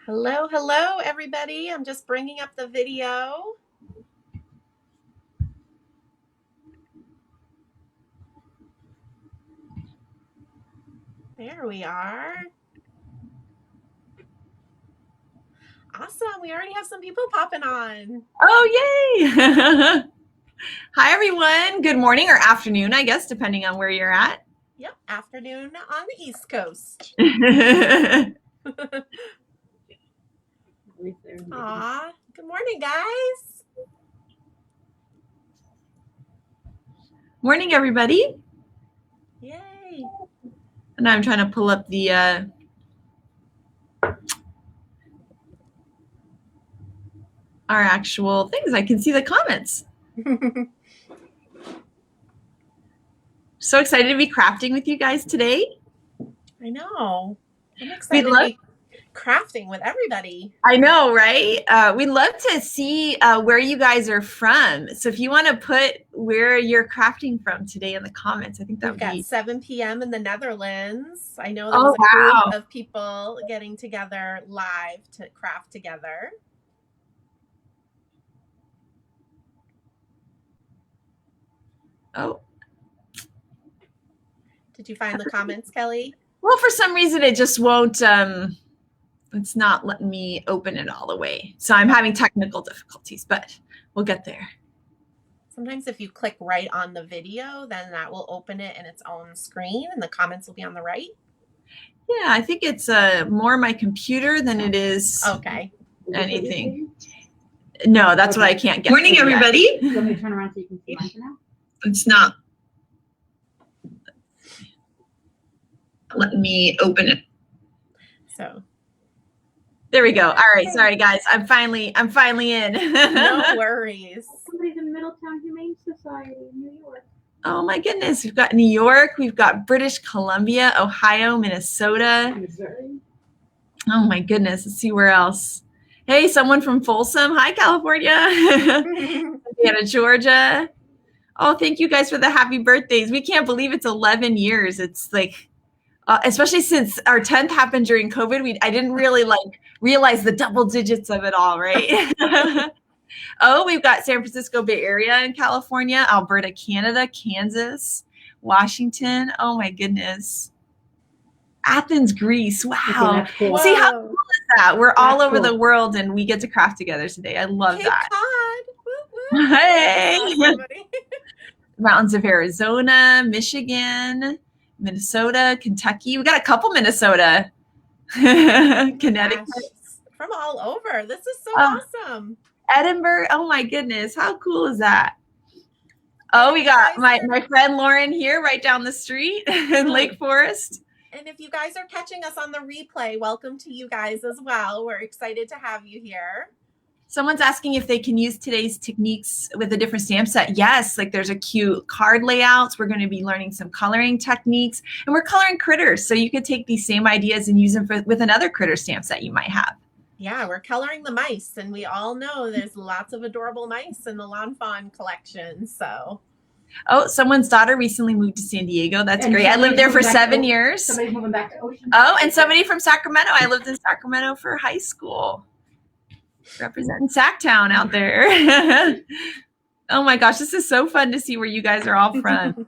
Hello, hello, everybody. I'm just bringing up the video. There we are. Awesome. We already have some people popping on. Oh, yay. Hi, everyone. Good morning or afternoon, I guess, depending on where you're at. Yep, afternoon on the East Coast. Aw, good morning, guys. Morning, everybody. Yay. And I'm trying to pull up the our actual things. I can see the comments. So excited to be crafting with you guys today. I know. I'm excited to be crafting with everybody. I know, right? We'd love to see where you guys are from. So if you want to put where you're crafting from today in the comments, I think that would be 7 p.m. in the Netherlands. I know there was a group of people getting together live to craft together. Oh. Did you find the comments, Kelly? Well, for some reason, it just won't, it's not letting me open it all the way. So I'm having technical difficulties, but we'll get there. Sometimes if you click right on the video, then that will open it in its own screen and the comments will be on the right. Yeah, I think it's more my computer than it is anything. No, that's what I can't get. Morning, everybody. You want me to turn around so you can see mine for now? It's not letting me open it. So there we go. All right, sorry guys. I'm finally in. No worries. Somebody's in Middletown Humane Society in New York. Oh my goodness. We've got New York, we've got British Columbia, Ohio, Minnesota. Missouri. Oh my goodness. Let's see where else. Hey, someone from Folsom. Hi, California. Indiana, Georgia. Oh, thank you guys for the happy birthdays. We can't believe it's 11 years. It's like, especially since our 10th happened during COVID, I didn't really realize the double digits of it all, right? Oh, we've got San Francisco Bay Area in California, Alberta, Canada, Kansas, Washington. Oh my goodness. Athens, Greece. Wow. Okay, cool. See how cool is that? We're all over the world and we get to craft together today. I love that. Woo, woo. Hey. Mountains of Arizona, Michigan, Minnesota, Kentucky. We got a couple Minnesota. Connecticut. From all over. This is so awesome. Edinburgh. Oh my goodness. How cool is that? Oh, we got my friend Lauren here right down the street in Lake Forest. And if you guys are catching us on the replay, welcome to you guys as well. We're excited to have you here. Someone's asking if they can use today's techniques with a different stamp set. Yes, like there's a cute card layouts. We're going to be learning some coloring techniques, and we're coloring critters. So you could take these same ideas and use them with another critter stamp set you might have. Yeah, we're coloring the mice, and we all know there's lots of adorable mice in the lawnfawn collection. So. Oh, someone's daughter recently moved to San Diego. That's great. I lived there for 7 years. Somebody's moving back to Ocean. Oh, and somebody from Sacramento. I lived in Sacramento for high school. Representing Sacktown out there. Oh my gosh, this is so fun to see where you guys are all from.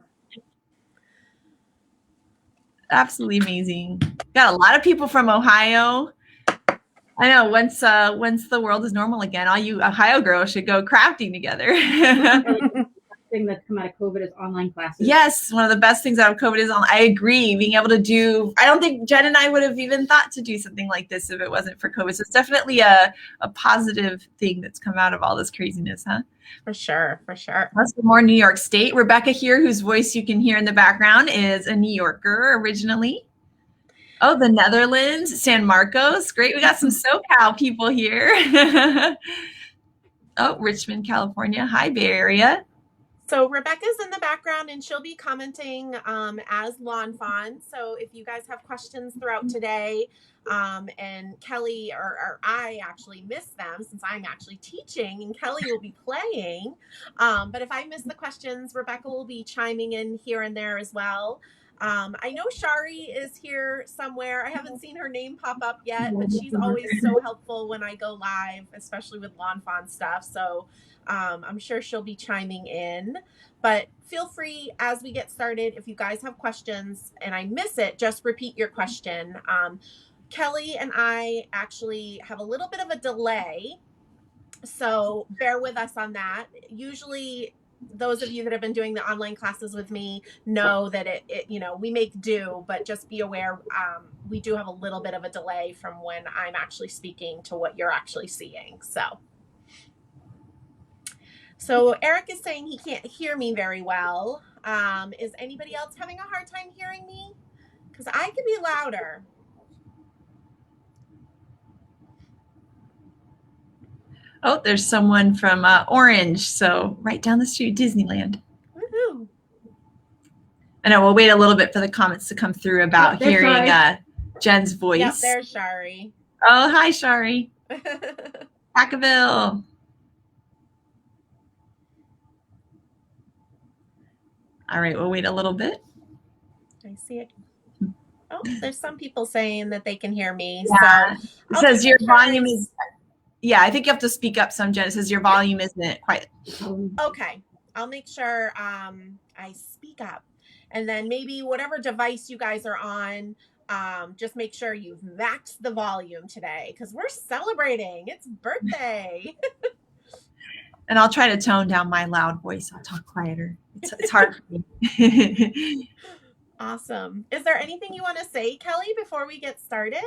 Absolutely amazing. Got a lot of people from Ohio. I know once the world is normal again, all you Ohio girls should go crafting together. Thing that's come out of COVID is online classes. Yes, one of the best things out of COVID is I agree, being able to do, I don't think Jen and I would have even thought to do something like this if it wasn't for COVID. So it's definitely a positive thing that's come out of all this craziness, huh? For sure, for sure. That's more New York State. Rebecca here, whose voice you can hear in the background, is a New Yorker originally. Oh, the Netherlands, San Marcos. Great. We got some SoCal people here. Oh, Richmond, California. Hi, Bay Area. So Rebecca's in the background and she'll be commenting as lawnfawn. So if you guys have questions throughout today and Kelly or I actually miss them since I'm actually teaching and Kelly will be playing. But if I miss the questions, Rebecca will be chiming in here and there as well. I know Shari is here somewhere. I haven't seen her name pop up yet, but she's always so helpful when I go live, especially with lawn fawn stuff. So I'm sure she'll be chiming in. But feel free as we get started, if you guys have questions and I miss it, just repeat your question. Kelly and I actually have a little bit of a delay, so bear with us on that. Usually those of you that have been doing the online classes with me know that we make do, but just be aware, we do have a little bit of a delay from when I'm actually speaking to what you're actually seeing. So Eric is saying he can't hear me very well. Is anybody else having a hard time hearing me? Because I can be louder. Oh, there's someone from Orange, so right down the street, Disneyland. Woohoo! I know we'll wait a little bit for the comments to come through about hearing Jen's voice. Yep, there's Shari. Oh, hi, Shari. Packaville. All right, we'll wait a little bit. I see it. Oh, there's some people saying that they can hear me. Yeah. So it says your volume is, yeah, I think you have to speak up some, Jen. It says your volume isn't quite. Okay, I'll make sure I speak up. And then maybe whatever device you guys are on, just make sure you've maxed the volume today because we're celebrating. It's birthday. And I'll try to tone down my loud voice. I'll talk quieter. It's hard for me. Awesome. Is there anything you want to say, Kelly, before we get started?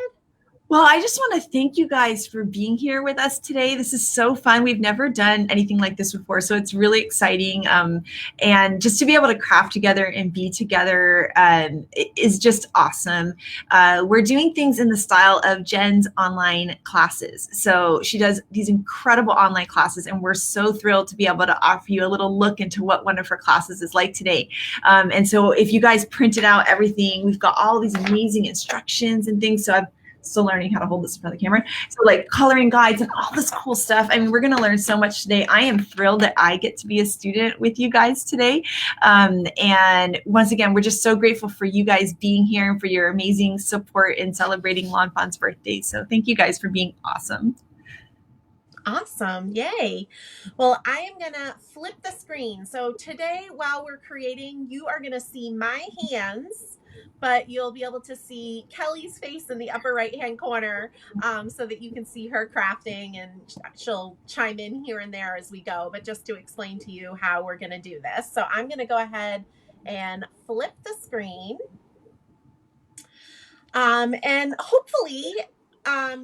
Well, I just want to thank you guys for being here with us today. This is so fun. We've never done anything like this before, so it's really exciting. And just to be able to craft together and be together is just awesome. We're doing things in the style of Jen's online classes. So she does these incredible online classes, and we're so thrilled to be able to offer you a little look into what one of her classes is like today. And so if you guys printed out everything, we've got all these amazing instructions and things. So I've still learning how to hold this in front of the camera. So like coloring guides and all this cool stuff. I mean, we're going to learn so much today. I am thrilled that I get to be a student with you guys today. And once again, we're just so grateful for you guys being here and for your amazing support in celebrating Lawn Fawn's birthday. So thank you guys for being awesome. Awesome. Yay. Well, I am going to flip the screen. So today, while we're creating, you are going to see my hands, but you'll be able to see Kelly's face in the upper right-hand corner so that you can see her crafting, and she'll chime in here and there as we go, but just to explain to you how we're going to do this. So I'm going to go ahead and flip the screen. And hopefully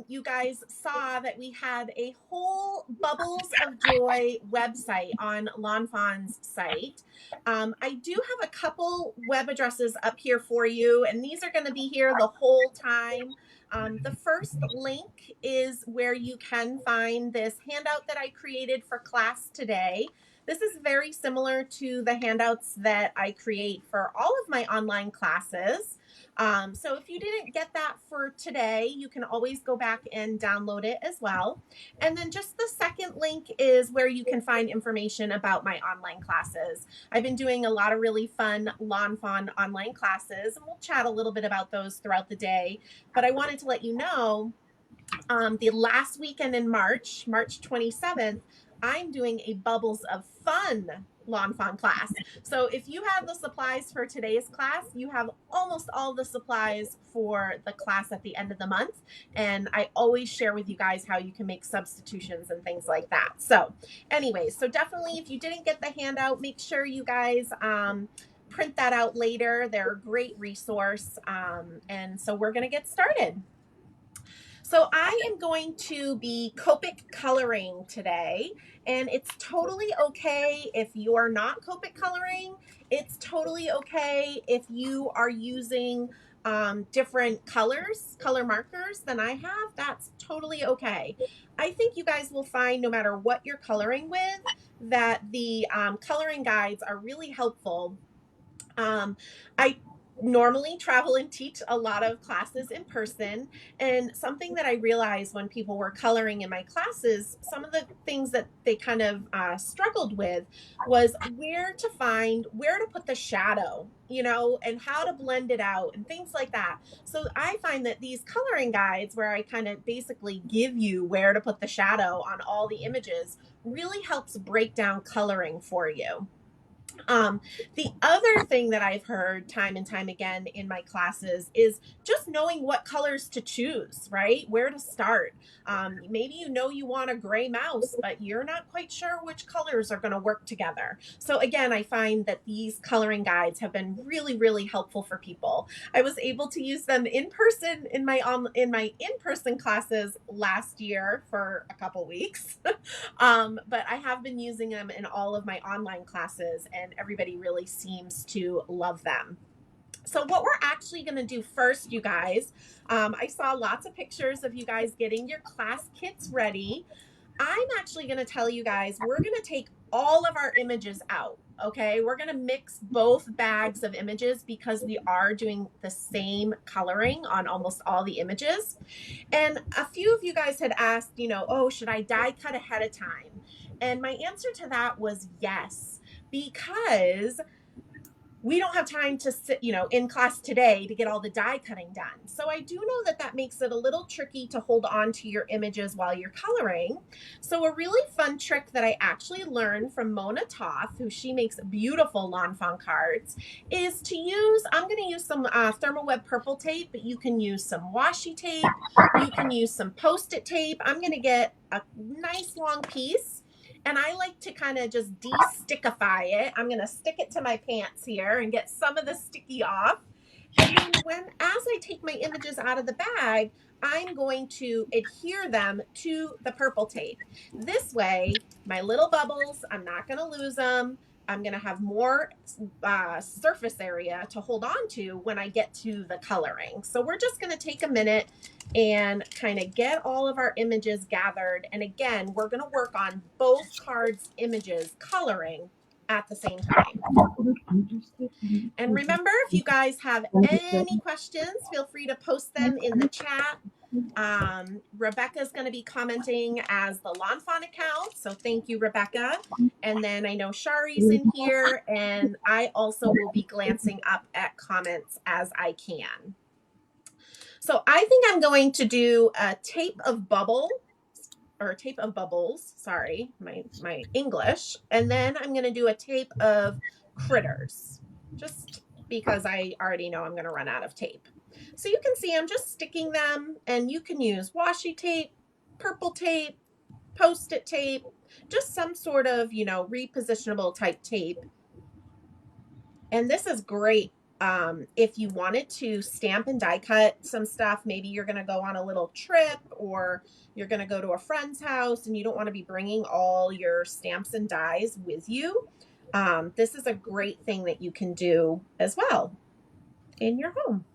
you guys saw that we had a whole Bubbles of Joy website on Lawn Fawn's site. I do have a couple web addresses up here for you, and these are going to be here the whole time. The first link is where you can find this handout that I created for class today. This is very similar to the handouts that I create for all of my online classes. So if you didn't get that for today, you can always go back and download it as well. And then just the second link is where you can find information about my online classes. I've been doing a lot of really fun Lawn Fawn online classes, and we'll chat a little bit about those throughout the day. But I wanted to let you know, the last weekend in March 27th, I'm doing a Bubbles of Fun Lawn Fawn class. So if you have the supplies for today's class, you have almost all the supplies for the class at the end of the month. And I always share with you guys how you can make substitutions and things like that. So anyways, so definitely if you didn't get the handout, make sure you guys print that out later. They're a great resource. And so we're going to get started. So I am going to be Copic coloring today, and it's totally okay if you are not Copic coloring. It's totally okay if you are using different color markers than I have. That's totally okay. I think you guys will find, no matter what you're coloring with, that the coloring guides are really helpful. normally travel and teach a lot of classes in person. And something that I realized when people were coloring in my classes, some of the things that they kind of struggled with was where to put the shadow, and how to blend it out and things like that. So I find that these coloring guides, where I kind of basically give you where to put the shadow on all the images, really helps break down coloring for you. The other thing that I've heard time and time again in my classes is just knowing what colors to choose, right? Where to start. Maybe you want a gray mouse, but you're not quite sure which colors are going to work together. So again, I find that these coloring guides have been really, really helpful for people. I was able to use them in person in my in-person classes last year for a couple weeks. But I have been using them in all of my online classes, and everybody really seems to love them. So what we're actually going to do first, you guys, I saw lots of pictures of you guys getting your class kits ready. I'm actually going to tell you guys, we're going to take all of our images out. Okay, we're going to mix both bags of images because we are doing the same coloring on almost all the images. And a few of you guys had asked, oh, should I die cut ahead of time? And my answer to that was yes, because we don't have time to sit, in class today to get all the die cutting done. So I do know that makes it a little tricky to hold on to your images while you're coloring. So a really fun trick that I actually learned from Mona Toth, who she makes beautiful lawnfawn cards, is I'm going to use some thermal web purple tape, but you can use some washi tape. You can use some Post-it tape. I'm going to get a nice long piece, and I like to kind of just de-stickify it. I'm going to stick it to my pants here and get some of the sticky off. And then as I take my images out of the bag, I'm going to adhere them to the purple tape. This way, my little bubbles, I'm not going to lose them. I'm going to have more surface area to hold on to when I get to the coloring. So we're just going to take a minute and kind of get all of our images gathered. And again, we're going to work on both cards' images coloring at the same time. And remember, if you guys have any questions, feel free to post them in the chat. Rebecca's going to be commenting as the lawnfawn account, so thank you, Rebecca. And then I know Shari's in here, and I also will be glancing up at comments as I can. So I think I'm going to do a tape of bubbles, sorry, my English, and then I'm going to do a tape of critters, just because I already know I'm going to run out of tape. So you can see I'm just sticking them, and you can use washi tape, purple tape, Post-it tape, just some sort of, repositionable type tape. And this is great if you wanted to stamp and die cut some stuff. Maybe you're going to go on a little trip, or you're going to go to a friend's house and you don't want to be bringing all your stamps and dies with you. This is a great thing that you can do as well in your home.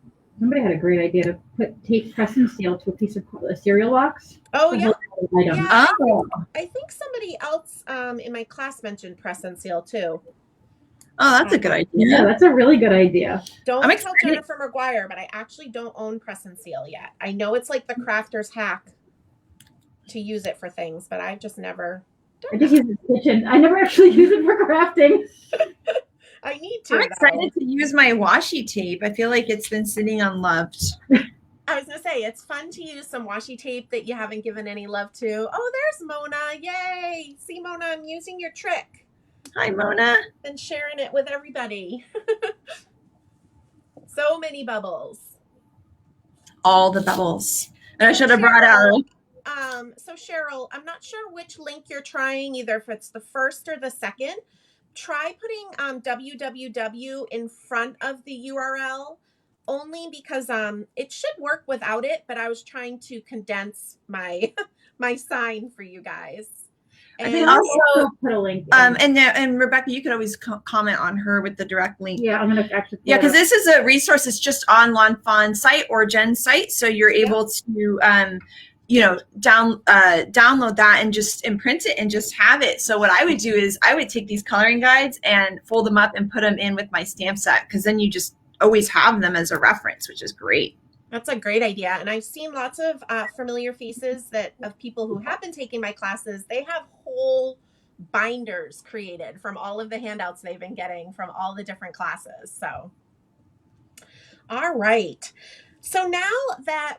Somebody had a great idea to put tape press and seal to a piece of cereal box. Oh, yeah. Yeah. I think somebody else in my class mentioned press and seal too. Oh, that's a good idea. Yeah, that's a really good idea. Don't tell Jennifer McGuire, but I actually don't own press and seal yet. I know it's like the crafter's hack to use it for things, but I've just never done I just use it in the kitchen. I never actually use it for crafting. I need to. I'm excited to use my washi tape. I feel like it's been sitting unloved. I was going to say, it's fun to use some washi tape that you haven't given any love to. Oh, there's Mona. Yay. See, Mona, I'm using your trick. Hi, Mona. And sharing it with everybody. So many bubbles. All the bubbles. And I should have brought out. So Cheryl, I'm not sure which link you're trying, either if it's the first or the second. Try putting www in front of the URL, only because it should work without it, but I was trying to condense my my sign for you guys. And I think also put a link. And Rebecca, you could always comment on her with the direct link. Yeah, I'm gonna actually. Yeah, because this is a resource. It's just on lawnfawn site or Jen's site, so you're able to download that and just imprint it and just have it. So what I would do is I would take these coloring guides and fold them up and put them in with my stamp set, because then you just always have them as a reference, which is great. That's a great idea. And I've seen lots of familiar faces of people who have been taking my classes. They have whole binders created from all of the handouts they've been getting from all the different classes. So, all right. So now that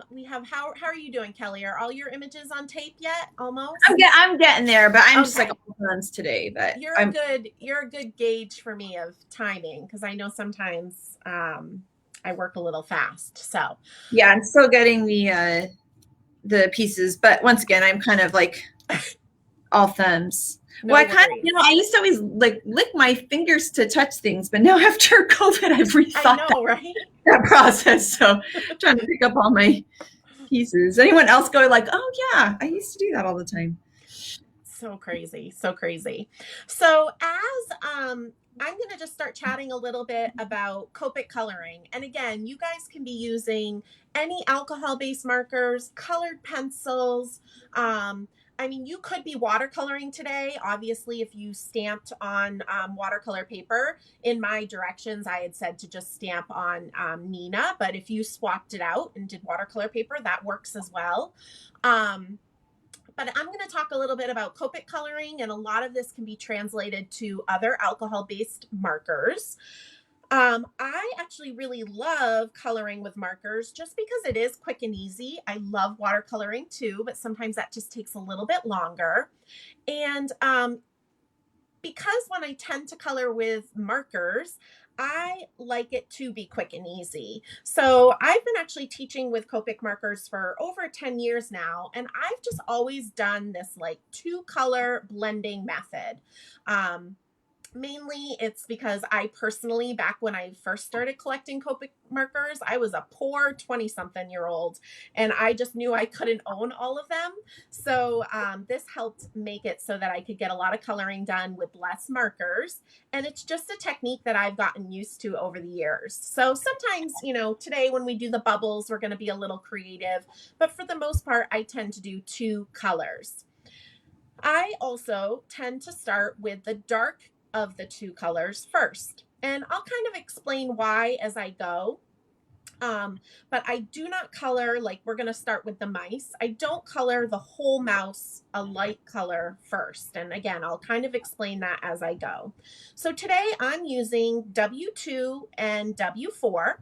we have, how are you doing, Kelly? Are all your images on tape yet? Almost. I'm getting there, but I'm Okay. just like all hands today. But you're a good gauge for me of timing, because I know sometimes I work a little fast. So yeah, I'm still getting the pieces, but once again, I'm kind of like all thumbs. No well, worries. I used to always like lick my fingers to touch things, but now after COVID, I've rethought right? that process. So I'm trying to pick up all my pieces. Anyone else go like, oh yeah, I used to do that all the time. So crazy. So crazy. So as I'm going to just start chatting a little bit about Copic coloring. And again, you guys can be using any alcohol-based markers, colored pencils. I mean, you could be watercoloring today. Obviously, if you stamped on watercolor paper, in my directions, I had said to just stamp on Nina. But if you swapped it out and did watercolor paper, that works as well. But I'm going to talk a little bit about Copic coloring, and a lot of this can be translated to other alcohol-based markers. I actually really love coloring with markers just because it is quick and easy. I love watercoloring too, but sometimes that just takes a little bit longer. And because when I tend to color with markers, I like it to be quick and easy. So I've been actually teaching with Copic markers for over 10 years now, and I've just always done this like 2-color blending method. Mainly it's because I personally, back when I first started collecting Copic markers, I was a poor 20-something-year-old, and I just knew I couldn't own all of them. So this helped make it so that I could get a lot of coloring done with less markers. And it's just a technique that I've gotten used to over the years. So sometimes, today when we do the bubbles, we're going to be a little creative, but for the most part, I tend to do 2 colors. I also tend to start with the dark of the 2 colors first, and I'll kind of explain why as I go. But I do not color, like we're going to start with the mice. I don't color the whole mouse a light color first. And again, I'll kind of explain that as I go. So today I'm using W2 and W4.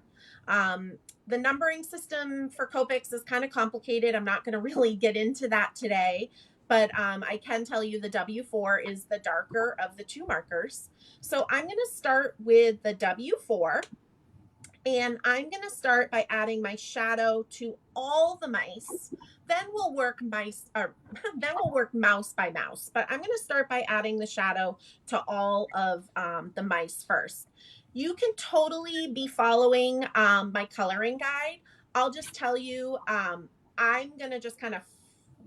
The numbering system for Copics is kind of complicated. I'm not going to really get into that today. But I can tell you the W4 is the darker of the 2 markers. So I'm going to start with the W4, and I'm going to start by adding my shadow to all the mice. Then we'll work mouse by mouse. But I'm going to start by adding the shadow to all of the mice first. You can totally be following my coloring guide. I'll just tell you, I'm going to just kind of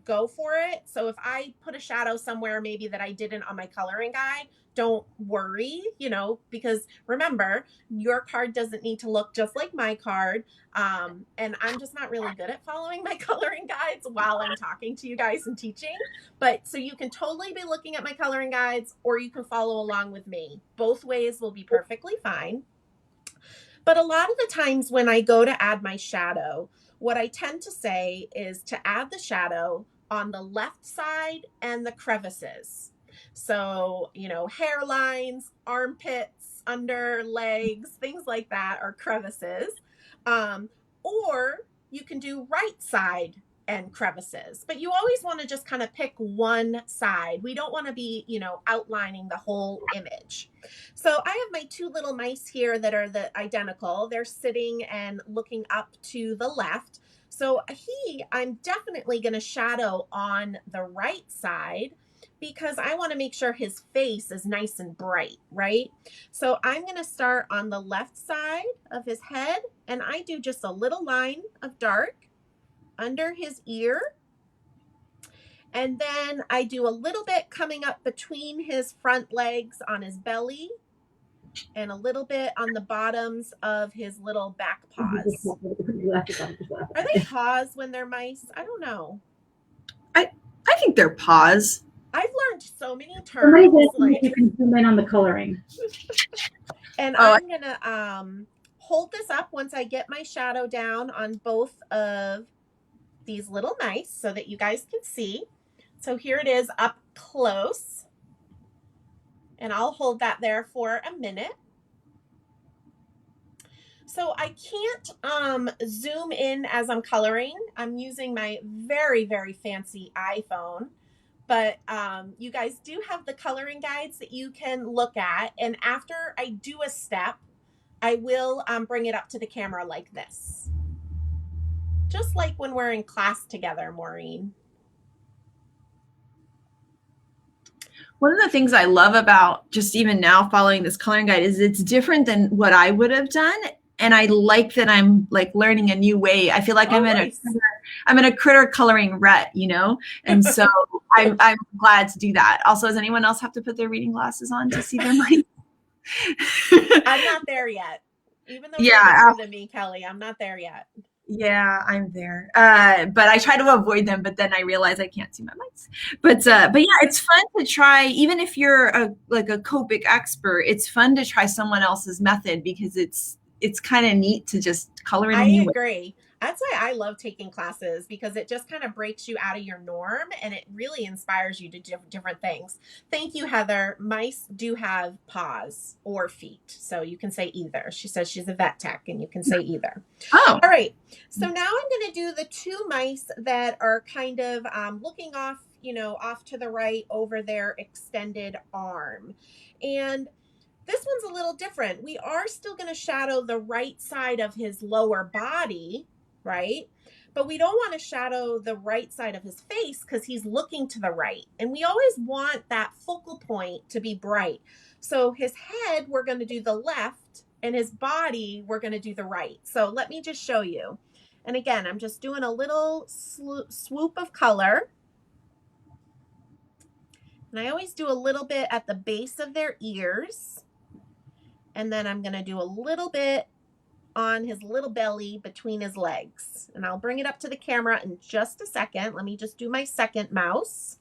go for it. So if I put a shadow somewhere maybe that I didn't on my coloring guide, don't worry, because remember, your card doesn't need to look just like my card. And I'm just not really good at following my coloring guides while I'm talking to you guys and teaching. But so you can totally be looking at my coloring guides, or you can follow along with me. Both ways will be perfectly fine. But a lot of the times when I go to add my shadow, what I tend to say is to add the shadow on the left side and the crevices. So, hairlines, armpits, under legs, things like that are crevices. Or you can do right side and crevices, but you always want to just kind of pick one side. We don't want to be, outlining the whole image. So I have my 2 little mice here that are identical. They're sitting and looking up to the left. So I'm definitely going to shadow on the right side because I want to make sure his face is nice and bright, right? So I'm going to start on the left side of his head, and I do just a little line of dark under his ear. And then I do a little bit coming up between his front legs on his belly, and a little bit on the bottoms of his little back paws. Are they paws when they're mice? I don't know. I think they're paws. I've learned so many Somebody's terms, asking if you can zoom in on the coloring. and Oh, I'm gonna hold this up once I get my shadow down on both of these little mice so that you guys can see. So here it is up close, and I'll hold that there for a minute. So I can't zoom in as I'm coloring. I'm using my very, very fancy iPhone, but you guys do have the coloring guides that you can look at. And after I do a step, I will bring it up to the camera like this. Just like when we're in class together, Maureen. one of the things I love about just even now following this coloring guide is it's different than what I would have done. And I like that I'm like learning a new way. I feel like I'm Nice. in a critter coloring rut, you know? And so I'm glad to do that. Also, does anyone else have to put their reading glasses on to see their mice? I'm not there yet. Even though Yeah, you're older than me, Kelly, I'm not there yet. Yeah, I'm there. But I try to avoid them, but then I realize I can't see my mics. But yeah, it's fun to try, even if you're a Copic expert, it's fun to try someone else's method because it's kind of neat to just color in a new way. I agree. That's why I love taking classes, because it just kind of breaks you out of your norm and it really inspires you to do different things. Thank you, Heather. Mice do have paws or feet, so you can say either. She says she's a vet tech and you can say either. Oh. All right. So now I'm going to do the two mice that are kind of looking off, off to the right over their extended arm. And this one's a little different. We are still going to shadow the right side of his lower body, right? But we don't want to shadow the right side of his face because he's looking to the right. And we always want that focal point to be bright. So his head, we're going to do the left, and his body, we're going to do the right. So let me just show you. And again, I'm just doing a little swoop of color. And I always do a little bit at the base of their ears. And then I'm going to do a little bit on his little belly between his legs. And I'll bring it up to the camera in just a second. Let me just do my second mouse.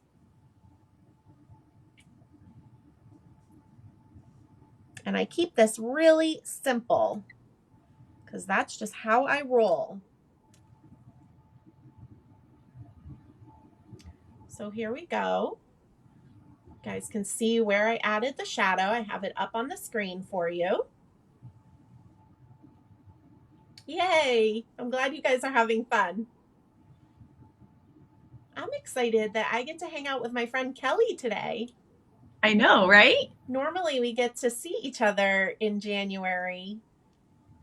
And I keep this really simple because that's just how I roll. So here we go. You guys can see where I added the shadow. I have it up on the screen for you. Yay! I'm glad you guys are having fun. I'm excited that I get to hang out with my friend Kelly today. I know, right? Normally we get to see each other in January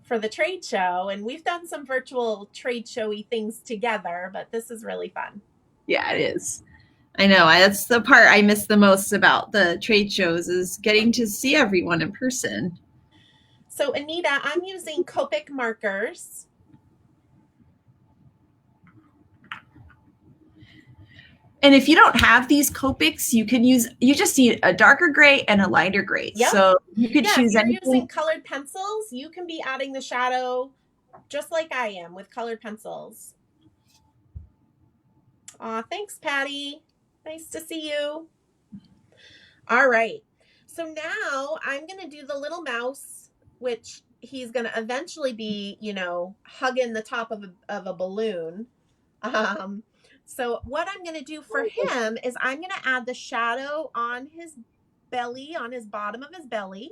for the trade show, and we've done some virtual trade showy things together, but this is really fun. Yeah, it is. I know. That's the part I miss the most about the trade shows is getting to see everyone in person. So Anita, I'm using Copic markers. And if you don't have these Copics, you just need a darker gray and a lighter gray. Yep. So you could choose anything. If you're anything. using colored pencils, you can be adding the shadow just like I am with colored pencils. Aw, thanks, Patty. Nice to see you. All right. So now I'm going to do the little mouse, which he's going to eventually be, hugging the top of a balloon. So what I'm going to do for him is I'm going to add the shadow on his belly, on his bottom of his belly.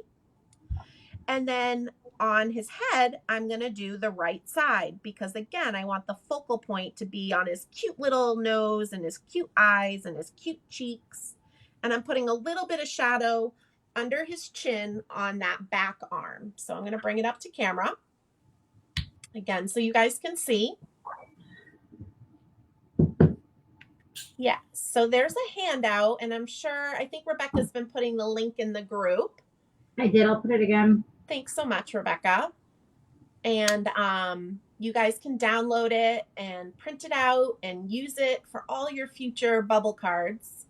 And then on his head, I'm going to do the right side because, again, I want the focal point to be on his cute little nose and his cute eyes and his cute cheeks. And I'm putting a little bit of shadow under his chin on that back arm. So I'm going to bring it up to camera again so you guys can see. Yeah, so there's a handout, and I think Rebecca's been putting the link in the group. I did. I'll put it again. Thanks so much, Rebecca. And you guys can download it and print it out and use it for all your future bubble cards.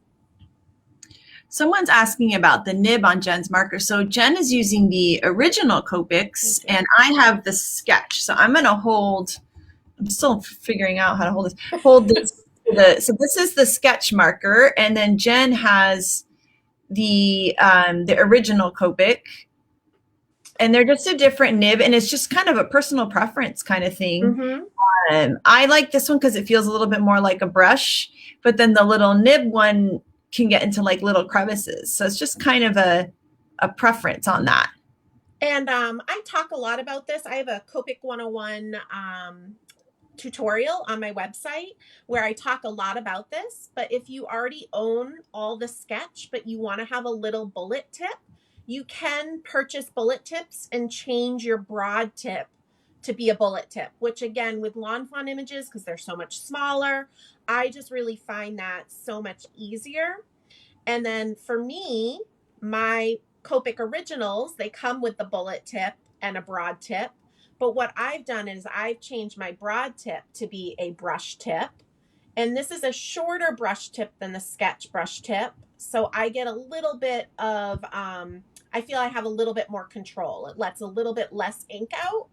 Someone's asking about the nib on Jen's marker. So Jen is using the original Copics, and I have the sketch. So I'm going to I'm still figuring out how to hold this So this is the sketch marker, and then Jen has the original Copic, and they're just a different nib, and it's just kind of a personal preference kind of thing. Mm-hmm. I like this one because it feels a little bit more like a brush, but then the little nib one can get into like little crevices. So it's just kind of a preference on that. And I talk a lot about this. I have a Copic 101 tutorial on my website where I talk a lot about this. But if you already own all the sketch, but you want to have a little bullet tip, you can purchase bullet tips and change your broad tip to be a bullet tip, which again, with lawnfawn images, because they're so much smaller, I just really find that so much easier. And then for me, my Copic originals, they come with the bullet tip and a broad tip. But what I've done is I've changed my broad tip to be a brush tip. And this is a shorter brush tip than the sketch brush tip. So I get a little bit of, I feel I have a little bit more control. It lets a little bit less ink out.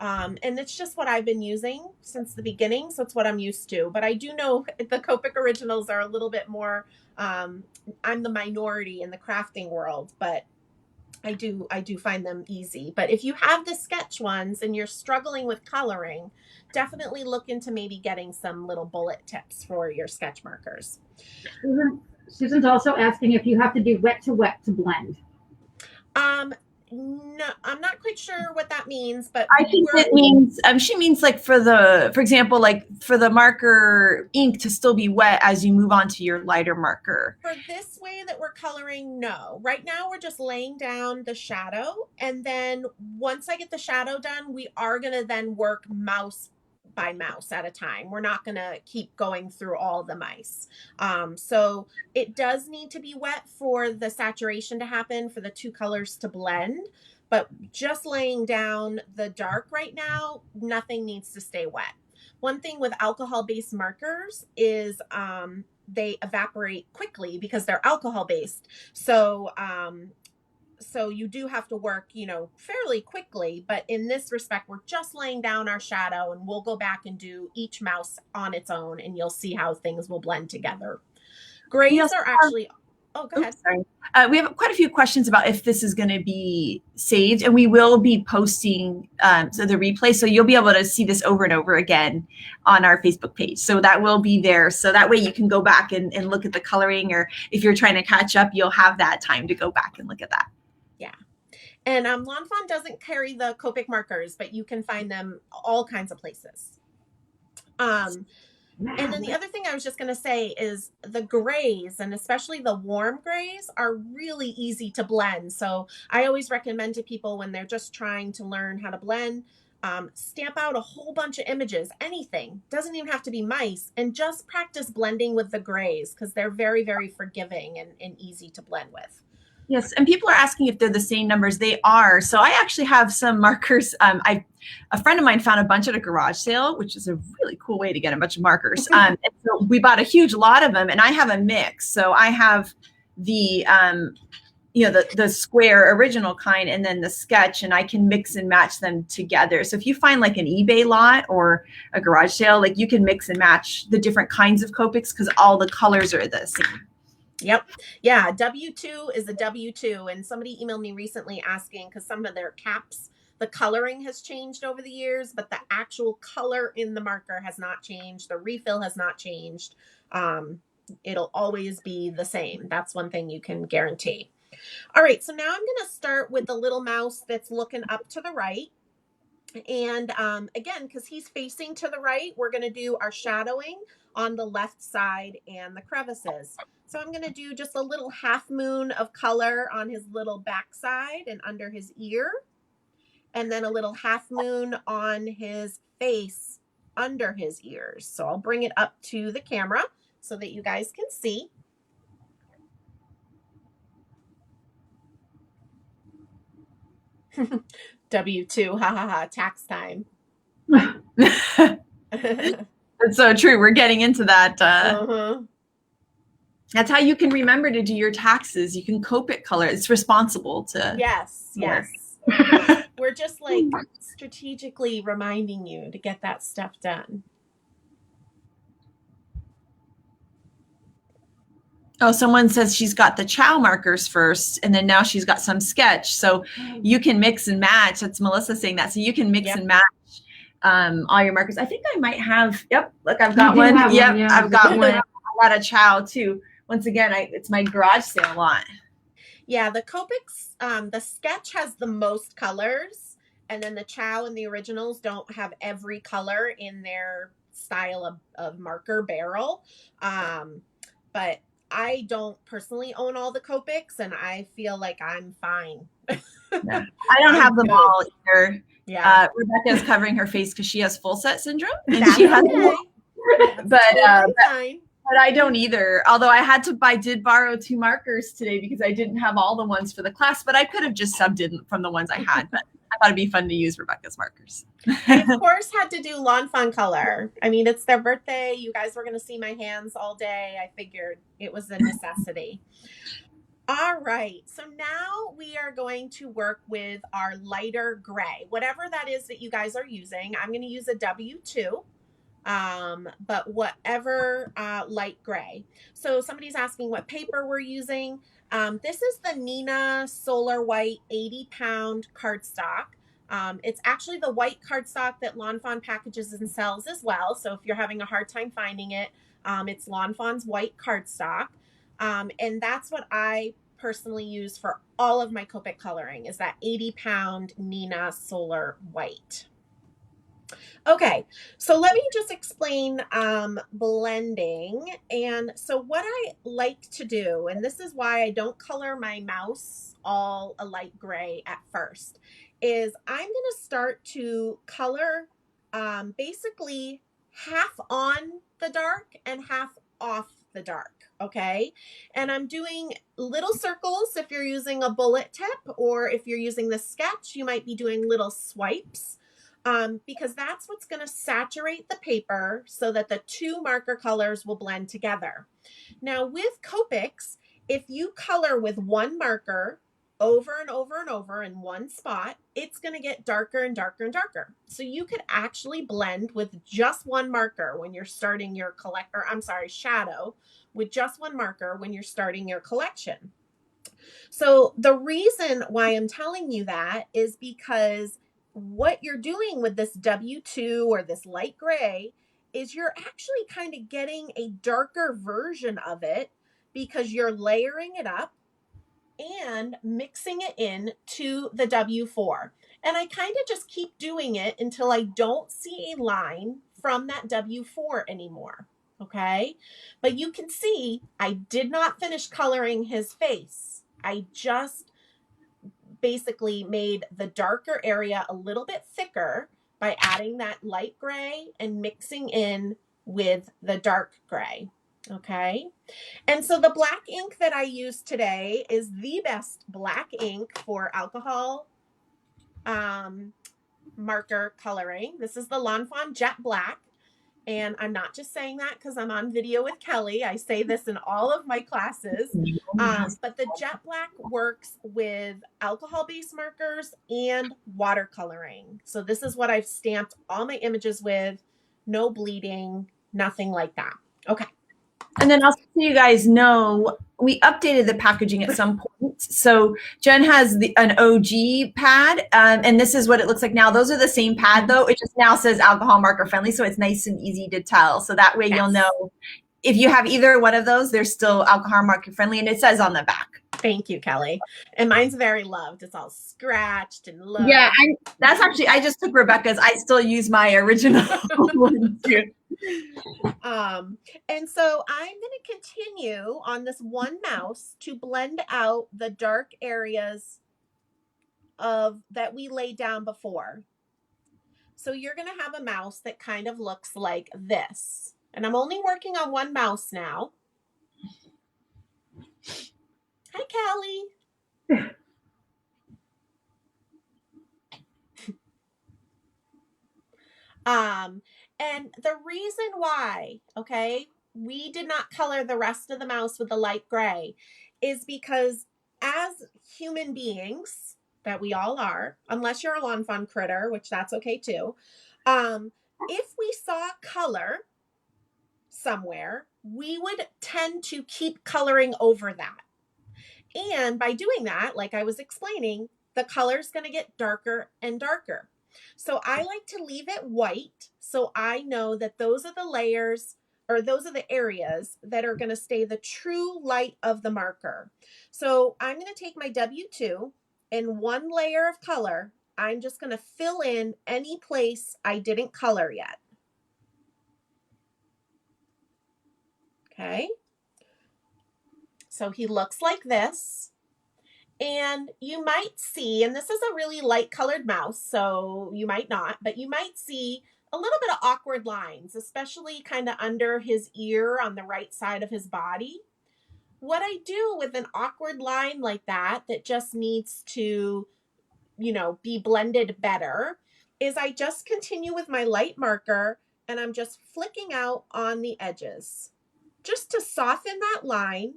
And it's just what I've been using since the beginning. So it's what I'm used to. But I do know the Copic originals are a little bit more, I'm the minority in the crafting world, but I do find them easy. But if you have the sketch ones and you're struggling with coloring, definitely look into maybe getting some little bullet tips for your sketch markers. Susan's also asking if you have to do wet to blend. No, I'm not quite sure what that means, but I think it means she means like for example, like for the marker ink to still be wet as you move on to your lighter marker. For this way that we're coloring, no. Right now we're just laying down the shadow, and then once I get the shadow done, we are going to then work mouse by mouse at a time. We're not going to keep going through all the mice. So it does need to be wet for the saturation to happen, for the two colors to blend. But just laying down the dark right now, nothing needs to stay wet. One thing with alcohol-based markers is they evaporate quickly because they're alcohol-based. So you do have to work, fairly quickly. But in this respect, we're just laying down our shadow, and we'll go back and do each mouse on its own, and you'll see how things will blend together. Grays are actually... Oh, go ahead. Sorry. We have quite a few questions about if this is going to be saved, and we will be posting the replay. So you'll be able to see this over and over again on our Facebook page. So that will be there. So that way you can go back and look at the coloring, or if you're trying to catch up, you'll have that time to go back and look at that. Yeah. And lawnfawn doesn't carry the Copic markers, but you can find them all kinds of places. And then the other thing I was just going to say is the grays, and especially the warm grays, are really easy to blend. So I always recommend to people when they're just trying to learn how to blend, stamp out a whole bunch of images, anything, doesn't even have to be mice, and just practice blending with the grays because they're very, very forgiving and easy to blend with. Yes, and people are asking if they're the same numbers. They are. So I actually have some markers. A friend of mine found a bunch at a garage sale, which is a really cool way to get a bunch of markers. And so we bought a huge lot of them, and I have a mix. So I have the the square original kind, and then the sketch, and I can mix and match them together. So if you find like an eBay lot or a garage sale, like you can mix and match the different kinds of Copics because all the colors are the same. Yep. Yeah. W2 is a W2. And somebody emailed me recently asking, because some of their caps, the coloring has changed over the years, but the actual color in the marker has not changed. The refill has not changed. It'll always be the same. That's one thing you can guarantee. All right. So now I'm going to start with the little mouse that's looking up to the right. And again, because he's facing to the right, we're going to do our shadowing on the left side and the crevices. So I'm going to do just a little half moon of color on his little backside and under his ear. And then a little half moon on his face under his ears. So I'll bring it up to the camera so that you guys can see. W2, ha ha ha, tax time. That's so true. We're getting into that. That's how you can remember to do your taxes. You can Copic color. It's responsible to. Yes, yes. We're just like strategically reminding you to get that stuff done. Oh, someone says she's got the chow markers first, and then now she's got some sketch. So you can mix and match. That's Melissa saying that. So you can mix and match all your markers. I think I might have. Yep, look, I've got one. Yep, yeah, I've got one. I got a chow too. Once again, it's my garage sale lot. Yeah, the Copics, the sketch has the most colors, and then the chow and the originals don't have every color in their style of marker barrel. But I don't personally own all the Copics, and I feel like I'm fine. Yeah. I don't have them all either. Yeah. Rebecca's covering her face because she has full set syndrome, and That's she has okay. but fine. But I don't either. Although I did borrow 2 markers today because I didn't have all the ones for the class, but I could have just subbed in from the ones I had. But I thought it'd be fun to use Rebecca's markers. I, of course, had to do lawn fawn color. I mean, it's their birthday. You guys were going to see my hands all day. I figured it was a necessity. All right. So now we are going to work with our lighter gray, whatever that is that you guys are using. I'm going to use a W2. But whatever light gray. So somebody's asking what paper we're using. This is the Nina Solar White 80-pound cardstock. It's actually the white cardstock that Lawn Fawn packages and sells as well. So if you're having a hard time finding it, it's Lawn Fawn's white cardstock. And that's what I personally use for all of my Copic coloring, is that 80-pound Nina Solar White. Okay, so let me just explain blending. And so what I like to do, and this is why I don't color my mouse all a light gray at first, is I'm going to start to color basically half on the dark and half off the dark. Okay, and I'm doing little circles if you're using a bullet tip, or if you're using the sketch, you might be doing little swipes. Because that's what's going to saturate the paper so that the 2 marker colors will blend together. Now with Copics, if you color with 1 marker over and over and over in one spot, it's going to get darker and darker and darker. So you could actually blend with just 1 marker when you're starting your shadow with just 1 marker when you're starting your collection. So the reason why I'm telling you that is because what you're doing with this W2 or this light gray is you're actually kind of getting a darker version of it because you're layering it up and mixing it in to the W4. And I kind of just keep doing it until I don't see a line from that W4 anymore. Okay, but you can see I did not finish coloring his face. I just basically made the darker area a little bit thicker by adding that light gray and mixing in with the dark gray. Okay, and so the black ink that I use today is the best black ink for alcohol marker coloring. This is the Lawn Fawn Jet Black. And I'm not just saying that because I'm on video with Kelly. I say this in all of my classes. But the Jet Black works with alcohol-based markers and watercoloring. So this is what I've stamped all my images with. No bleeding, nothing like that. Okay. And then also so you guys know, we updated the packaging at some point. So Jen has an OG pad, and this is what it looks like now. Those are the same pad, though. It just now says alcohol marker friendly, so it's nice and easy to tell. So that way you'll know if you have either one of those, they're still alcohol marker friendly, and it says on the back. Thank you, Kelly. And mine's very loved. It's all scratched and loved. Yeah, that's actually, I just took Rebecca's. I still use my original one too. And so I'm going to continue on this one mouse to blend out the dark areas that we laid down before. So you're going to have a mouse that kind of looks like this. And I'm only working on one mouse now. Hi, Kelly. And the reason why, okay, we did not color the rest of the mouse with the light gray is because as human beings that we all are, unless you're a lawn fawn critter, which that's okay too, if we saw color, somewhere, we would tend to keep coloring over that. And by doing that, like I was explaining, the color is going to get darker and darker. So I like to leave it white so I know that those are the layers, or those are the areas that are going to stay the true light of the marker. So I'm going to take my W2 and one layer of color. I'm just going to fill in any place I didn't color yet. Okay. So he looks like this. And you might see, and this is a really light colored mouse, so you might not, but you might see a little bit of awkward lines, especially kind of under his ear on the right side of his body. What I do with an awkward line like that just needs to, be blended better, is I just continue with my light marker and I'm just flicking out on the edges just to soften that line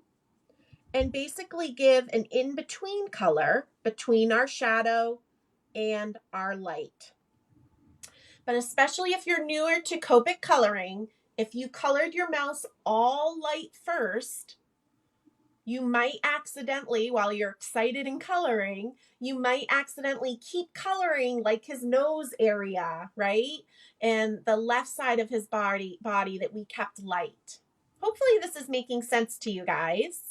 and basically give an in-between color between our shadow and our light. But especially if you're newer to Copic coloring, if you colored your mouse all light first, you might accidentally, while you're excited in coloring, you might accidentally keep coloring like his nose area, right? And the left side of his body that we kept light. Hopefully this is making sense to you guys.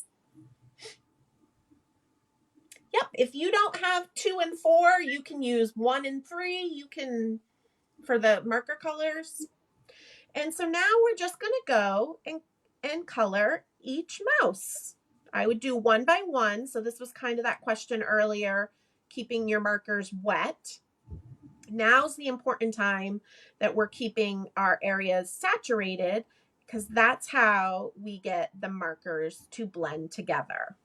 Yep, if you don't have 2 and 4, you can use 1 and 3. You can, for the marker colors. And so now we're just going to go and color each mouse. I would do one by one. So this was kind of that question earlier, keeping your markers wet. Now's the important time that we're keeping our areas saturated, because that's how we get the markers to blend together.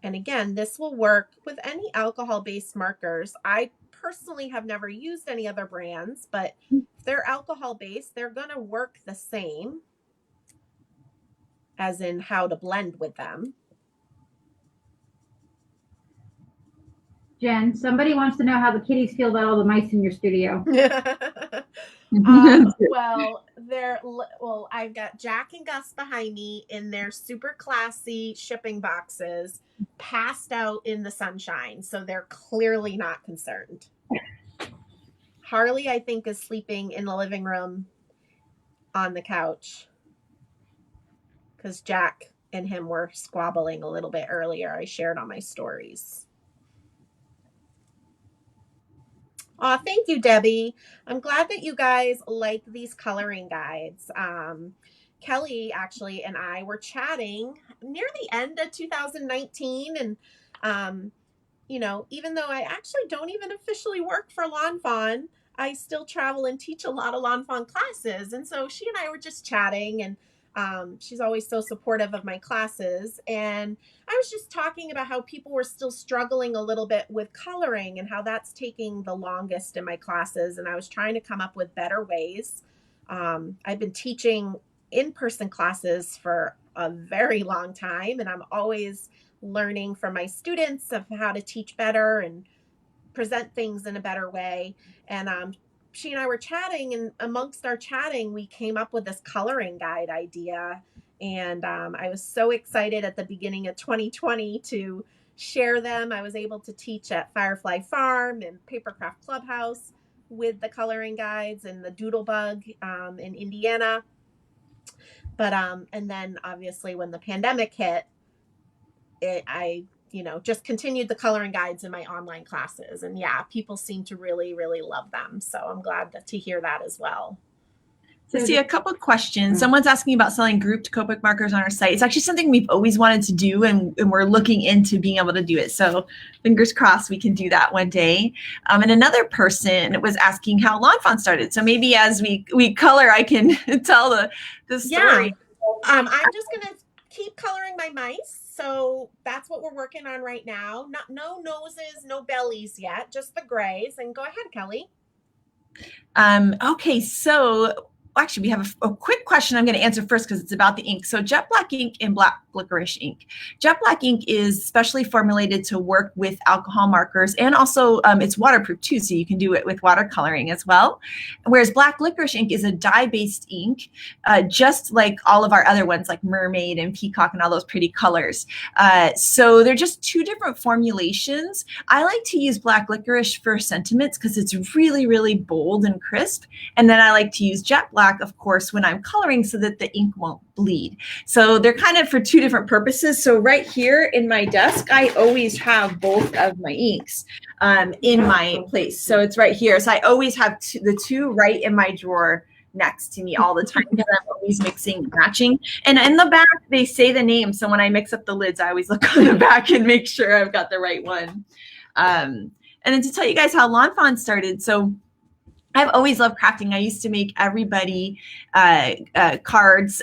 And again, this will work with any alcohol-based markers. I personally have never used any other brands, but if they're alcohol-based, they're going to work the same, as in how to blend with them. Jen, somebody wants to know how the kitties feel about all the mice in your studio. Well, I've got Jack and Gus behind me in their super classy shipping boxes, passed out in the sunshine. So they're clearly not concerned. Harley, I think, is sleeping in the living room on the couch because Jack and him were squabbling a little bit earlier. I shared on my stories. Oh, thank you, Debbie. I'm glad that you guys like these coloring guides. Kelly actually and I were chatting near the end of 2019, and even though I actually don't even officially work for lawnfawn, I still travel and teach a lot of lawnfawn classes. And so she and I were just chatting, and she's always so supportive of my classes. And I was just talking about how people were still struggling a little bit with coloring and how that's taking the longest in my classes. And I was trying to come up with better ways. I've been teaching in-person classes for a very long time, and I'm always learning from my students of how to teach better and present things in a better way. And she and I were chatting, and amongst our chatting, we came up with this coloring guide idea. And I was so excited at the beginning of 2020 to share them. I was able to teach at Firefly Farm and Papercraft Clubhouse with the coloring guides and the Doodlebug in Indiana. But and then obviously when the pandemic hit, I just continued the coloring guides in my online classes. And yeah, people seem to really, really love them. So I'm glad to hear that as well. So see a couple of questions. Someone's asking about selling grouped Copic markers on our site. It's actually something we've always wanted to do, and we're looking into being able to do it. So fingers crossed we can do that one day. And another person was asking how lawnfawn started. So maybe as we color, I can tell the story. Yeah. I'm just going to keep coloring my mice. So that's what we're working on right now. No noses, no bellies yet, just the grays. And go ahead, Kelly. Okay, so actually, we have a quick question I'm going to answer first because it's about the ink. So jet black ink and black licorice ink. Jet black ink is specially formulated to work with alcohol markers, and also it's waterproof too, so you can do it with watercoloring as well. Whereas black licorice ink is a dye-based ink, just like all of our other ones like mermaid and peacock and all those pretty colors. So they're just two different formulations. I like to use black licorice for sentiments because it's really, really bold and crisp. And then I like to use jet black, of course, when I'm coloring so that the ink won't bleed. So they're kind of for two different purposes. So right here in my desk, I always have both of my inks in my place. So it's right here. So I always have the two right in my drawer next to me all the time because I'm always mixing and matching. And in the back, they say the name. So when I mix up the lids, I always look on the back and make sure I've got the right one. And then to tell you guys how lawnfawn started. So I've always loved crafting. I used to make everybody cards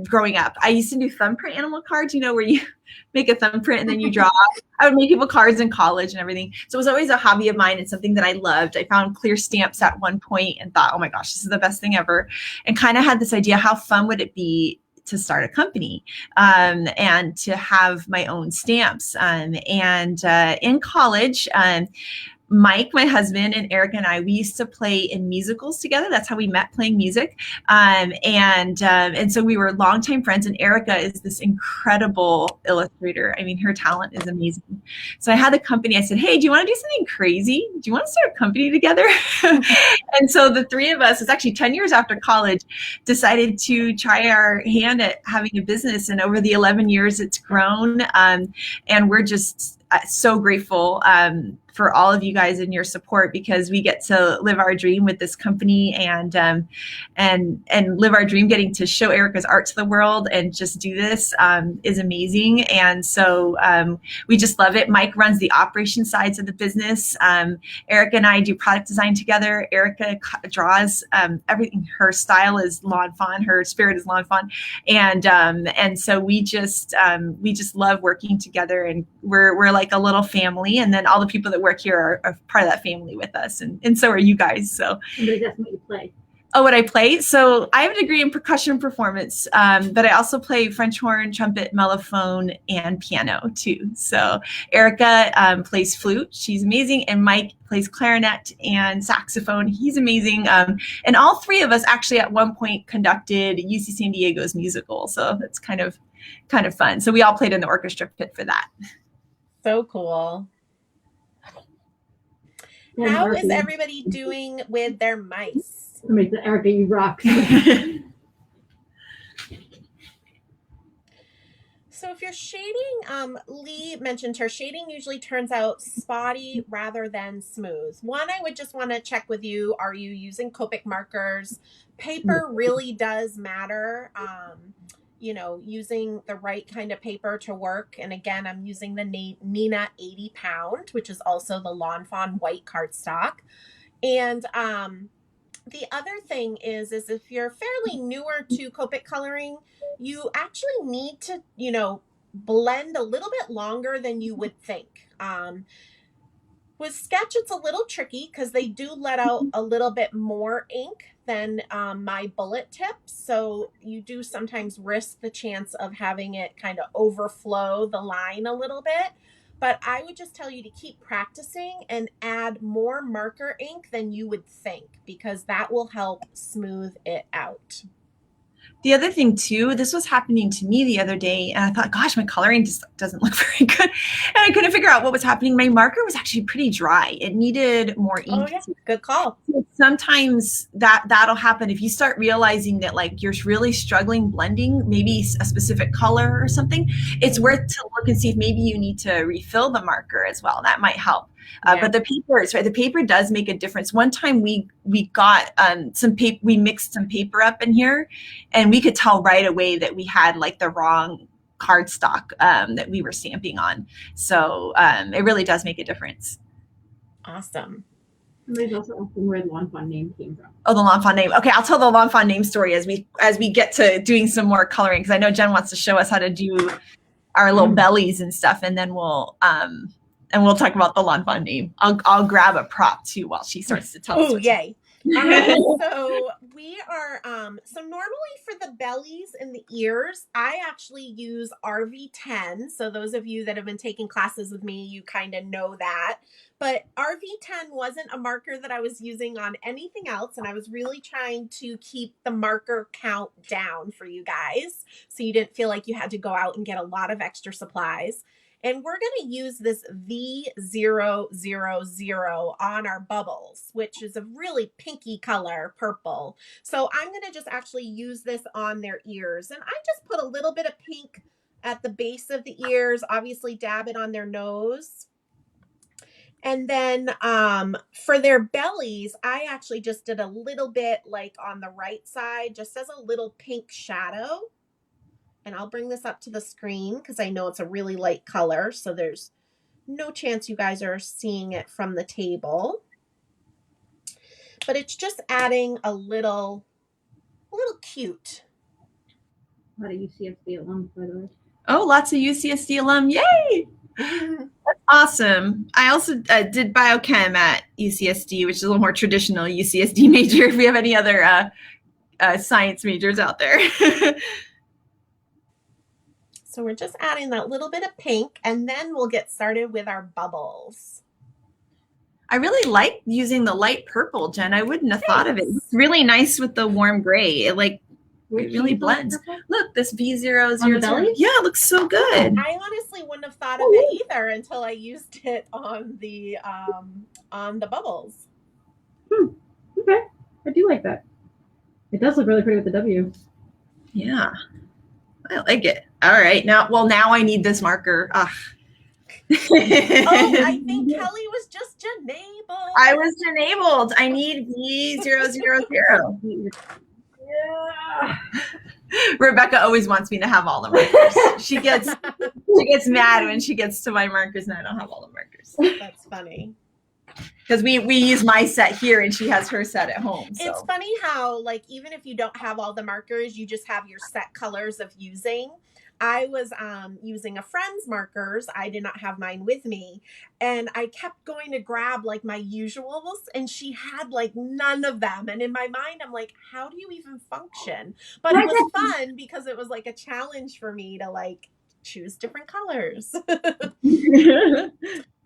growing up. I used to do thumbprint animal cards, where you make a thumbprint and then you draw. I would make people cards in college and everything. So it was always a hobby of mine and something that I loved. I found clear stamps at one point and thought, oh my gosh, this is the best thing ever. And kind of had this idea, how fun would it be to start a company and to have my own stamps. And in college, Mike, my husband, and Erica and I, we used to play in musicals together. That's how we met, playing music. And so we were longtime friends. And Erica is this incredible illustrator. I mean, her talent is amazing. So I had the company. I said, hey, do you want to do something crazy? Do you want to start a company together? And so the three of us, it's actually 10 years after college, decided to try our hand at having a business. And over the 11 years, it's grown. And we're just so grateful for all of you guys and your support, because we get to live our dream with this company and live our dream getting to show Erica's art to the world and just do this is amazing. And so we just love it. Mike runs the operation sides of the business. Erica and I do product design together. Erica draws everything. Her style is lawnfawn. Her spirit is lawnfawn. And so we just love working together, and we're like a little family. And then all the people that work here are part of that family with us, and so are you guys. So that's what you play. Oh, what I play? So I have a degree in percussion performance, but I also play French horn, trumpet, mellophone, and piano too. So Erica plays flute. She's amazing. And Mike plays clarinet and saxophone. He's amazing. And all three of us actually at one point conducted UC San Diego's musical. So that's kind of fun. So we all played in the orchestra pit for that. So cool. How is everybody doing with their mice? Erica, you rock. So if you're shading, Lee mentioned her shading usually turns out spotty rather than smooth. One, I would just want to check with you. Are you using Copic markers? Paper really does matter. Using the right kind of paper to work. And again, I'm using the Nina 80 pound, which is also the Lawnfawn white cardstock. And the other thing is if you're fairly newer to Copic coloring, you actually need to, blend a little bit longer than you would think. With sketch, it's a little tricky because they do let out a little bit more ink than my bullet tips. So you do sometimes risk the chance of having it kind of overflow the line a little bit. But I would just tell you to keep practicing and add more marker ink than you would think, because that will help smooth it out. The other thing too, this was happening to me the other day, and I thought, gosh, my coloring just doesn't look very good. And I couldn't figure out what was happening. My marker was actually pretty dry. It needed more ink. Oh, yeah. Good call. Sometimes that'll happen if you start realizing that like you're really struggling blending maybe a specific color or something. It's worth to look and see if maybe you need to refill the marker as well. That might help. But the paper does make a difference. One time we got some paper, we mixed some paper up in here, and we could tell right away that we had like the wrong cardstock that we were stamping on. So it really does make a difference. Awesome. Somebody's also asking where the lawnfawn name came from. Oh, the lawnfawn name. Okay, I'll tell the lawnfawn name story as we get to doing some more coloring, because I know Jen wants to show us how to do our little bellies and stuff, and then we'll talk about the lawnfawn name. I'll grab a prop too while she starts to tell us. Oh, yay. So we are so normally for the bellies and the ears, I actually use RV10. So those of you that have been taking classes with me, you kind of know that. But RV10 wasn't a marker that I was using on anything else, and I was really trying to keep the marker count down for you guys so you didn't feel like you had to go out and get a lot of extra supplies. And we're going to use this V000 on our bubbles, which is a really pinky color, purple. So I'm going to just actually use this on their ears. And I just put a little bit of pink at the base of the ears, obviously dab it on their nose. And then for their bellies, I actually just did a little bit like on the right side, just as a little pink shadow. And I'll bring this up to the screen because I know it's a really light color. So there's no chance you guys are seeing it from the table. But it's just adding a little cute. A lot of UCSD alums, by the way. Oh, lots of UCSD alum. Yay! That's awesome. I also did biochem at UCSD, which is a little more traditional UCSD major if we have any other science majors out there. So we're just adding that little bit of pink, and then we'll get started with our bubbles. I really like using the light purple, Jen. I wouldn't have thought of it. It's really nice with the warm gray. It really blends. Look, this V000. Yeah, it looks so good. I honestly wouldn't have thought of it either until I used it on the bubbles. Okay, I do like that. It does look really pretty with the W. Yeah, I like it. All right, now I need this marker. Oh, I think Kelly was just Janebled. I was Janebled. I need V000. Yeah. Rebecca always wants me to have all the markers. She gets mad when she gets to my markers and I don't have all the markers. That's funny. Because we use my set here and she has her set at home. So. It's funny how, like, even if you don't have all the markers, you just have your set colors of using. I was using a friend's markers. I did not have mine with me. And I kept going to grab like my usuals and she had like none of them. And in my mind, I'm like, how do you even function? But it was fun because it was like a challenge for me to like choose different colors.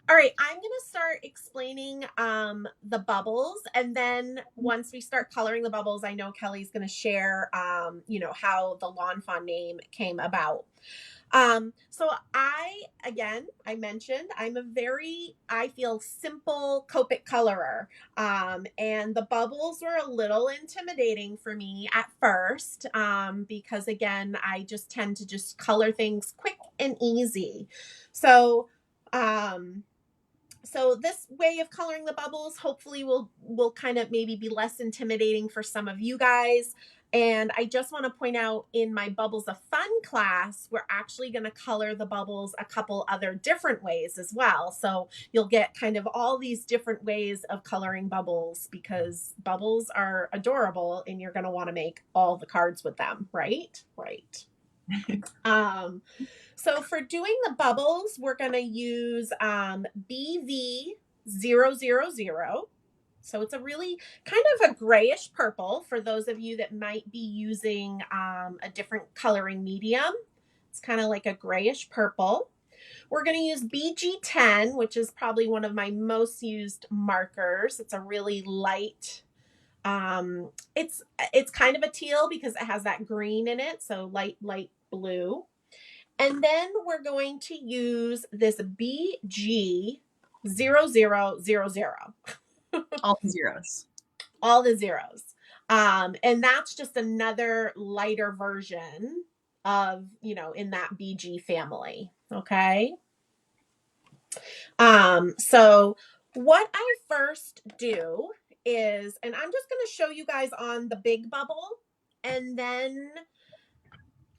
All right, I'm going to start explaining the bubbles. And then once we start coloring the bubbles, I know Kelly's going to share, how the lawnfawn name came about. So I mentioned I'm a I feel simple Copic colorer. And the bubbles were a little intimidating for me at first because, again, I just tend to just color things quick and easy. So this way of coloring the bubbles hopefully will kind of maybe be less intimidating for some of you guys. And I just want to point out in my Bubbles of Fun class, we're actually going to color the bubbles a couple other different ways as well. So you'll get kind of all these different ways of coloring bubbles because bubbles are adorable and you're going to want to make all the cards with them, right? Right. So for doing the bubbles, we're going to use BV000. So it's a really kind of a grayish purple for those of you that might be using a different coloring medium. It's kind of like a grayish purple. We're going to use BG10, which is probably one of my most used markers. It's a really light, it's kind of a teal because it has that green in it. So light blue. And then we're going to use this BG0000. All the zeros. All the zeros. And that's just another lighter version of, in that BG family. Okay. So what I first do is, and I'm just going to show you guys on the big bubble, and then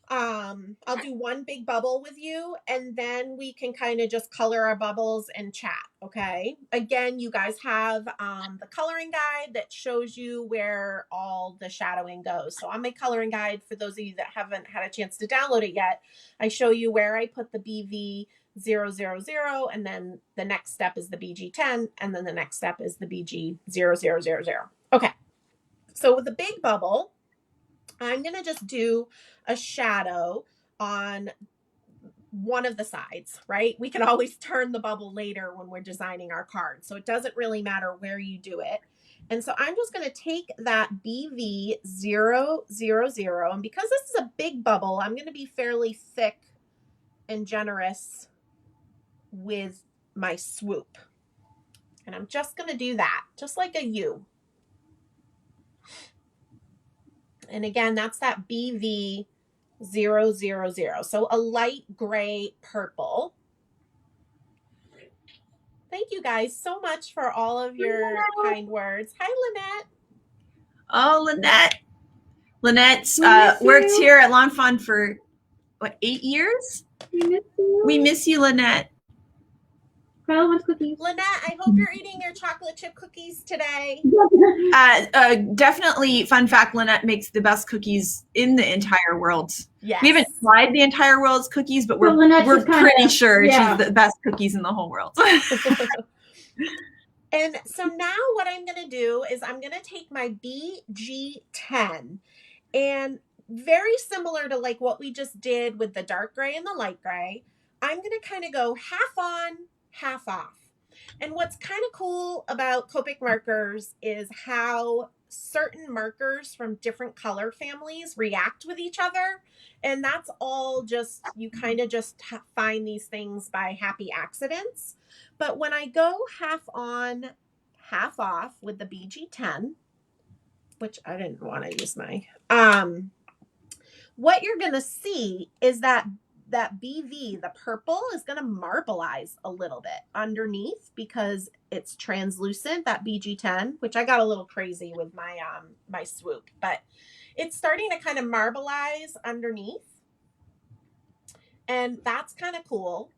I'll do one big bubble with you and then we can kind of just color our bubbles and chat. Okay. Again, you guys have the coloring guide that shows you where all the shadowing goes. So on my coloring guide, for those of you that haven't had a chance to download it yet, I show you where I put the BV000 and then the next step is the BG10 and then the next step is the BG0000. Okay. So with the big bubble, I'm going to just do a shadow on one of the sides, right? We can always turn the bubble later when we're designing our card. So it doesn't really matter where you do it. And so I'm just going to take that BV000, and because this is a big bubble, I'm going to be fairly thick and generous with my swoop. And I'm just going to do that, just like a U. And again, that's that BV000. So a light gray purple. Thank you guys so much for all of your kind words. Hi, Lynette. Oh, Lynette. Lynette's miss worked you. here at lawnfawn for, what, 8 years? We miss you. We miss you, Lynette. Carla wants cookies. Lynette, I hope you're eating your chocolate chip cookies today. Definitely, fun fact, Lynette makes the best cookies in the entire world. Yes. We haven't tried the entire world's cookies, but So Lynette's we're just kinda- pretty sure yeah. she's the best cookies in the whole world. And so now what I'm going to do is I'm going to take my BG10, and very similar to like what we just did with the dark gray and the light gray, I'm going to kind of go half on, half off. And what's kind of cool about Copic markers is how certain markers from different color families react with each other. And that's all just, you kind of just find these things by happy accidents. But when I go half on, half off with the BG10, which I didn't want to use my, what you're going to see is that BV, the purple, is going to marbleize a little bit underneath because it's translucent, that BG10, which I got a little crazy with my my swoop, but it's starting to kind of marbleize underneath. And that's kind of cool.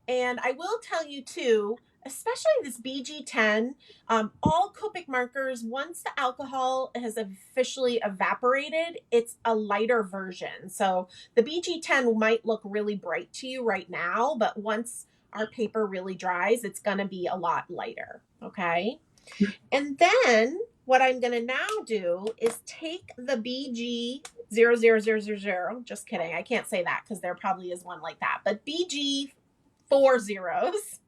And I will tell you too, especially this BG10, all Copic markers, once the alcohol has officially evaporated, it's a lighter version. So the BG10 might look really bright to you right now, but once our paper really dries, it's going to be a lot lighter. Okay. And then what I'm going to now do is take the BG00000, just kidding. I can't say that because there probably is one like that, but BG 4 zeros.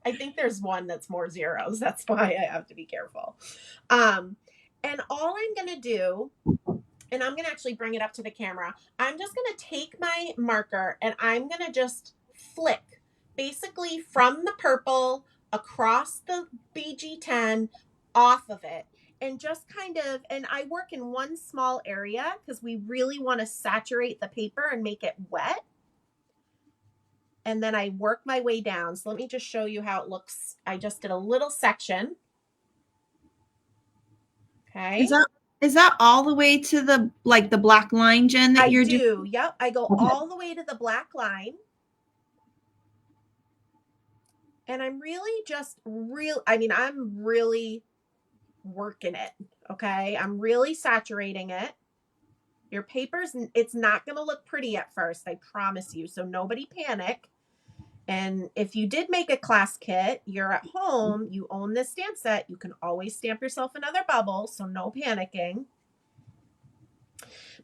I think there's one that's more zeros. That's why I have to be careful. And all I'm going to do, and I'm going to actually bring it up to the camera, I'm just going to take my marker and I'm going to just flick basically from the purple across the BG10 off of it. And just kind of, and I work in one small area because we really want to saturate the paper and make it wet. And then I work my way down. So let me just show you how it looks. I just did a little section. Okay. Is that all the way to the the black line, Jen, that you're doing? Yep. I go all the way to the black line. And I'm really just I'm really working it. Okay. I'm really saturating it. Your paper's, it's not going to look pretty at first. I promise you. So nobody panic. And if you did make a class kit, you're at home, you own this stamp set, you can always stamp yourself another bubble, so no panicking.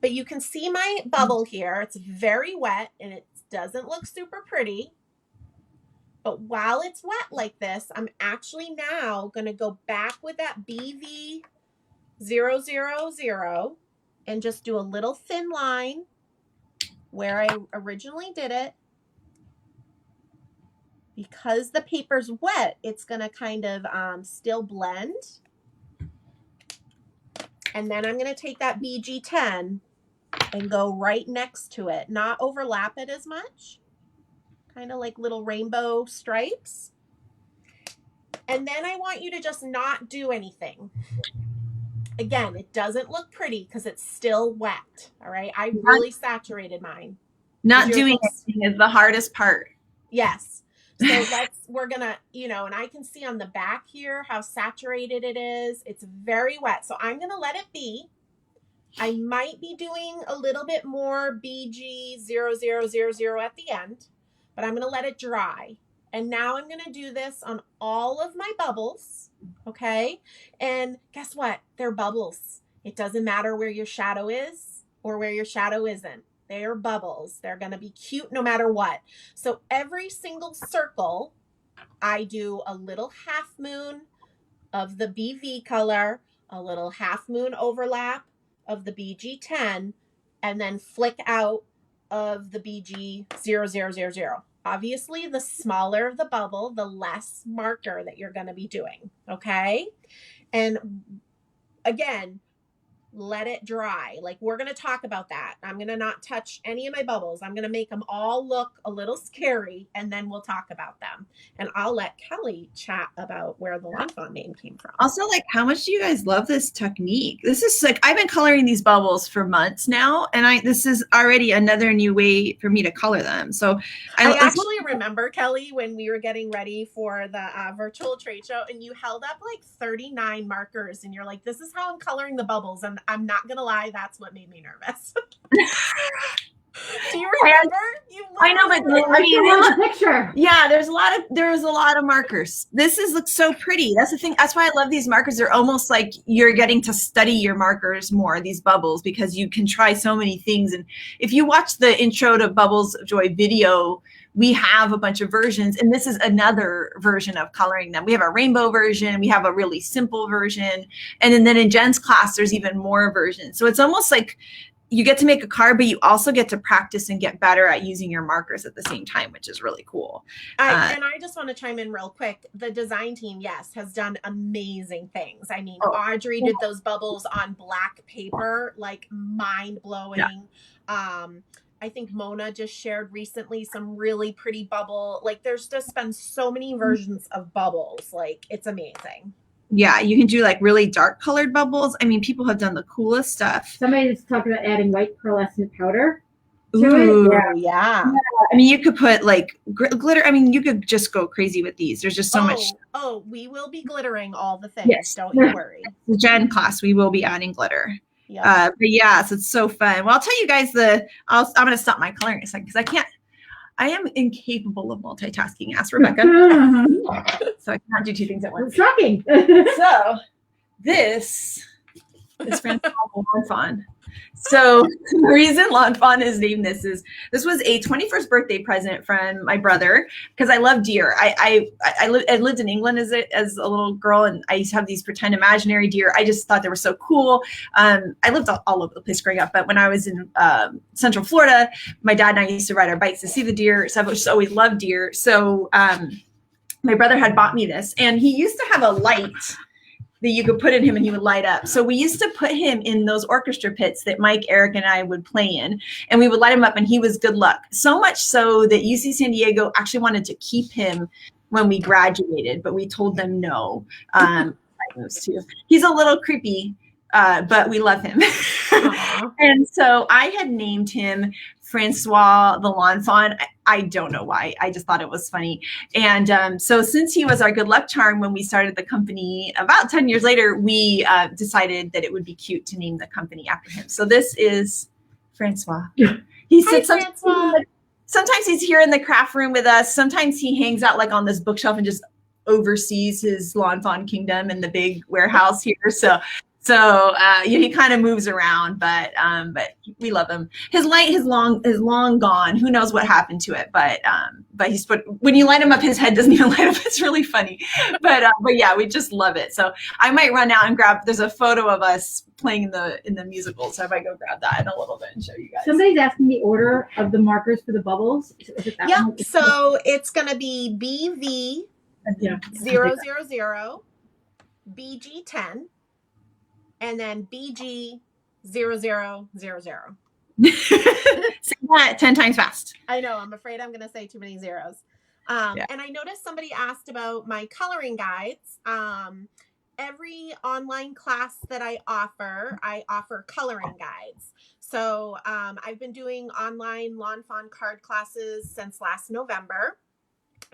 But you can see my bubble here. It's very wet and it doesn't look super pretty. But while it's wet like this, I'm actually now going to go back with that BV000 and just do a little thin line where I originally did it. Because the paper's wet, it's going to kind of still blend. And then I'm going to take that BG10 and go right next to it. Not overlap it as much. Kind of like little rainbow stripes. And then I want you to just not do anything. Again, it doesn't look pretty because it's still wet. All right. I really saturated mine. Not doing anything is the hardest part. Yes. So we're going to, and I can see on the back here how saturated it is. It's very wet. So I'm going to let it be. I might be doing a little bit more BG000 at the end, but I'm going to let it dry. And now I'm going to do this on all of my bubbles. Okay. And guess what? They're bubbles. It doesn't matter where your shadow is or where your shadow isn't. They're bubbles. They're going to be cute no matter what. So every single circle, I do a little half moon of the BV color, a little half moon overlap of the BG10, and then flick out of the BG0000. Obviously, the smaller the bubble, the less marker that you're going to be doing. Okay. And again, let it dry. Like, we're going to talk about that. I'm going to not touch any of my bubbles. I'm going to make them all look a little scary, and then we'll talk about them. And I'll let Kelly chat about where the lawnfawn name came from. Also, like, how much do you guys love this technique? This is like, I've been coloring these bubbles for months now, and this is already another new way for me to color them. So I actually remember, Kelly, when we were getting ready for the virtual trade show, and you held up like 39 markers, and you're like, this is how I'm coloring the bubbles. And I'm not going to lie, that's what made me nervous. Do you remember? I know, but I mean, there's a picture. Yeah, there was a lot of markers. This looks so pretty. That's the thing. That's why I love these markers. They're almost like you're getting to study your markers more, these bubbles, because you can try so many things. And if you watch the intro to Bubbles of Joy video, we have a bunch of versions, and this is another version of coloring them. We have a rainbow version, we have a really simple version, and then in Jen's class, there's even more versions. So it's almost like you get to make a card, but you also get to practice and get better at using your markers at the same time, which is really cool. And I just want to chime in real quick. The design team, yes, has done amazing things. I mean, Audrey did those bubbles on black paper, like mind blowing. Yeah. I think Mona just shared recently some really pretty bubble. Like, there's just been so many versions of bubbles. Like, it's amazing. Yeah, you can do like really dark colored bubbles. I mean, people have done the coolest stuff. Somebody's talking about adding white pearlescent powder to Ooh, it. Yeah. I mean, you could put like glitter. I mean, you could just go crazy with these. There's just so much. Oh, we will be glittering all the things. Yes. Don't you worry. The Jen class, we will be adding glitter. Yeah. But yes, it's so fun. Well, I'll tell you guys I'm going to stop my coloring a second because I am incapable of multitasking. Ask Rebecca. So I cannot do two things at once. Shocking. So this is Francois lawnfawn. So the reason lawnfawn is named this was a 21st birthday present from my brother because I love deer. I lived in England as a little girl, and I used to have these pretend imaginary deer. I just thought they were so cool. I lived all over the place growing up, but when I was in Central Florida, my dad and I used to ride our bikes to see the deer. So I've just always loved deer. So my brother had bought me this, and he used to have a light that you could put in him and he would light up. So we used to put him in those orchestra pits that Mike, Eric, and I would play in, and we would light him up and he was good luck. So much so that UC San Diego actually wanted to keep him when we graduated, but we told them no. He's a little creepy, but we love him. And so I had named him Francois the lawnfawn. I don't know why. I just thought it was funny. And so since he was our good luck charm when we started the company, about 10 years later, we decided that it would be cute to name the company after him. So this is Francois. He sits sometimes he's here in the craft room with us. Sometimes he hangs out like on this bookshelf and just oversees his lawnfawn kingdom in the big warehouse here. So he kind of moves around, but we love him. His light is long gone. Who knows what happened to it? But when you light him up, his head doesn't even light up. It's really funny. But yeah, we just love it. So I might run out and grab. There's a photo of us playing in the musical. So I might go grab that in a little bit and show you guys. Somebody's asking the order of the markers for the bubbles. Is it that one? So it's gonna be BV 000, BG 10. And then BG 0000. Say that 10 times fast. I know. I'm afraid I'm going to say too many zeros. And I noticed somebody asked about my coloring guides. Every online class that I offer coloring guides. So I've been doing online lawnfawn card classes since last November.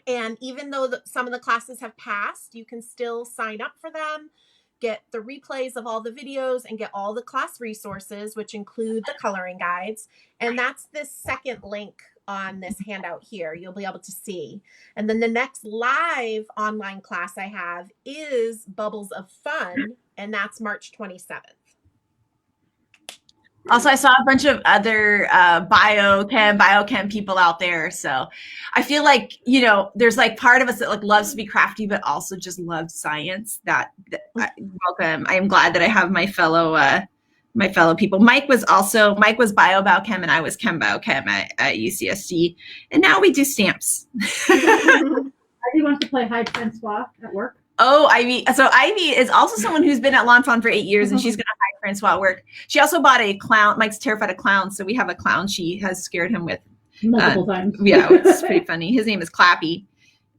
And even though some of the classes have passed, you can still sign up for them, get the replays of all the videos, and get all the class resources, which include the coloring guides. And that's this second link on this handout here. You'll be able to see. And then the next live online class I have is Bubbles of Fun, and that's March 27th. Also, I saw a bunch of other biochem people out there. So I feel like, you know, there's like part of us that like loves to be crafty, but also just loves science. Welcome. I am glad that I have my fellow people. Mike was bio-biochem and I was chem biochem at UCSD. And now we do stamps. Ivy wants to play Hide Francois at work. Oh, Ivy. So Ivy is also someone who's been at lawnfawn for 8 years, and she's going to hide Francois at work. She also bought a clown. Mike's terrified of clowns, so we have a clown she has scared him with. Multiple times. Yeah, it's pretty funny. His name is Clappy.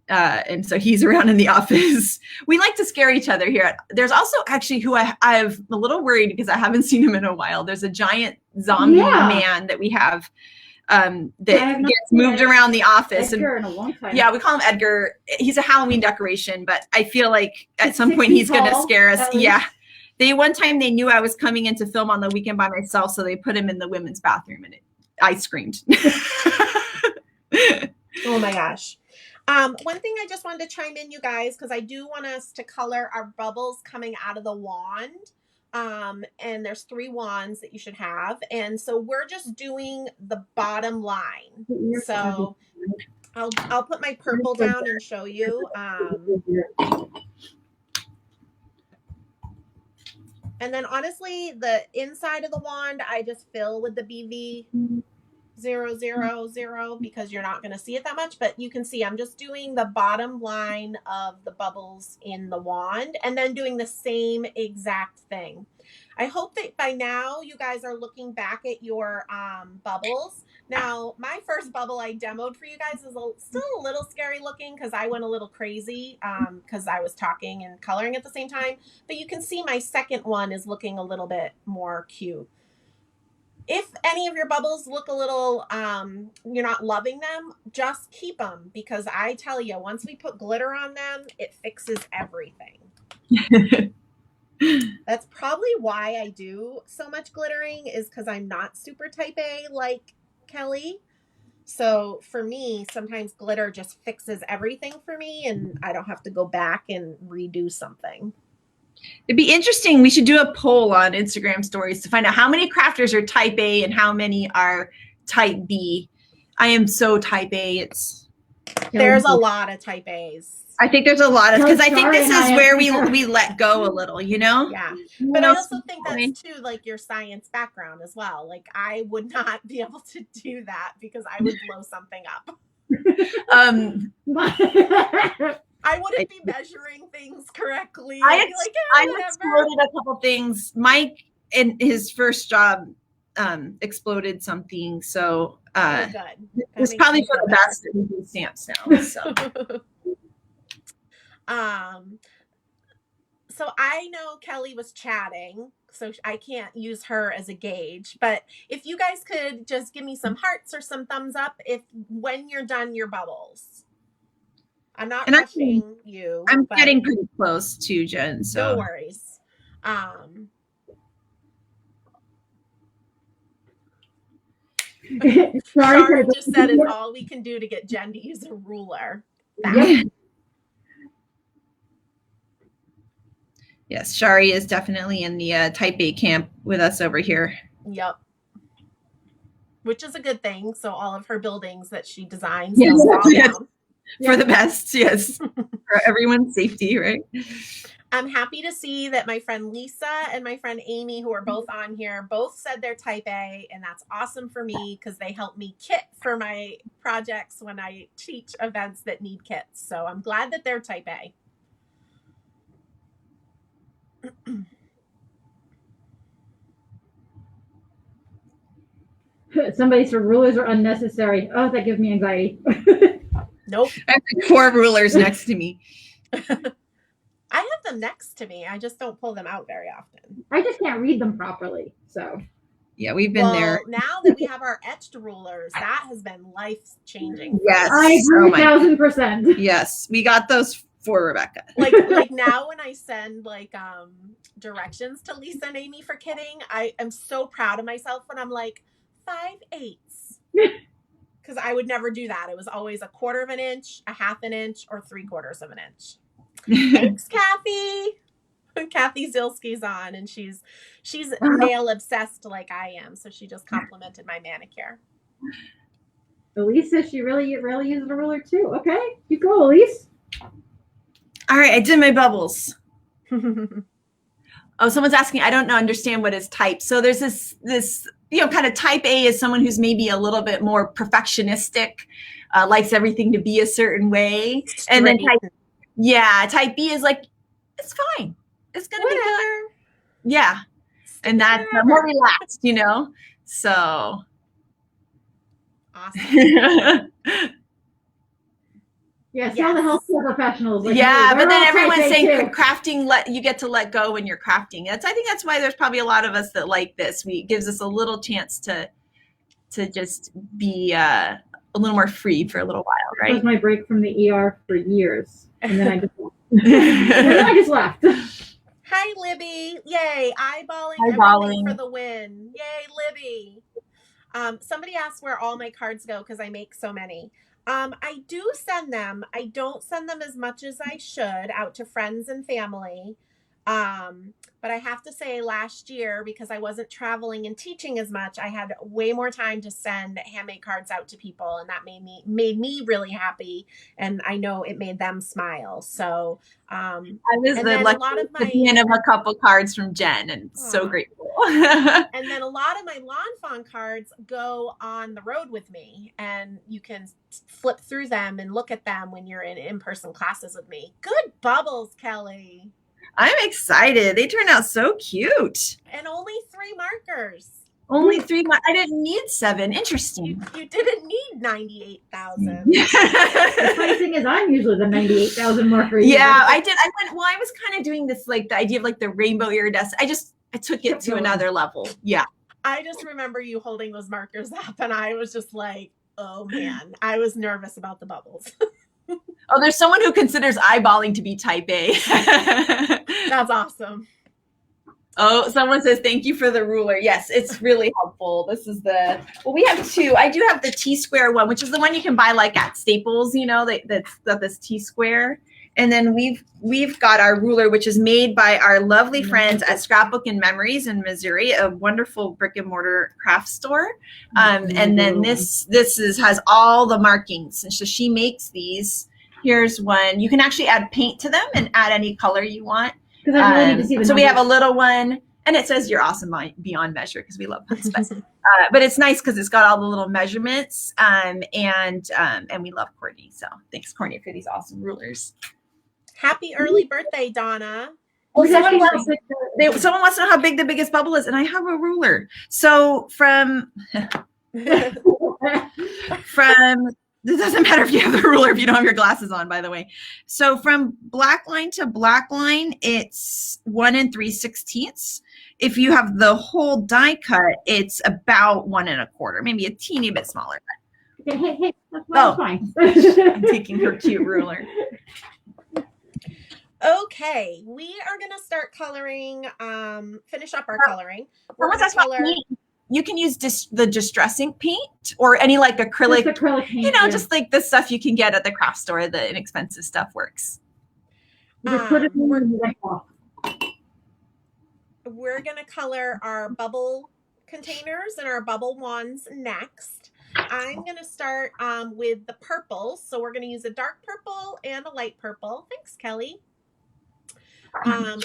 And so he's around in the office. We like to scare each other here. There's also actually who I'm a little worried because I haven't seen him in a while. There's a giant zombie man that we have that gets moved around the office. Edgar in a long time. Yeah, we call him Edgar. He's a Halloween decoration, but I feel like at some point he's going to scare us. Yeah. One time they knew I was coming in to film on the weekend by myself, so they put him in the women's bathroom, and I screamed. Oh my gosh. One thing I just wanted to chime in, you guys, because I do want us to color our bubbles coming out of the wand. And there's 3 wands that you should have. And so we're just doing the bottom line. So I'll put my purple down and show you. And then honestly, the inside of the wand, I just fill with the BV 000 because you're not going to see it that much, but you can see I'm just doing the bottom line of the bubbles in the wand and then doing the same exact thing. I hope that by now you guys are looking back at your bubbles. Now, my first bubble I demoed for you guys is still a little scary looking because I went a little crazy because I was talking and coloring at the same time. But you can see my second one is looking a little bit more cute. If any of your bubbles look a little, you're not loving them, just keep them because I tell you, once we put glitter on them, it fixes everything. That's probably why I do so much glittering is because I'm not super type A like Kelly. So for me, sometimes glitter just fixes everything for me and I don't have to go back and redo something. It'd be interesting. We should do a poll on Instagram stories to find out how many crafters are type A and how many are type B. I am so type A. There's a lot of type A's. I think there's a lot of, because I think this is where we let go a little, you know? Yeah. But I also think that's too like your science background as well. Like I would not be able to do that because I would blow something up. I wouldn't be measuring things correctly. I exploded a couple things. Mike in his first job exploded something. So it's probably for the best that we do stamps now. So. So I know Kelly was chatting, so I can't use her as a gauge, but if you guys could just give me some hearts or some thumbs up when you're done your bubbles. I'm not rushing you. I'm getting pretty close to Jen, so no worries. Shari just said it's all we can do to get Jen to use a ruler. Yes, Shari is definitely in the type A camp with us over here. Yep. Which is a good thing. So all of her buildings that she designs down. For the best, yes. For everyone's safety, right? I'm happy to see that my friend Lisa and my friend Amy, who are both on here, both said they're type A, and that's awesome for me because they help me kit for my projects when I teach events that need kits. So I'm glad that they're type A. Somebody said rulers are unnecessary. Oh, that gives me anxiety. Nope. I have like 4 rulers next to me. I have them next to me. I just don't pull them out very often. I just can't read them properly. So yeah, we've been there. Now that we have our etched rulers, that has been life-changing. Yes. I agree 1,000%. Yes. We got those for Rebecca. Like now when I send like directions to Lisa and Amy for kitting, I am so proud of myself when I'm like 5/8. because I would never do that. It was always 1/4 of an inch, 1/2 an inch, or 3/4 of an inch. Thanks, Kathy. Kathy Zilski's on, and she's nail obsessed like I am, so she just complimented my manicure. Elise says she really uses a ruler too. Okay, you go, Elise. All right, I did my bubbles. Oh, someone's asking, I don't understand what is type. So there's this kind of type A is someone who's maybe a little bit more perfectionistic, likes everything to be a certain way. And then type B is like, it's fine. It's going to be good. Yeah. And that's more relaxed, so. Awesome. Yeah, all the healthcare professionals. Like, yeah, but then everyone's saying crafting, you get to let go when you're crafting. I think that's why there's probably a lot of us that like this. It gives us a little chance to just be a little more free for a little while, right? That was my break from the ER for years, and then I just left. Hi, Libby. Yay, eyeballing everything for the win. Yay, Libby. Somebody asked where all my cards go because I make so many. I do send them. I don't send them as much as I should out to friends and family. But I have to say last year, because I wasn't traveling and teaching as much, I had way more time to send handmade cards out to people, and that made me really happy. And I know it made them smile. So, I was the recipient of a couple cards from Jen, and so grateful. And then a lot of my lawnfawn cards go on the road with me, and you can flip through them and look at them when you're in person classes with me. Good bubbles, Kelly. I'm excited. They turned out so cute. And only 3 markers. Only 3. I didn't need 7. Interesting. You didn't need 98,000. The funny thing is, I'm usually the 98,000 marker. Yeah, I did. I was kind of doing this, like the idea of like the rainbow iridescent. I took it to another level. Yeah. I just remember you holding those markers up, and I was just like, oh man, I was nervous about the bubbles. Oh, there's someone who considers eyeballing to be type A. That's awesome. Oh, someone says, thank you for the ruler. Yes, it's really helpful. This is we have 2. I do have the T-square one, which is the one you can buy like at Staples, that's got this T-square. And then we've got our ruler, which is made by our lovely friends at Scrapbook and Memories in Missouri, a wonderful brick and mortar craft store. And then this has all the markings. And so she makes these. Here's one. You can actually add paint to them and add any color you want. I really need to see so we have a little one, and it says you're awesome beyond measure because we love that. But it's nice because it's got all the little measurements, and we love Courtney. So thanks, Courtney, for these awesome rulers. Happy early birthday, Donna. Someone wants to know how big the biggest bubble is, and I have a ruler. So from it doesn't matter if you have the ruler if you don't have your glasses on, by the way. So from black line to black line, it's 1 3/16. If you have the whole die cut, it's about 1 1/4, maybe a teeny bit smaller. Hey, that's fine. I'm taking her cute ruler. Okay, we are going to start coloring, finish up our coloring. We're going to color. You can use the distress ink paint or any like acrylic paint, just like the stuff you can get at the craft store. The inexpensive stuff works. We're going to color our bubble containers and our bubble wands next. I'm going to start with the purples. So we're going to use a dark purple and a light purple. Thanks, Kelly.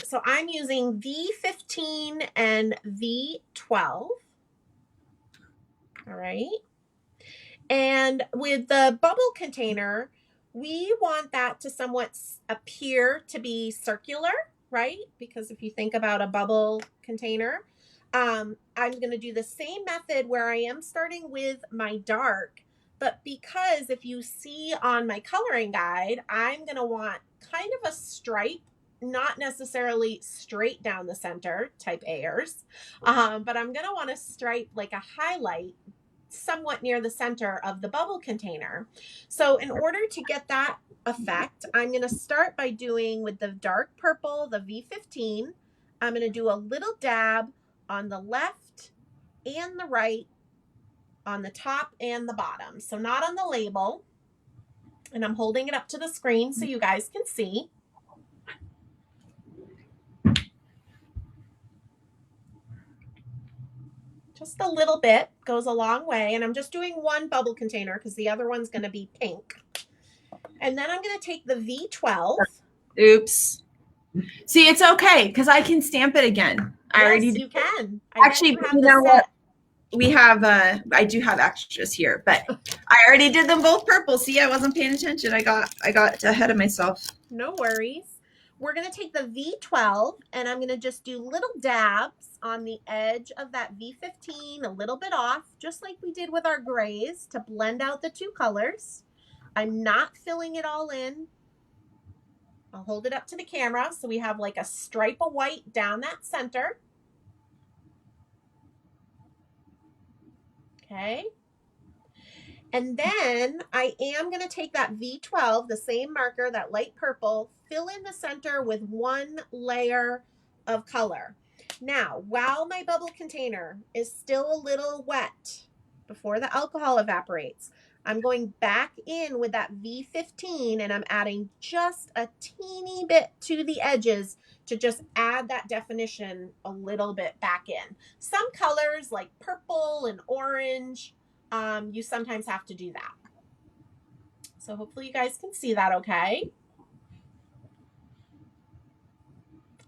So I'm using V15 and V12. All right. And with the bubble container, we want that to somewhat appear to be circular, right? Because if you think about a bubble container, I'm going to do the same method where I am starting with my dark, but because if you see on my coloring guide, I'm going to want kind of a stripe, not necessarily straight down the center, type A'ers, but I'm going to want to stripe like a highlight somewhat near the center of the bubble container. So in order to get that effect, I'm going to start by doing with the dark purple, the V15, I'm going to do a little dab on the left and the right on the top and the bottom. So not on the label. And I'm holding it up to the screen so you guys can see. Just a little bit goes a long way. And I'm just doing one bubble container because the other one's going to be pink. And then I'm going to take the V12. Oops. See, it's okay because I can stamp it again. I already you can. Actually, you know what? We have, I do have extras here, but I already did them both purple. See, I wasn't paying attention. I got ahead of myself. No worries. We're going to take the V12 and I'm going to just do little dabs on the edge of that V15, a little bit off, just like we did with our grays to blend out the two colors. I'm not filling it all in. I'll hold it up to the camera so we have like a stripe of white down that center. Okay. And then I am going to take that V12, the same marker, that light purple, fill in the center with one layer of color. Now, while my bubble container is still a little wet before the alcohol evaporates, I'm going back in with that V15 and I'm adding just a teeny bit to the edges to just add that definition a little bit back in. Some colors like purple and orange, you sometimes have to do that. So hopefully you guys can see that okay.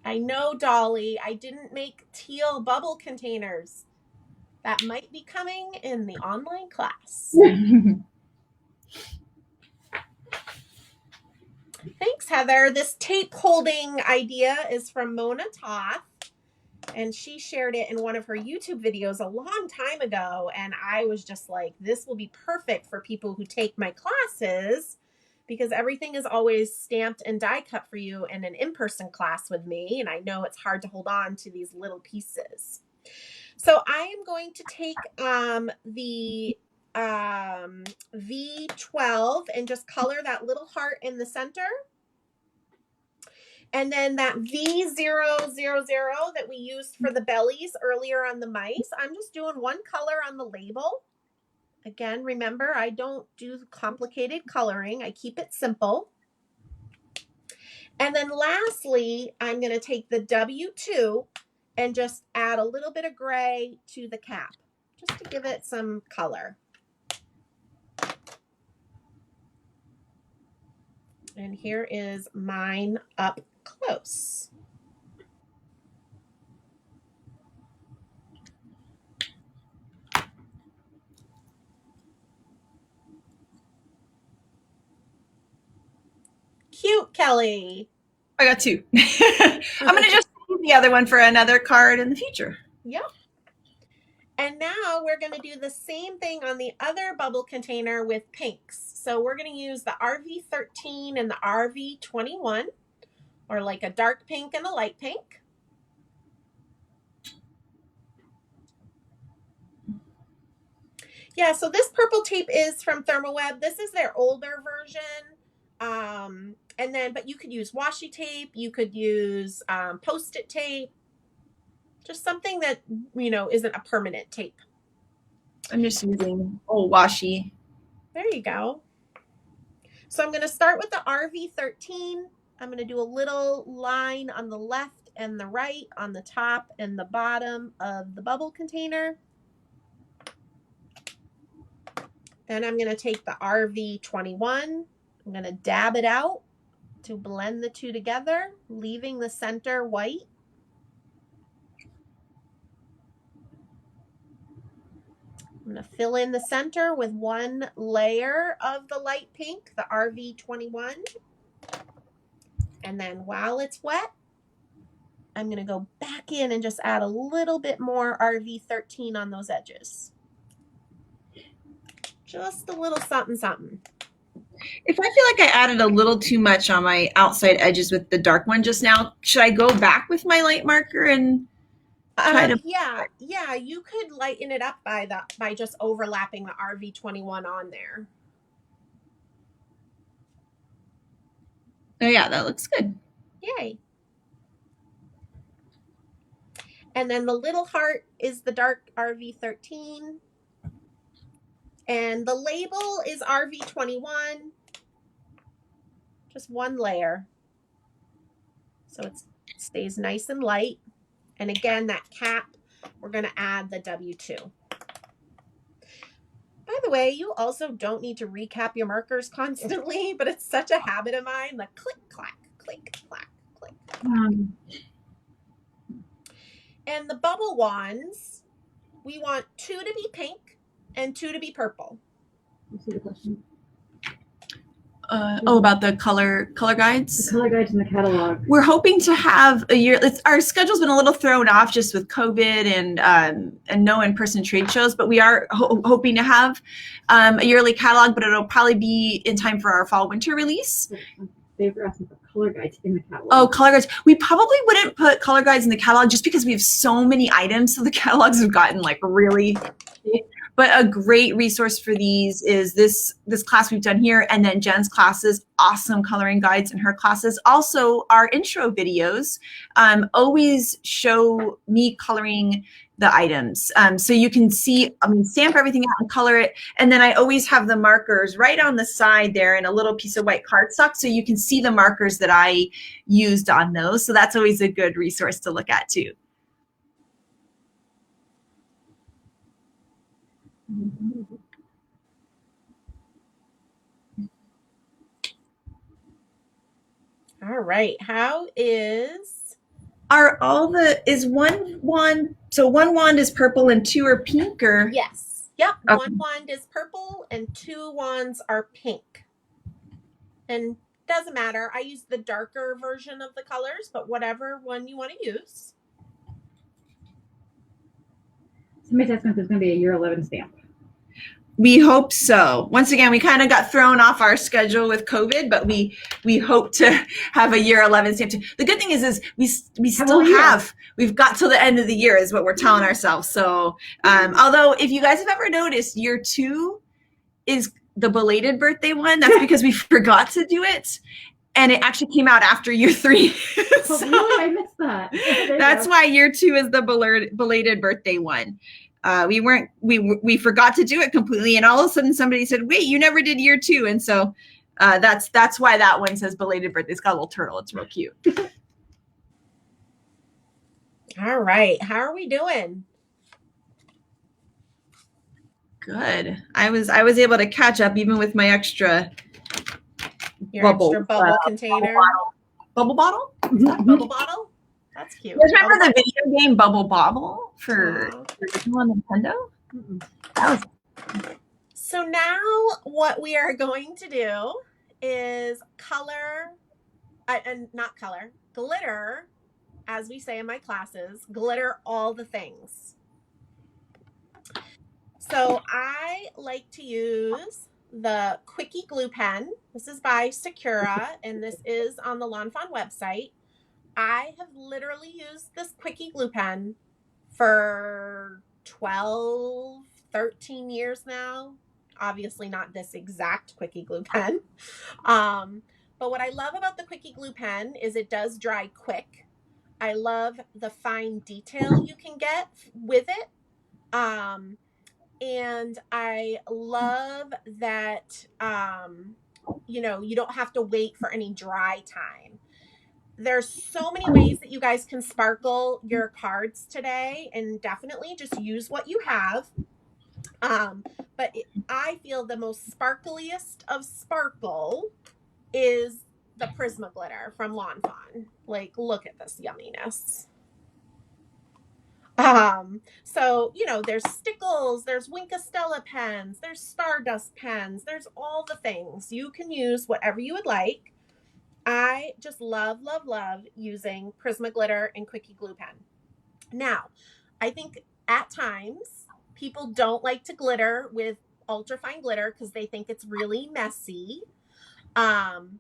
I know, Dolly, I didn't make teal bubble containers. That might be coming in the online class. Thanks, Heather. This tape holding idea is from Mona Toth, and she shared it in one of her YouTube videos a long time ago. And I was just like, this will be perfect for people who take my classes because everything is always stamped and die cut for you in an in-person class with me. And I know it's hard to hold on to these little pieces. So I am going to take the V12 and just color that little heart in the center. And then that V000 that we used for the bellies earlier on the mice, I'm just doing one color on the label. Again, remember, I don't do complicated coloring. I keep it simple. And then lastly, I'm going to take the W2 and just add a little bit of gray to the cap, just to give it some color. And here is mine up close. Cute, Kelly. I got two. I'm going to just use the other one for another card in the future. Yep. And now we're going to do the same thing on the other bubble container with pinks. So we're going to use the RV13 and the RV21, or like a dark pink and a light pink. Yeah, so this purple tape is from ThermoWeb. This is their older version. But you could use washi tape. You could use Post-it tape. Just something that, you know, isn't a permanent tape. I'm just using old washi. There you go. So I'm going to start with the RV13. I'm going to do a little line on the left and the right, on the top and the bottom of the bubble container. Then I'm going to take the RV21. I'm going to dab it out to blend the two together, leaving the center white. I'm going to fill in the center with one layer of the light pink, the RV21. And then while it's wet, I'm going to go back in and just add a little bit more RV13 on those edges. Just a little something, something. If I feel like I added a little too much on my outside edges with the dark one just now, should I go back with my light marker and try to? Yeah, you could lighten it up by just overlapping the RV21 on there. Oh yeah, that looks good. Yay. And then the little heart is the dark RV13. And the label is RV21, just one layer. So it stays nice and light. And again, that cap, we're going to add the W2. By the way, you also don't need to recap your markers constantly, but it's such a habit of mine, the click, clack, click, clack, click. And the bubble wands, we want 2 to be pink and 2 to be purple. Let's see the question. About the color guides. The color guides in the catalog. We're hoping to have a year. Our schedule's been a little thrown off just with COVID and no in-person trade shows, but we are hoping to have a yearly catalog. But it'll probably be in time for our fall/winter release. They were asking for color guides in the catalog. Oh, color guides. We probably wouldn't put color guides in the catalog just because we have so many items, so the catalogs have gotten like really big. But a great resource for these is this class we've done here, and then Jen's classes, awesome coloring guides in her classes. Also, our intro videos always show me coloring the items. So you can see, stamp everything out and color it. And then I always have the markers right on the side there in a little piece of white cardstock, so you can see the markers that I used on those. So that's always a good resource to look at too. All right. How is one wand? So one wand is purple and 2 are pink, or? Yes. Yep. Okay. 1 wand is purple and 2 wands are pink. And doesn't matter. I use the darker version of the colors, but whatever one you want to use. Somebody's asking if there's going to be a year 11 stamp. We hope so. Once again, we kind of got thrown off our schedule with COVID, but we hope to have a year 11 stamp. The good thing is we still have, we've got till the end of the year is what we're telling ourselves. So, although if you guys have ever noticed, year 2 is the belated birthday one. That's because we forgot to do it. And it actually came out after year 3. So, really? I missed that. That's why year 2 is the belated birthday one. We forgot to do it completely, and all of a sudden somebody said, "Wait, you never did year 2," and so that's why that one says belated birthday. It's got a little turtle. It's real cute. All right, how are we doing? Good. I was able to catch up even with my extra bubble container. Bubble bottle. Bubble bottle. That's cute. You guys remember the video game Bubble Bobble for Nintendo? So now what we are going to do is glitter, as we say in my classes, glitter all the things. So I like to use the Quickie glue pen. This is by Sakura, and this is on the lawnfawn website. I have literally used this Quickie glue pen for 12, 13 years now. Obviously not this exact Quickie glue pen. But what I love about the Quickie glue pen is it does dry quick. I love the fine detail you can get with it. And I love that, you don't have to wait for any dry time. There's so many ways that you guys can sparkle your cards today, and definitely just use what you have. But I feel the most sparkliest of sparkle is the Prismaglitter from lawnfawn. Like, look at this yumminess. So, there's stickles, there's Winkastella pens, there's Stardust pens, there's all the things. You can use whatever you would like. I just love, love, love using Prismaglitter and Quickie glue pen. Now, I think at times people don't like to glitter with ultra fine glitter because they think it's really messy. And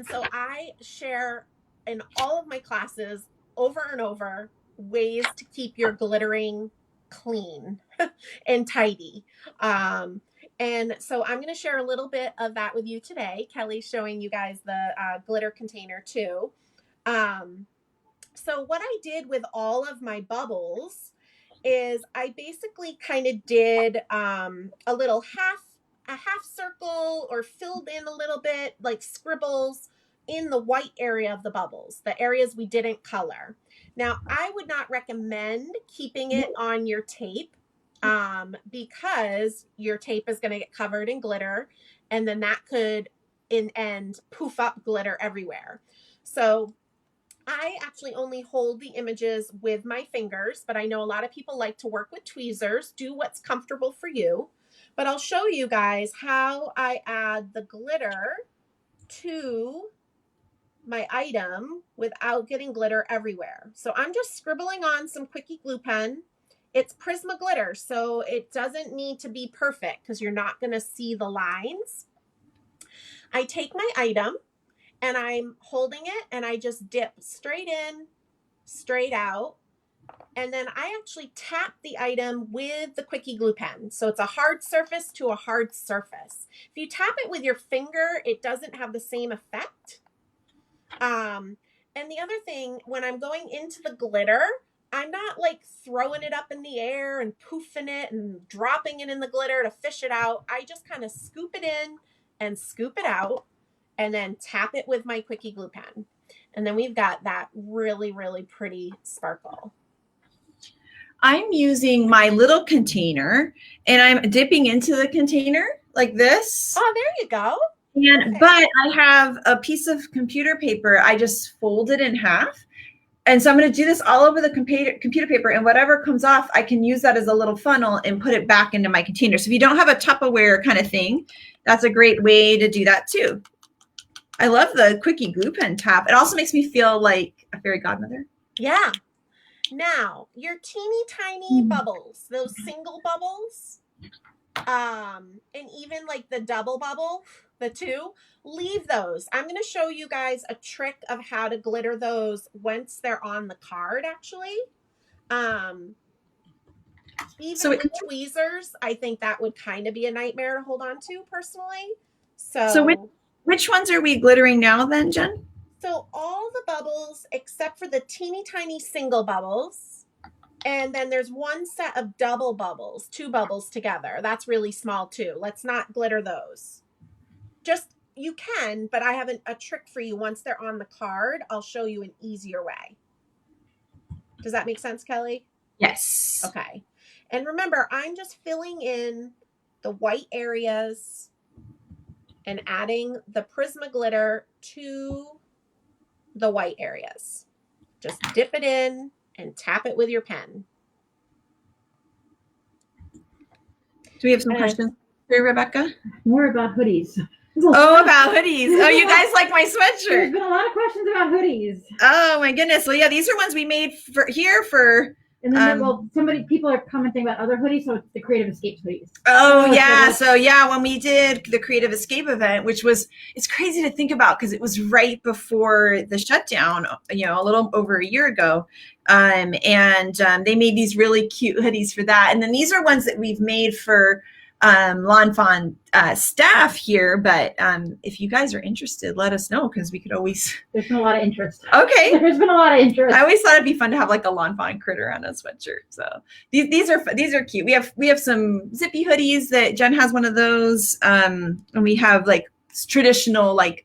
so I share in all of my classes over and over ways to keep your glittering clean and tidy. And so I'm going to share a little bit of that with you today. Kelly's showing you guys the glitter container too. So what I did with all of my bubbles is I basically kind of did a little half circle, or filled in a little bit, like scribbles in the white area of the bubbles, the areas we didn't color. Now, I would not recommend keeping it on your tape because your tape is going to get covered in glitter, and then that could poof up glitter everywhere. So I actually only hold the images with my fingers, but I know a lot of people like to work with tweezers. Do what's comfortable for you. But I'll show you guys how I add the glitter to my item without getting glitter everywhere. So I'm just scribbling on some quickie glue pen. It's Prisma glitter, so it doesn't need to be perfect because you're not going to see the lines. I take my item and I'm holding it and I just dip straight in, straight out. And then I actually tap the item with the quickie glue pen. So it's a hard surface to a hard surface. If you tap it with your finger, it doesn't have the same effect. And the other thing, when I'm going into the glitter, I'm not like throwing it up in the air and poofing it and dropping it in the glitter to fish it out. I just kind of scoop it in and scoop it out and then tap it with my quickie glue pen. And then we've got that really, really pretty sparkle. I'm using my little container and I'm dipping into the container like this. Oh, there you go. And Okay. but I have a piece of computer paper. I just fold it in half. And so I'm going to do this all over the computer paper, and whatever comes off, I can use that as a little funnel and put it back into my container. So if you don't have a Tupperware kind of thing, that's a great way to do that too. I love the quickie glue pen tap. It also makes me feel like a fairy godmother. Yeah. Now, your teeny tiny bubbles, those single bubbles, and even like the double bubble, the two, leave those. I'm going to show you guys a trick of how to glitter those once they're on the card, actually. Even with tweezers, I think that would kind of be a nightmare to hold on to personally. So which ones are we glittering now then, Jen? So all the bubbles except for the teeny tiny single bubbles. And then there's one set of double bubbles, 2 bubbles together. That's really small too. Let's not glitter those. Just, you can, but I have a trick for you. Once they're on the card, I'll show you an easier way. Does that make sense, Kelly? Yes. Okay. And remember, I'm just filling in the white areas and adding the Prisma glitter to the white areas. Just dip it in and tap it with your pen. Do we have some questions for Rebecca? More about hoodies. Oh, about hoodies. Oh, you guys like my sweatshirt. There's been a lot of questions about hoodies. Oh my goodness. Well, yeah, these are ones we made for here for. And then, people are commenting about other hoodies, so it's the Creative Escape hoodies. Oh yeah, so yeah, when we did the Creative Escape event, which was, it's crazy to think about because it was right before the shutdown, you know, a little over a year ago, and they made these really cute hoodies for that. And then these are ones that we've made for lawnfawn staff here, but if you guys are interested, let us know because we could always. There's been a lot of interest. Okay. There's been a lot of interest. I always thought it'd be fun to have like a lawnfawn critter on a sweatshirt. So these are cute. We have some zippy hoodies that Jen has one of those, and we have like traditional like,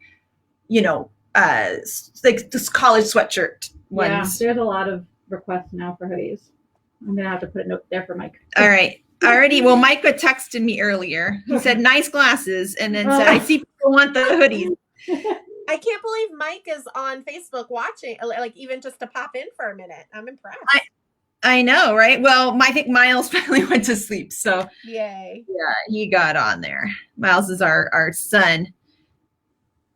you know, like this college sweatshirt ones. Yeah, there's a lot of requests now for hoodies. I'm gonna have to put a note there for Mike. All right. Already, well, Mike had texted me earlier. He said, nice glasses, and then said, I see people want the hoodies. I can't believe Mike is on Facebook watching, like even just to pop in for a minute. I'm impressed. I know, right? Well, I think Miles finally went to sleep, so yay. Yeah, he got on there. Miles is our son.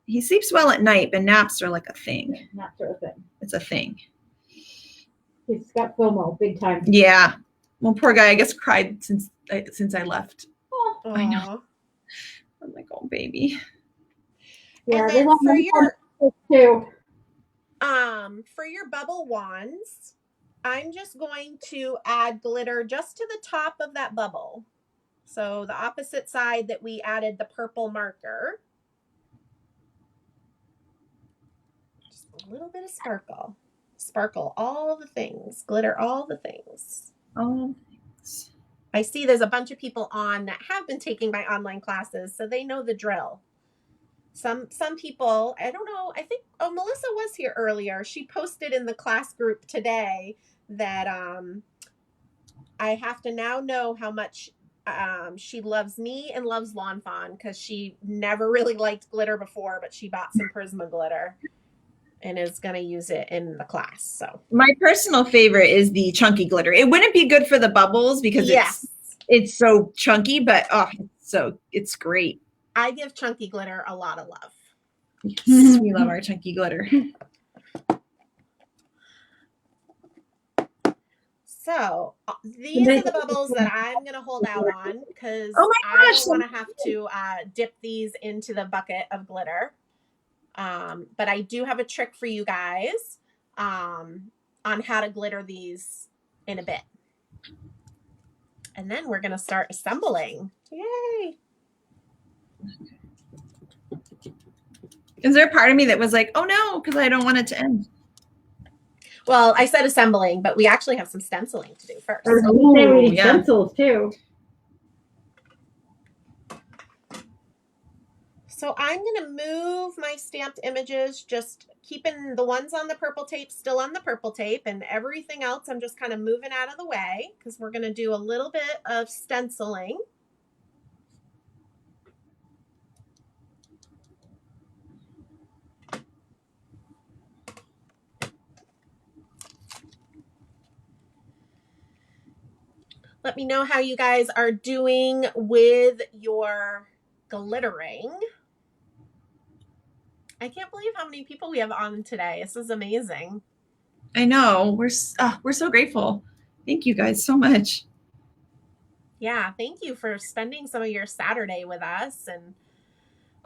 He sleeps well at night, but naps are like a thing. Naps are a thing. It's a thing. He's got FOMO big time. Yeah. Well, poor guy, I guess cried since I left. Oh, I know. I'm like, oh, baby. Yeah, and then for your bubble wands, I'm just going to add glitter just to the top of that bubble. So the opposite side that we added the purple marker. Just a little bit of sparkle. Sparkle all the things. Glitter all the things. Oh, thanks. I see there's a bunch of people on that have been taking my online classes, so they know the drill. Some people, I don't know, I think, oh, Melissa was here earlier. She posted in the class group today that I have to now know how much she loves me and loves Lawn Fawn, because she never really liked glitter before, but she bought some Prisma glitter and is going to use it in the class. So my personal favorite is the chunky glitter. It wouldn't be good for the bubbles because yes, it's so chunky, but it's great. I give chunky glitter a lot of love. Yes, we love our chunky glitter. So these are the bubbles that I'm going to hold out on, because Oh my I gosh. don't want to have to dip these into the bucket of glitter. But I do have a trick for you guys on how to glitter these in a bit. And then we're going to start assembling. Yay! Is there a part of me that was like, oh no, because I don't want it to end? Well, I said assembling, but we actually have some stenciling to do first. We need stencils too. So I'm going to move my stamped images, just keeping the ones on the purple tape still on the purple tape, and everything else I'm just kind of moving out of the way, because we're going to do a little bit of stenciling. Let me know how you guys are doing with your glittering. I can't believe how many people we have on today. This is amazing. I know. We're so grateful. Thank you guys so much. Yeah, thank you for spending some of your Saturday with us. And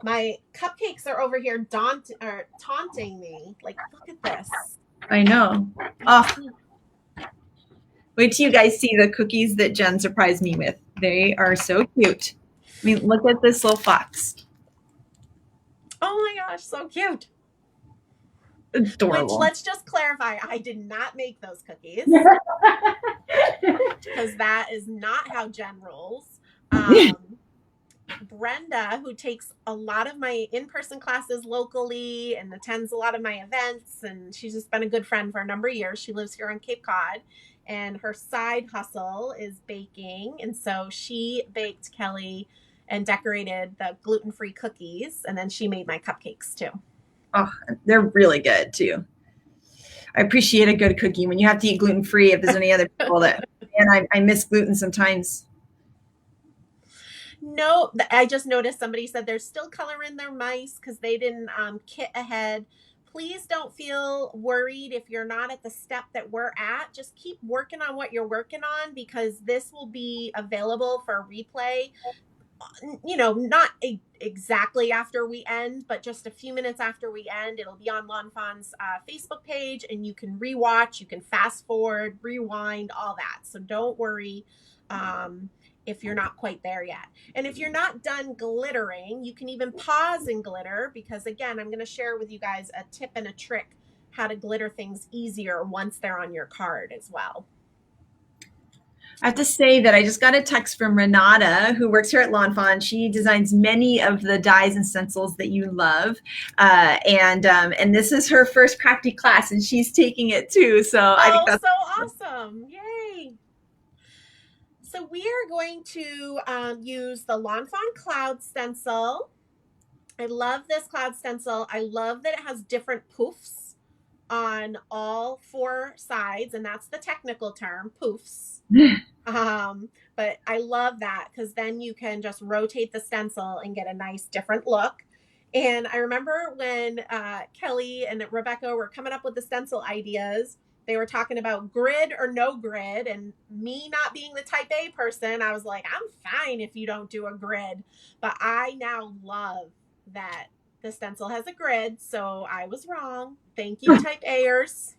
my cupcakes are over here taunting me. Like, look at this. I know. Oh, wait till you guys see the cookies that Jen surprised me with. They are so cute. I mean, look at this little fox. Oh my gosh, so cute. Adorable. Which, let's just clarify, I did not make those cookies, because that is not how Jen rolls. Brenda, who takes a lot of my in-person classes locally and attends a lot of my events, and she's just been a good friend for a number of years. She lives here on Cape Cod, and her side hustle is baking. And so she baked Kelly and decorated the gluten-free cookies, and then she made my cupcakes too. Oh, they're really good too. I appreciate a good cookie when you have to eat gluten-free. If there's any other people that, and I miss gluten sometimes. No, I just noticed somebody said they're still coloring their mice because they didn't kit ahead. Please don't feel worried if you're not at the step that we're at. Just keep working on what you're working on, because this will be available for replay, you know, not exactly after we end, but just a few minutes after we end. It'll be on Lawn Fawn's Facebook page, and you can rewatch, you can fast forward, rewind, all that. So don't worry if you're not quite there yet. And if you're not done glittering, you can even pause and glitter, because again, I'm going to share with you guys a tip and a trick how to glitter things easier once they're on your card as well. I have to say that I just got a text from Renata, who works here at Lawn Fawn. She designs many of the dies and stencils that you love, and this is her first crafty class, and she's taking it too. So I think that's so awesome! Yay! So we are going to use the Lawn Fawn Cloud Stencil. I love this cloud stencil. I love that it has different poofs on all four sides, and that's the technical term, poofs. But I love that, because then you can just rotate the stencil and get a nice different look. And I remember when Kelly and Rebecca were coming up with the stencil ideas, they were talking about grid or no grid, and me not being the type A person, I was like, I'm fine if you don't do a grid. But I now love that the stencil has a grid, so I was wrong. Thank you, type A'ers.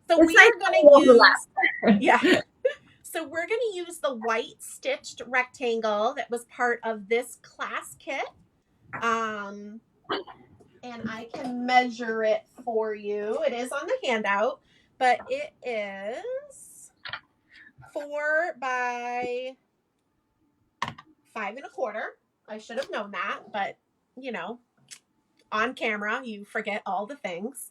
So we are going to use, so we're going to use the white stitched rectangle that was part of this class kit. And I can measure it for you. It is on the handout. but it is 4 by 5 1/4. I should have known that, but you know, on camera, you forget all the things.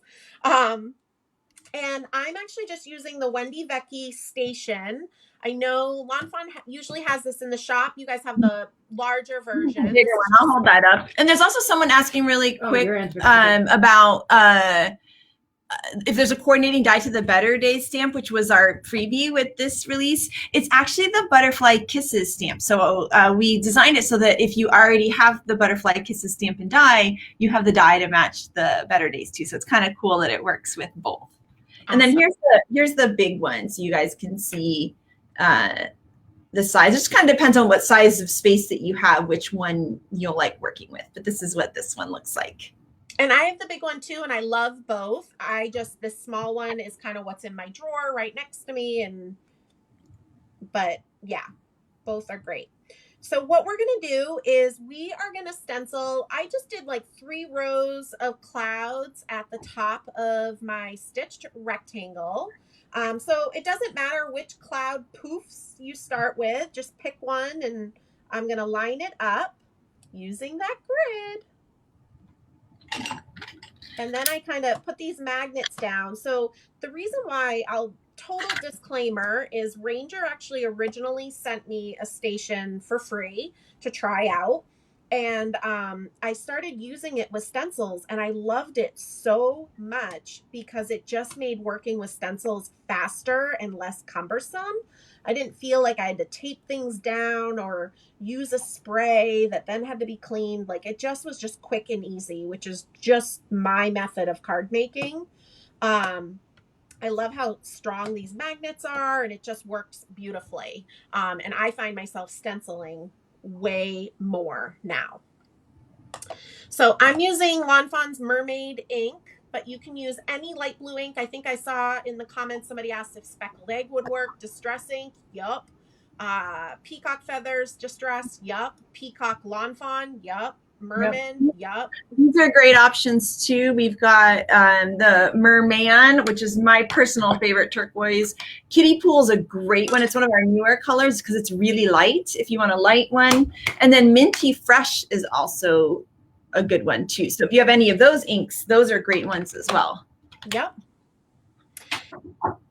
And I'm actually just using the Wendy Vecchi station. I know lawnfawn usually has this in the shop. You guys have the larger version. Bigger one. I'll hold that up. And there's also someone asking really quick about if there's a coordinating die to the Better Days stamp, which was our freebie with this release. It's actually the Butterfly Kisses stamp. So we designed it so that if you already have the Butterfly Kisses stamp and die, you have the die to match the Better Days too. So it's kind of cool that it works with both. And then here's the big one, so you guys can see the size. It just kind of depends on what size of space that you have, which one you'll like working with. But this is what this one looks like. And I have the big one too, and I love both. This small one is kind of what's in my drawer right next to me, but yeah, both are great. So what we're going to do is we are going to stencil. I just did like 3 rows of clouds at the top of my stitched rectangle. So it doesn't matter which cloud poofs you start with. Just pick one, and I'm going to line it up using that grid. And then I kind of put these magnets down. So the reason why total disclaimer is Ranger actually originally sent me a station for free to try out. And I started using it with stencils, and I loved it so much because it just made working with stencils faster and less cumbersome. I didn't feel like I had to tape things down or use a spray that then had to be cleaned. Like, it just was just quick and easy, which is just my method of card making. I love how strong these magnets are, and it just works beautifully. And I find myself stenciling way more now. So I'm using Lawnfawn's Mermaid ink, but you can use any light blue ink. I think I saw in the comments somebody asked if Speckled Egg would work. Distress ink, yup. Peacock Feathers, Distress, yup. Peacock Lawnfawn, yup. Merman, yup. These are great options too. We've got the Merman, which is my personal favorite turquoise. Kiddie Pool is a great one. It's one of our newer colors because it's really light if you want a light one. And then Minty Fresh is also a good one too. So if you have any of those inks, those are great ones as well. Yep.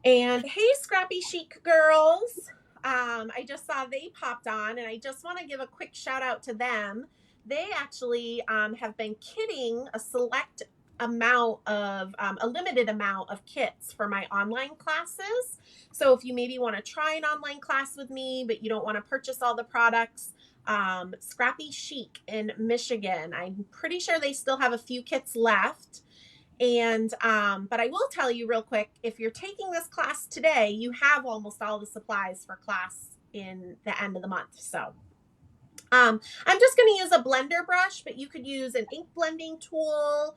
And hey, Scrappy Chic girls. I just saw they popped on, and I just want to give a quick shout out to them. They actually have been kitting a select amount of, a limited amount of kits for my online classes. So if you maybe want to try an online class with me, but you don't want to purchase all the products, Scrappy Chic in Michigan, I'm pretty sure they still have a few kits left. And, but I will tell you real quick, if you're taking this class today, you have almost all the supplies for class in the end of the month. So I'm just going to use a blender brush, but you could use an ink blending tool.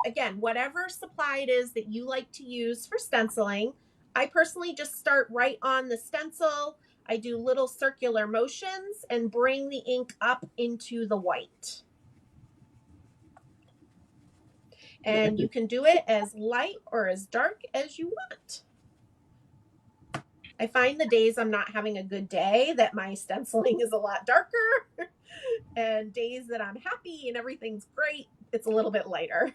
Again, whatever supply it is that you like to use for stenciling. I personally just start right on the stencil. I do little circular motions and bring the ink up into the white. And you can do it as light or as dark as you want. I find the days I'm not having a good day that my stenciling is a lot darker, and days that I'm happy and everything's great, it's a little bit lighter.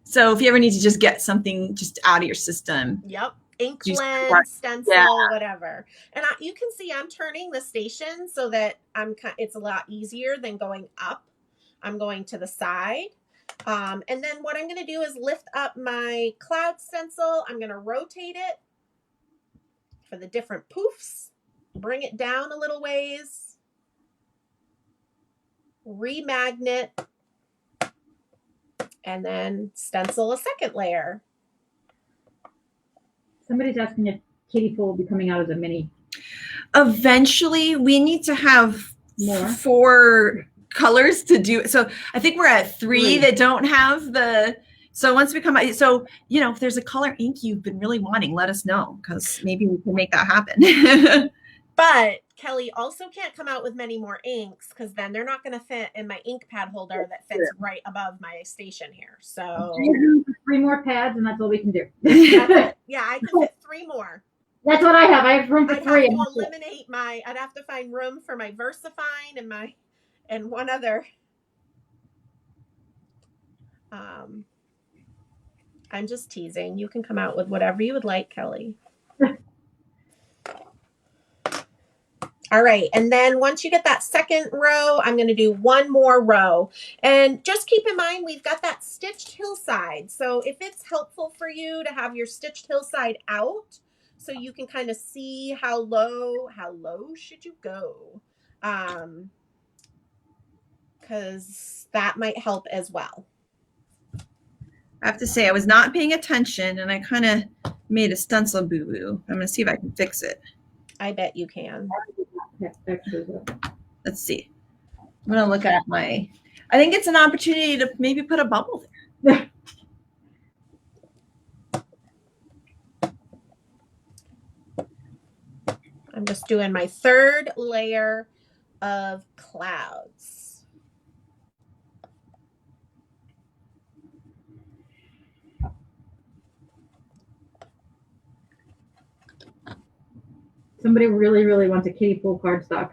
So if you ever need to just get something just out of your system. Yep. Ink blend, stencil, whatever. And you can see I'm turning the station so that it's a lot easier than going up. I'm going to the side. And then what I'm going to do is lift up my cloud stencil. I'm going to rotate it for the different poofs, bring it down a little ways, remagnet, and then stencil a second layer. Somebody's asking if Kiddie Pool will be coming out as a mini. Eventually, we need to have more 4 colors to do. So I think we're at 3 that don't have the. So once we come out, so if there's a color ink you've been really wanting, let us know because maybe we can make that happen. But Kelly also can't come out with many more inks because then they're not going to fit in my ink pad holder that fits right above my station here. So 3 more pads, and that's all we can do. that's it. Yeah, I can fit 3 more. That's what I have. I have room for I'd 3. have to eliminate I'd have to find room for my VersaFine and one other. I'm just teasing. You can come out with whatever you would like, Kelly. All right. And then once you get that second row, I'm going to do 1 more row. And just keep in mind, we've got that stitched hillside. So if it's helpful for you to have your stitched hillside out so you can kind of see how low should you go? Because that might help as well. I have to say, I was not paying attention, and I kind of made a stencil boo-boo. I'm going to see if I can fix it. I bet you can. Let's see. I'm going to look at I think it's an opportunity to maybe put a bubble there. I'm just doing my 3rd layer of clouds. Somebody really, really wants a kiddie pool cardstock.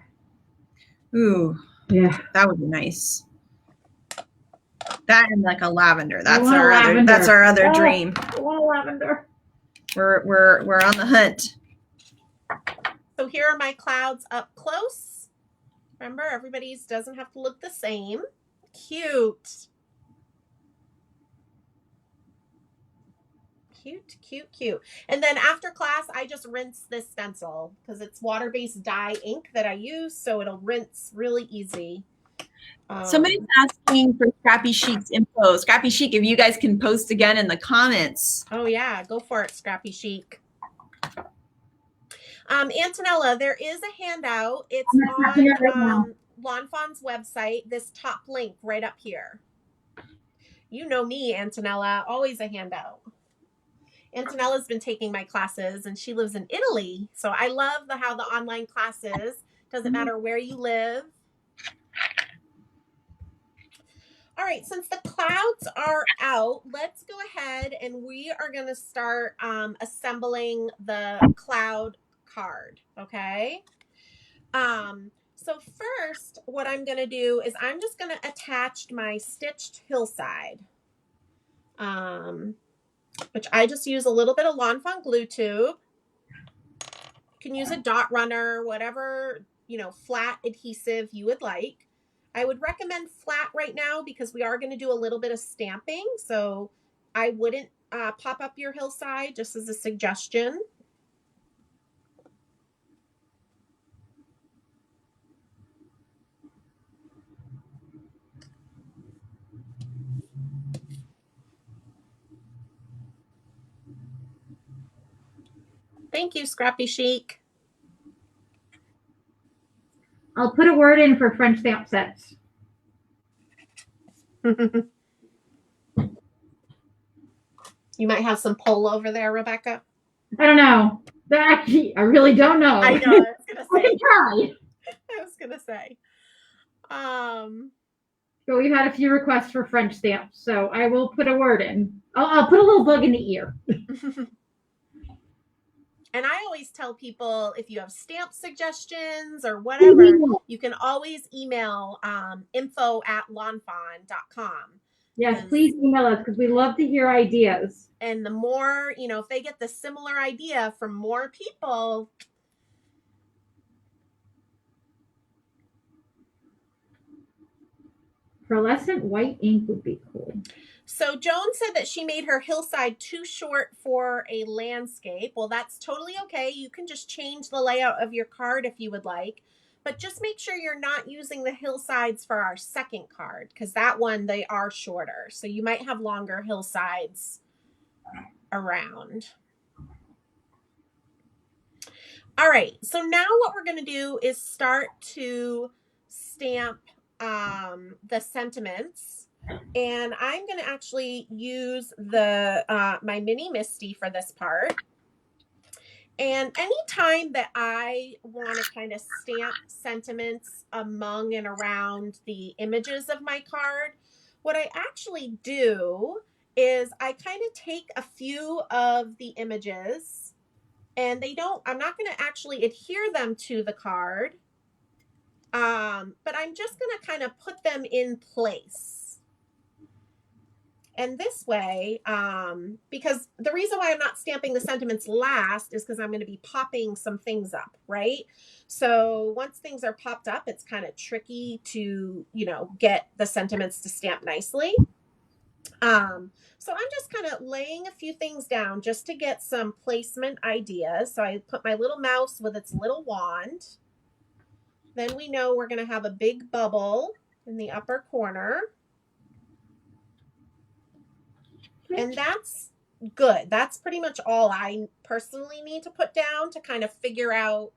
Ooh, yeah, that would be nice. That and like a lavender. That's our other dream. I want a lavender. We're on the hunt. So here are my clouds up close. Remember, everybody's doesn't have to look the same. Cute. Cute. And then after class, I just rinse this stencil because it's water-based dye ink that I use, so it'll rinse really easy. Somebody's asking for Scrappy Chic's info. Scrappy Chic, if you guys can post again in the comments. Oh yeah, go for it, Scrappy Chic. Antonella, there is a handout. It's on lawnfawn's website, this top link right up here. You know me, Antonella, always a handout. Antonella's been taking my classes and she lives in Italy. So I love how the online classes, doesn't matter where you live. All right, since the clouds are out, let's go ahead and we are going to start assembling the cloud card, okay? So first, what I'm going to do is I'm just going to attach my stitched hillside, which I just use a little bit of lawnfawn glue tube. You can use a dot runner, whatever, flat adhesive you would like. I would recommend flat right now because we are going to do a little bit of stamping. So I wouldn't pop up your hillside, just as a suggestion. Thank you, Scrappy Chic. I'll put a word in for French stamp sets. You might have some pull over there, Rebecca. I don't know. I really don't know. I know. I was gonna say. I can try. I was gonna say. So we've had a few requests for French stamps, so I will put a word in. I'll put a little bug in the ear. And I always tell people, if you have stamp suggestions or whatever, you can always email info@lawnfawn.com. Yes, please email us because we love to hear ideas. And the more, if they get the similar idea from more people. Pearlescent white ink would be cool. So Joan said that she made her hillside too short for a landscape. Well, that's totally okay. You can just change the layout of your card if you would like. But just make sure you're not using the hillsides for our second card because that one, they are shorter. So you might have longer hillsides around. All right. So now what we're going to do is start to stamp the sentiments. And I'm going to actually use my mini Misty for this part. And anytime that I want to kind of stamp sentiments among and around the images of my card, what I actually do is I kind of take a few of the images, and I'm not going to actually adhere them to the card, but I'm just going to kind of put them in place. And this way, because the reason why I'm not stamping the sentiments last is because I'm going to be popping some things up, right? So once things are popped up, it's kind of tricky to, get the sentiments to stamp nicely. So I'm just kind of laying a few things down just to get some placement ideas. So I put my little mouse with its little wand. Then we know we're going to have a big bubble in the upper corner. And that's good. That's pretty much all I personally need to put down to kind of figure out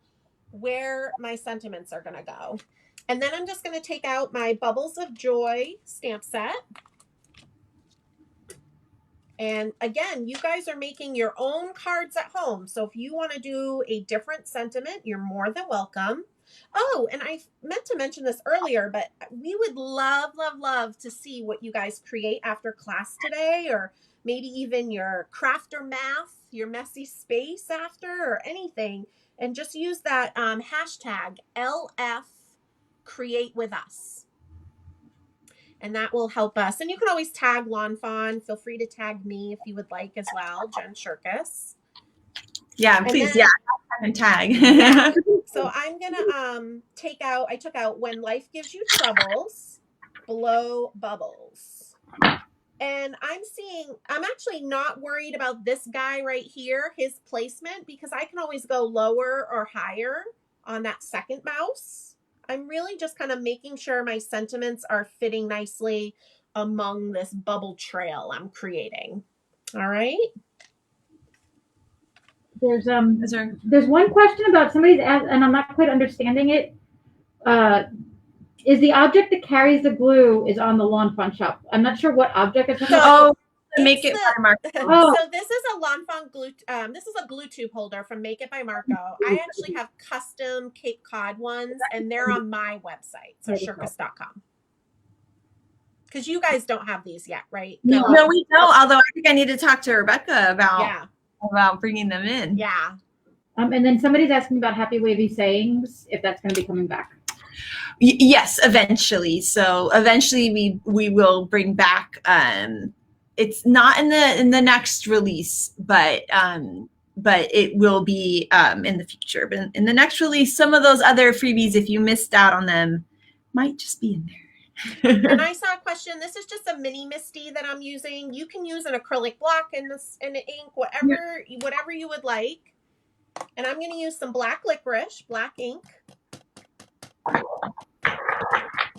where my sentiments are going to go. And then I'm just going to take out my Bubbles of Joy stamp set. And again, you guys are making your own cards at home. So if you want to do a different sentiment, you're more than welcome. Oh, and I meant to mention this earlier, but we would love, love, love to see what you guys create after class today, or maybe even your craft or math, your messy space after, or anything. And just use that hashtag LF create with us. And that will help us. And you can always tag lawnfawn. Feel free to tag me if you would like as well, Jen Shirkus. Yeah, please. And tag. Yeah. So I'm going to I took out When Life Gives You Troubles, Blow Bubbles. And I'm actually not worried about this guy right here, his placement, because I can always go lower or higher on that second mouse. I'm really just kind of making sure my sentiments are fitting nicely among this bubble trail I'm creating. All right. There's one question about somebody's asked, and I'm not quite understanding it. Is the object that carries the glue is on the lawnfawn shop? I'm not sure what object it's about. So this is a lawnfawn glue. This is a glue tube holder from Make It by Marco. I actually have custom Cape Cod ones, and they're on my website, so shirkus.com. Because you guys don't have these yet, right? No, we don't. Although I think I need to talk to Rebecca about bringing them in. Yeah. And then somebody's asking about Happy Wavy Sayings, if that's going to be coming back. Yes, eventually. So eventually we will bring back. It's not in the next release, but it will be in the future. But in the next release, some of those other freebies, if you missed out on them, might just be in there. And I saw a question. This is just a mini Misty that I'm using. You can use an acrylic block and an ink, whatever you would like. And I'm going to use some black licorice, black ink.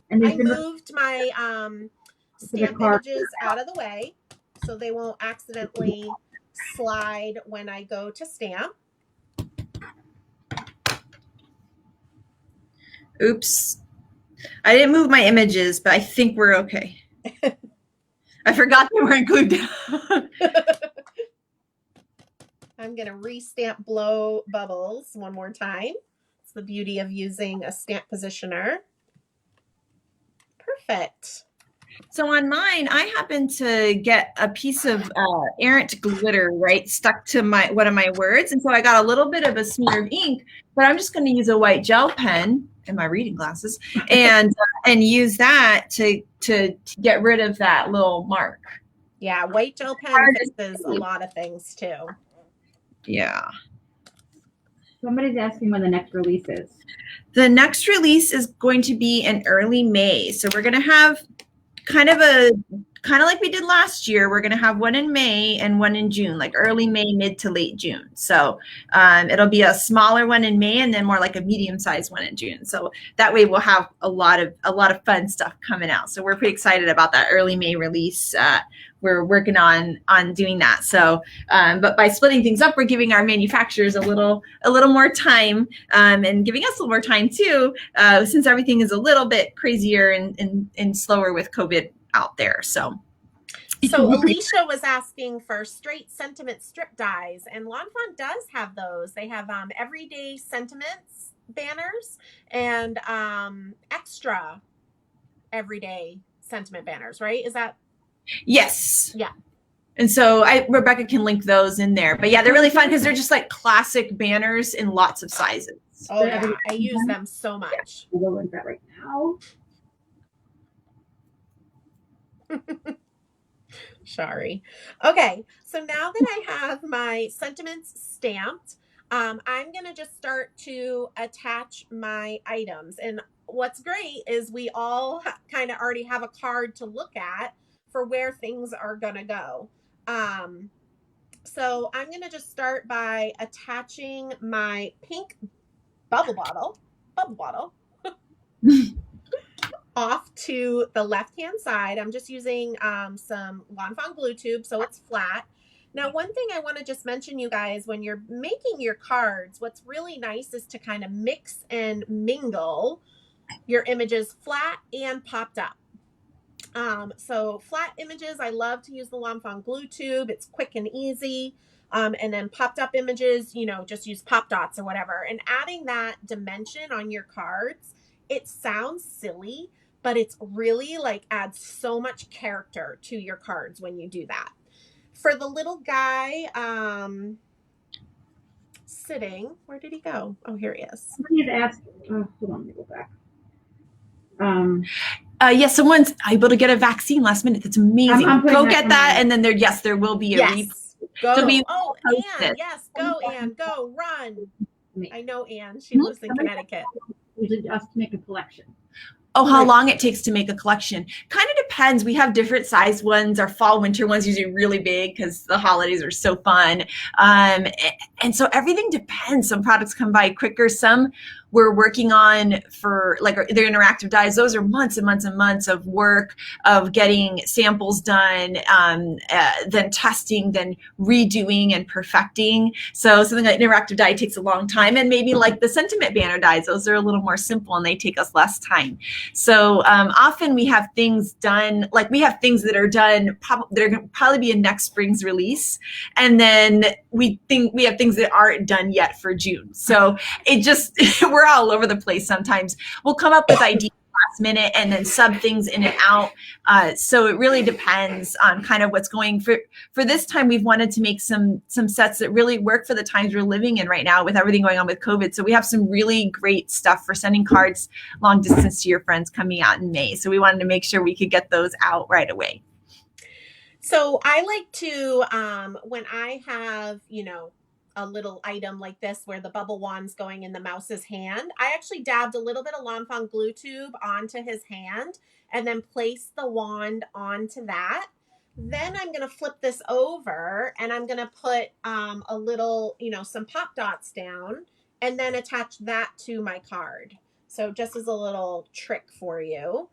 And I moved my stamp images out of the way so they won't accidentally slide when I go to stamp. Oops. I didn't move my images, but I think we're okay. I forgot they weren't glued down. I'm going to re-stamp Blow Bubbles one more time. It's the beauty of using a stamp positioner. Perfect. So on mine, I happened to get a piece of errant glitter, stuck to one of my words. And so I got a little bit of a smear of ink, but I'm just going to use a white gel pen and my reading glasses and use that to get rid of that little mark. Yeah, white gel pen fixes a lot of things too. Yeah. Somebody's asking when the next release is. The next release is going to be in early May. So we're going to have kind of like we did last year. We're going to have one in May and one in June, like early May, mid to late June. So it'll be a smaller one in May and then more like a medium-sized one in June. So that way we'll have a lot of fun stuff coming out. So we're pretty excited about that early May release. We're working on doing that. So, but by splitting things up, we're giving our manufacturers a little more time, and giving us a little more time too, since everything is a little bit crazier and slower with COVID out there. So, So Alicia was asking for straight sentiment strip dies, and lawnfawn does have those. They have everyday sentiments banners and extra everyday sentiment banners, right? Is that? Yes. Yeah. And so Rebecca can link those in there. But yeah, they're really fun because they're just like classic banners in lots of sizes. Oh yeah, I use them so much. We'll link that right now. Sorry. Okay, so now that I have my sentiments stamped, I'm going to just start to attach my items. And what's great is we all kind of already have a card to look at for where things are going to go. So I'm going to just start by attaching my pink bubble bottle off to the left-hand side. I'm just using some lawnfawn glue tube so it's flat. Now, one thing I want to just mention, you guys, when you're making your cards, what's really nice is to kind of mix and mingle your images flat and popped up. So flat images, I love to use the lawnfawn glue tube. It's quick and easy. And then popped up images, you know, just use pop dots or whatever. And adding that dimension on your cards, it sounds silly, but it's really like adds so much character to your cards when you do that. For the little guy sitting, where did he go? Oh, here he is. Somebody had asked, hold on, let me go back. Yes, someone's able to get a vaccine last minute. That's amazing. Go get that, and then there will be a yes. Go. So Anne, yes, go, Anne, go, run. I know Anne. She lives in Connecticut. Usually just make a collection. Oh, how long it takes to make a collection. Kind of depends. We have different size ones. Our fall, winter ones usually really big because the holidays are so fun. And so everything depends. Some products come by quicker. Some we're working on for like their interactive dies. Those are months and months and months of work of getting samples done, then testing, then redoing and perfecting. So something like interactive die takes a long time, and maybe like the sentiment banner dies, those are a little more simple and they take us less time. So often we have things done, like we have things that are done, they're going to probably be in next spring's release. And then we think we have things that aren't done yet for June. So it just, we're all over the place sometimes. We'll come up with ideas last minute and then sub things in and out. So it really depends on kind of what's going for this time. We've wanted to make some sets that really work for the times we're living in right now with everything going on with COVID. So we have some really great stuff for sending cards long distance to your friends coming out in May. So we wanted to make sure we could get those out right away. So I like to, when I have, you know, a little item like this where the bubble wand's going in the mouse's hand, I actually dabbed a little bit of lawnfawn glue tube onto his hand and then placed the wand onto that. Then I'm going to flip this over and I'm going to put a little, you know, some pop dots down and then attach that to my card. So just as a little trick for you.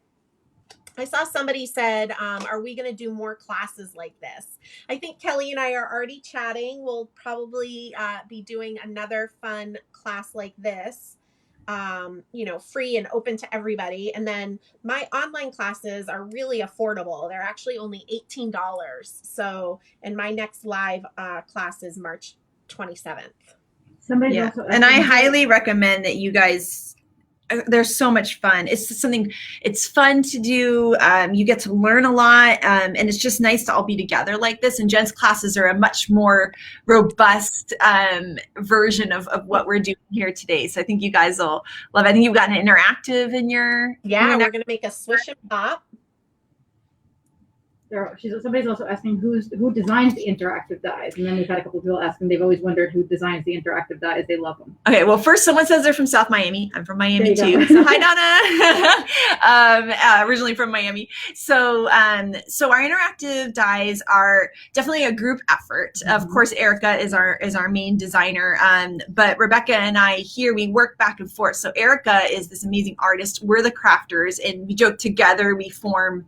I saw somebody said, are we going to do more classes like this? I think Kelly and I are already chatting. We'll probably be doing another fun class like this, you know, free and open to everybody. And then my online classes are really affordable. They're actually only $18. So, and my next live class is March 27th. Somebody also, and I highly recommend that you guys, they're so much fun. It's just something, it's fun to do. You get to learn a lot. And it's just nice to all be together like this. And Jen's classes are a much more robust version of what we're doing here today. So I think you guys will love it. I think you've got an interactive in your... Yeah, we're going to make a swish and pop. Somebody's also asking who designs the interactive dies, and then we've had a couple of people asking. They've always wondered who designs the interactive dies. They love them. Okay, well, first someone says they're from South Miami. I'm from Miami too. So hi, Donna. Originally from Miami. So so our interactive dies are definitely a group effort. Mm-hmm. Of course, Erica is our main designer, but Rebecca and I here we work back and forth. So Erica is this amazing artist. We're the crafters, and we joke together. We form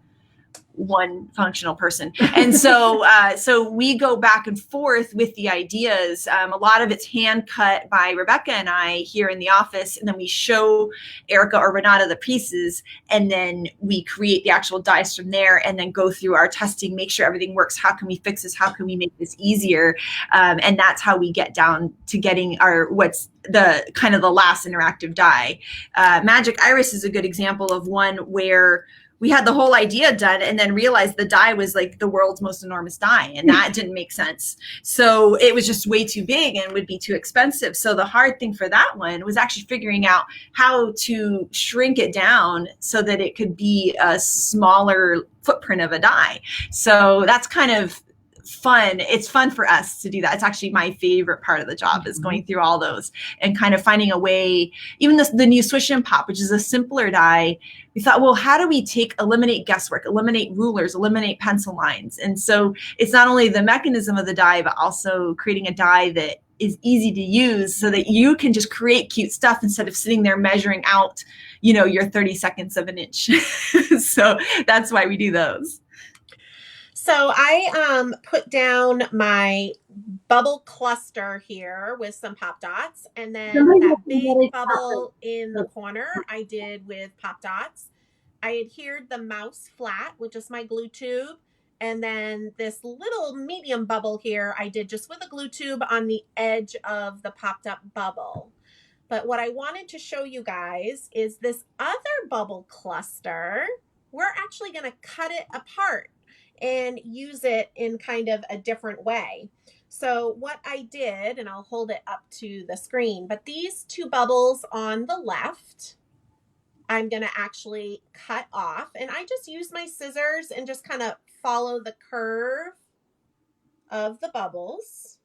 one functional person. And so so we go back and forth with the ideas. A lot of it's hand cut by Rebecca and I here in the office, and then we show Erica or Renata the pieces, and then we create the actual dies from there, and then go through our testing, make sure everything works. How can we fix this? How can we make this easier? And that's how we get down to getting our what's the kind of the last interactive die. Magic Iris is a good example of one where we had the whole idea done and then realized the die was like the world's most enormous die, and that didn't make sense. So it was just way too big and would be too expensive. So the hard thing for that one was actually figuring out how to shrink it down so that it could be a smaller footprint of a die. So that's kind of fun. It's fun for us to do that. It's actually my favorite part of the job, is going through all those and kind of finding a way. Even the new Swish and Pop, which is a simpler die, we thought, well, how do we eliminate guesswork, eliminate rulers, eliminate pencil lines? And so it's not only the mechanism of the die, but also creating a die that is easy to use so that you can just create cute stuff instead of sitting there measuring out, your 30 seconds of an inch. So that's why we do those. So I put down my bubble cluster here with some pop dots, and then that big bubble in the corner I did with pop dots. I adhered the mouse flat with just my glue tube, and then this little medium bubble here I did just with a glue tube on the edge of the popped up bubble. But what I wanted to show you guys is this other bubble cluster. We're actually going to cut it apart and use it in kind of a different way. So what I did, and I'll hold it up to the screen, but these two bubbles on the left, I'm going to actually cut off, and I just use my scissors and just kind of follow the curve of the bubbles.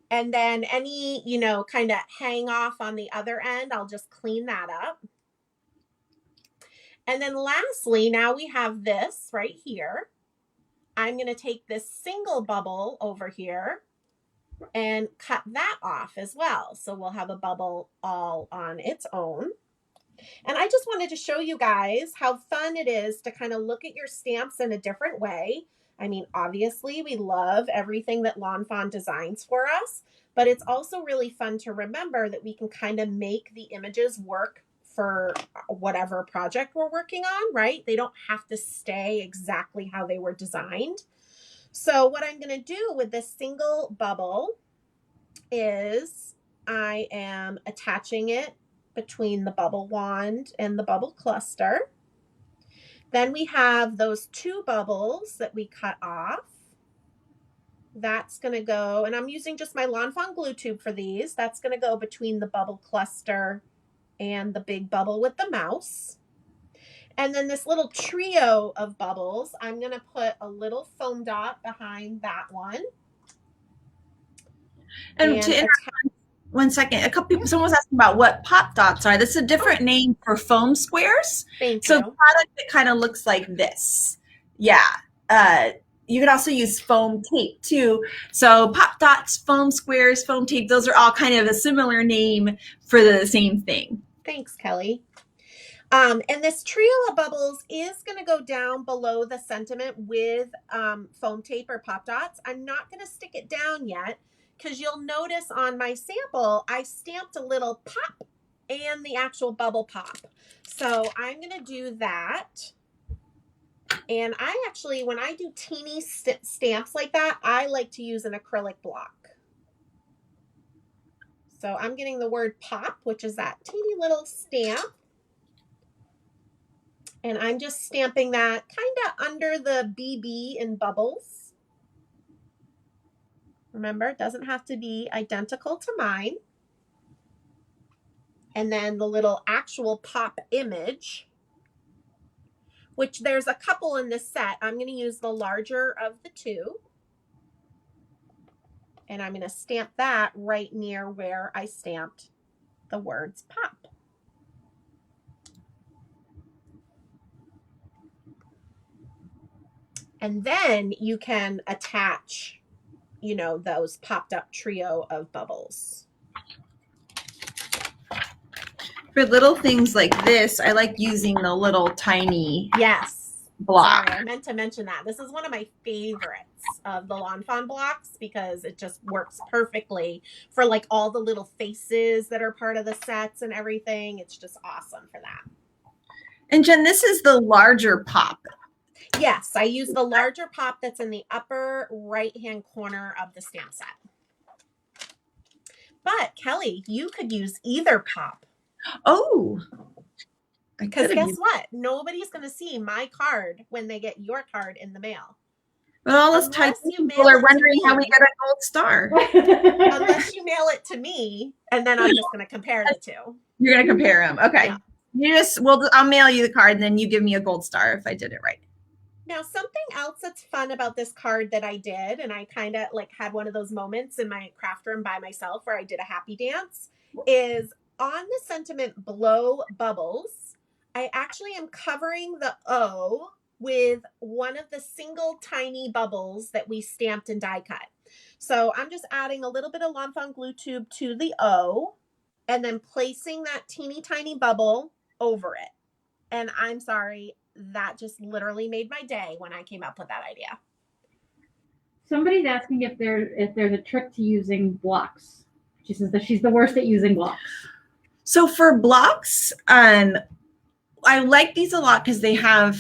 And then any, kind of hang off on the other end, I'll just clean that up. And then lastly, now we have this right here. I'm going to take this single bubble over here and cut that off as well. So we'll have a bubble all on its own. And I just wanted to show you guys how fun it is to kind of look at your stamps in a different way. I mean, obviously, we love everything that lawnfawn designs for us, but it's also really fun to remember that we can kind of make the images work for whatever project we're working on, right? They don't have to stay exactly how they were designed. So what I'm going to do with this single bubble is I am attaching it between the bubble wand and the bubble cluster. Then we have those two bubbles that we cut off. That's going to go, and I'm using just my lawnfawn glue tube for these. That's going to go between the bubble cluster and the big bubble with the mouse. And then this little trio of bubbles, I'm going to put a little foam dot behind that one. And to one second, a couple people, someone was asking about what pop dots are. This is a different name for foam squares. Thank you. So product that kind of looks like this. Yeah. You could also use foam tape too. So pop dots, foam squares, foam tape, those are all kind of a similar name for the same thing. Thanks, Kelly. And this trio of bubbles is going to go down below the sentiment with foam tape or pop dots. I'm not going to stick it down yet because you'll notice on my sample, I stamped a little pop and the actual bubble pop. So I'm going to do that. And I actually, when I do teeny stamps like that, I like to use an acrylic block. So I'm getting the word pop, which is that teeny little stamp. And I'm just stamping that kind of under the BB in bubbles. Remember, it doesn't have to be identical to mine. And then the little actual pop image, which there's a couple in this set. I'm going to use the larger of the two. And I'm going to stamp that right near where I stamped the words pop. And then you can attach, those popped up trio of bubbles. For little things like this, I like using the little tiny. Yes. block. Sorry, I meant to mention that. This is one of my favorites of the lawnfawn blocks because it just works perfectly for like all the little faces that are part of the sets and everything. It's just awesome for that. And Jen, this is the larger pop. Yes, I use the larger pop that's in the upper right-hand corner of the stamp set. But Kelly, you could use either pop. Oh, because guess what? Nobody's going to see my card when they get your card in the mail. But all those people are wondering how we get a gold star. Unless you mail it to me, and then I'm just going to compare the two. You're going to compare them. Okay. Yeah. I'll mail you the card, and then you give me a gold star if I did it right. Now, something else that's fun about this card that I did, and I kind of like had one of those moments in my craft room by myself where I did a happy dance, is on the sentiment blow bubbles, I actually am covering the O with one of the single tiny bubbles that we stamped and die cut. So I'm just adding a little bit of lawnfawn glue tube to the O and then placing that teeny tiny bubble over it. And I'm sorry, that just literally made my day when I came up with that idea. Somebody's asking if there's a trick to using blocks. She says that she's the worst at using blocks. So for blocks, I like these a lot because they have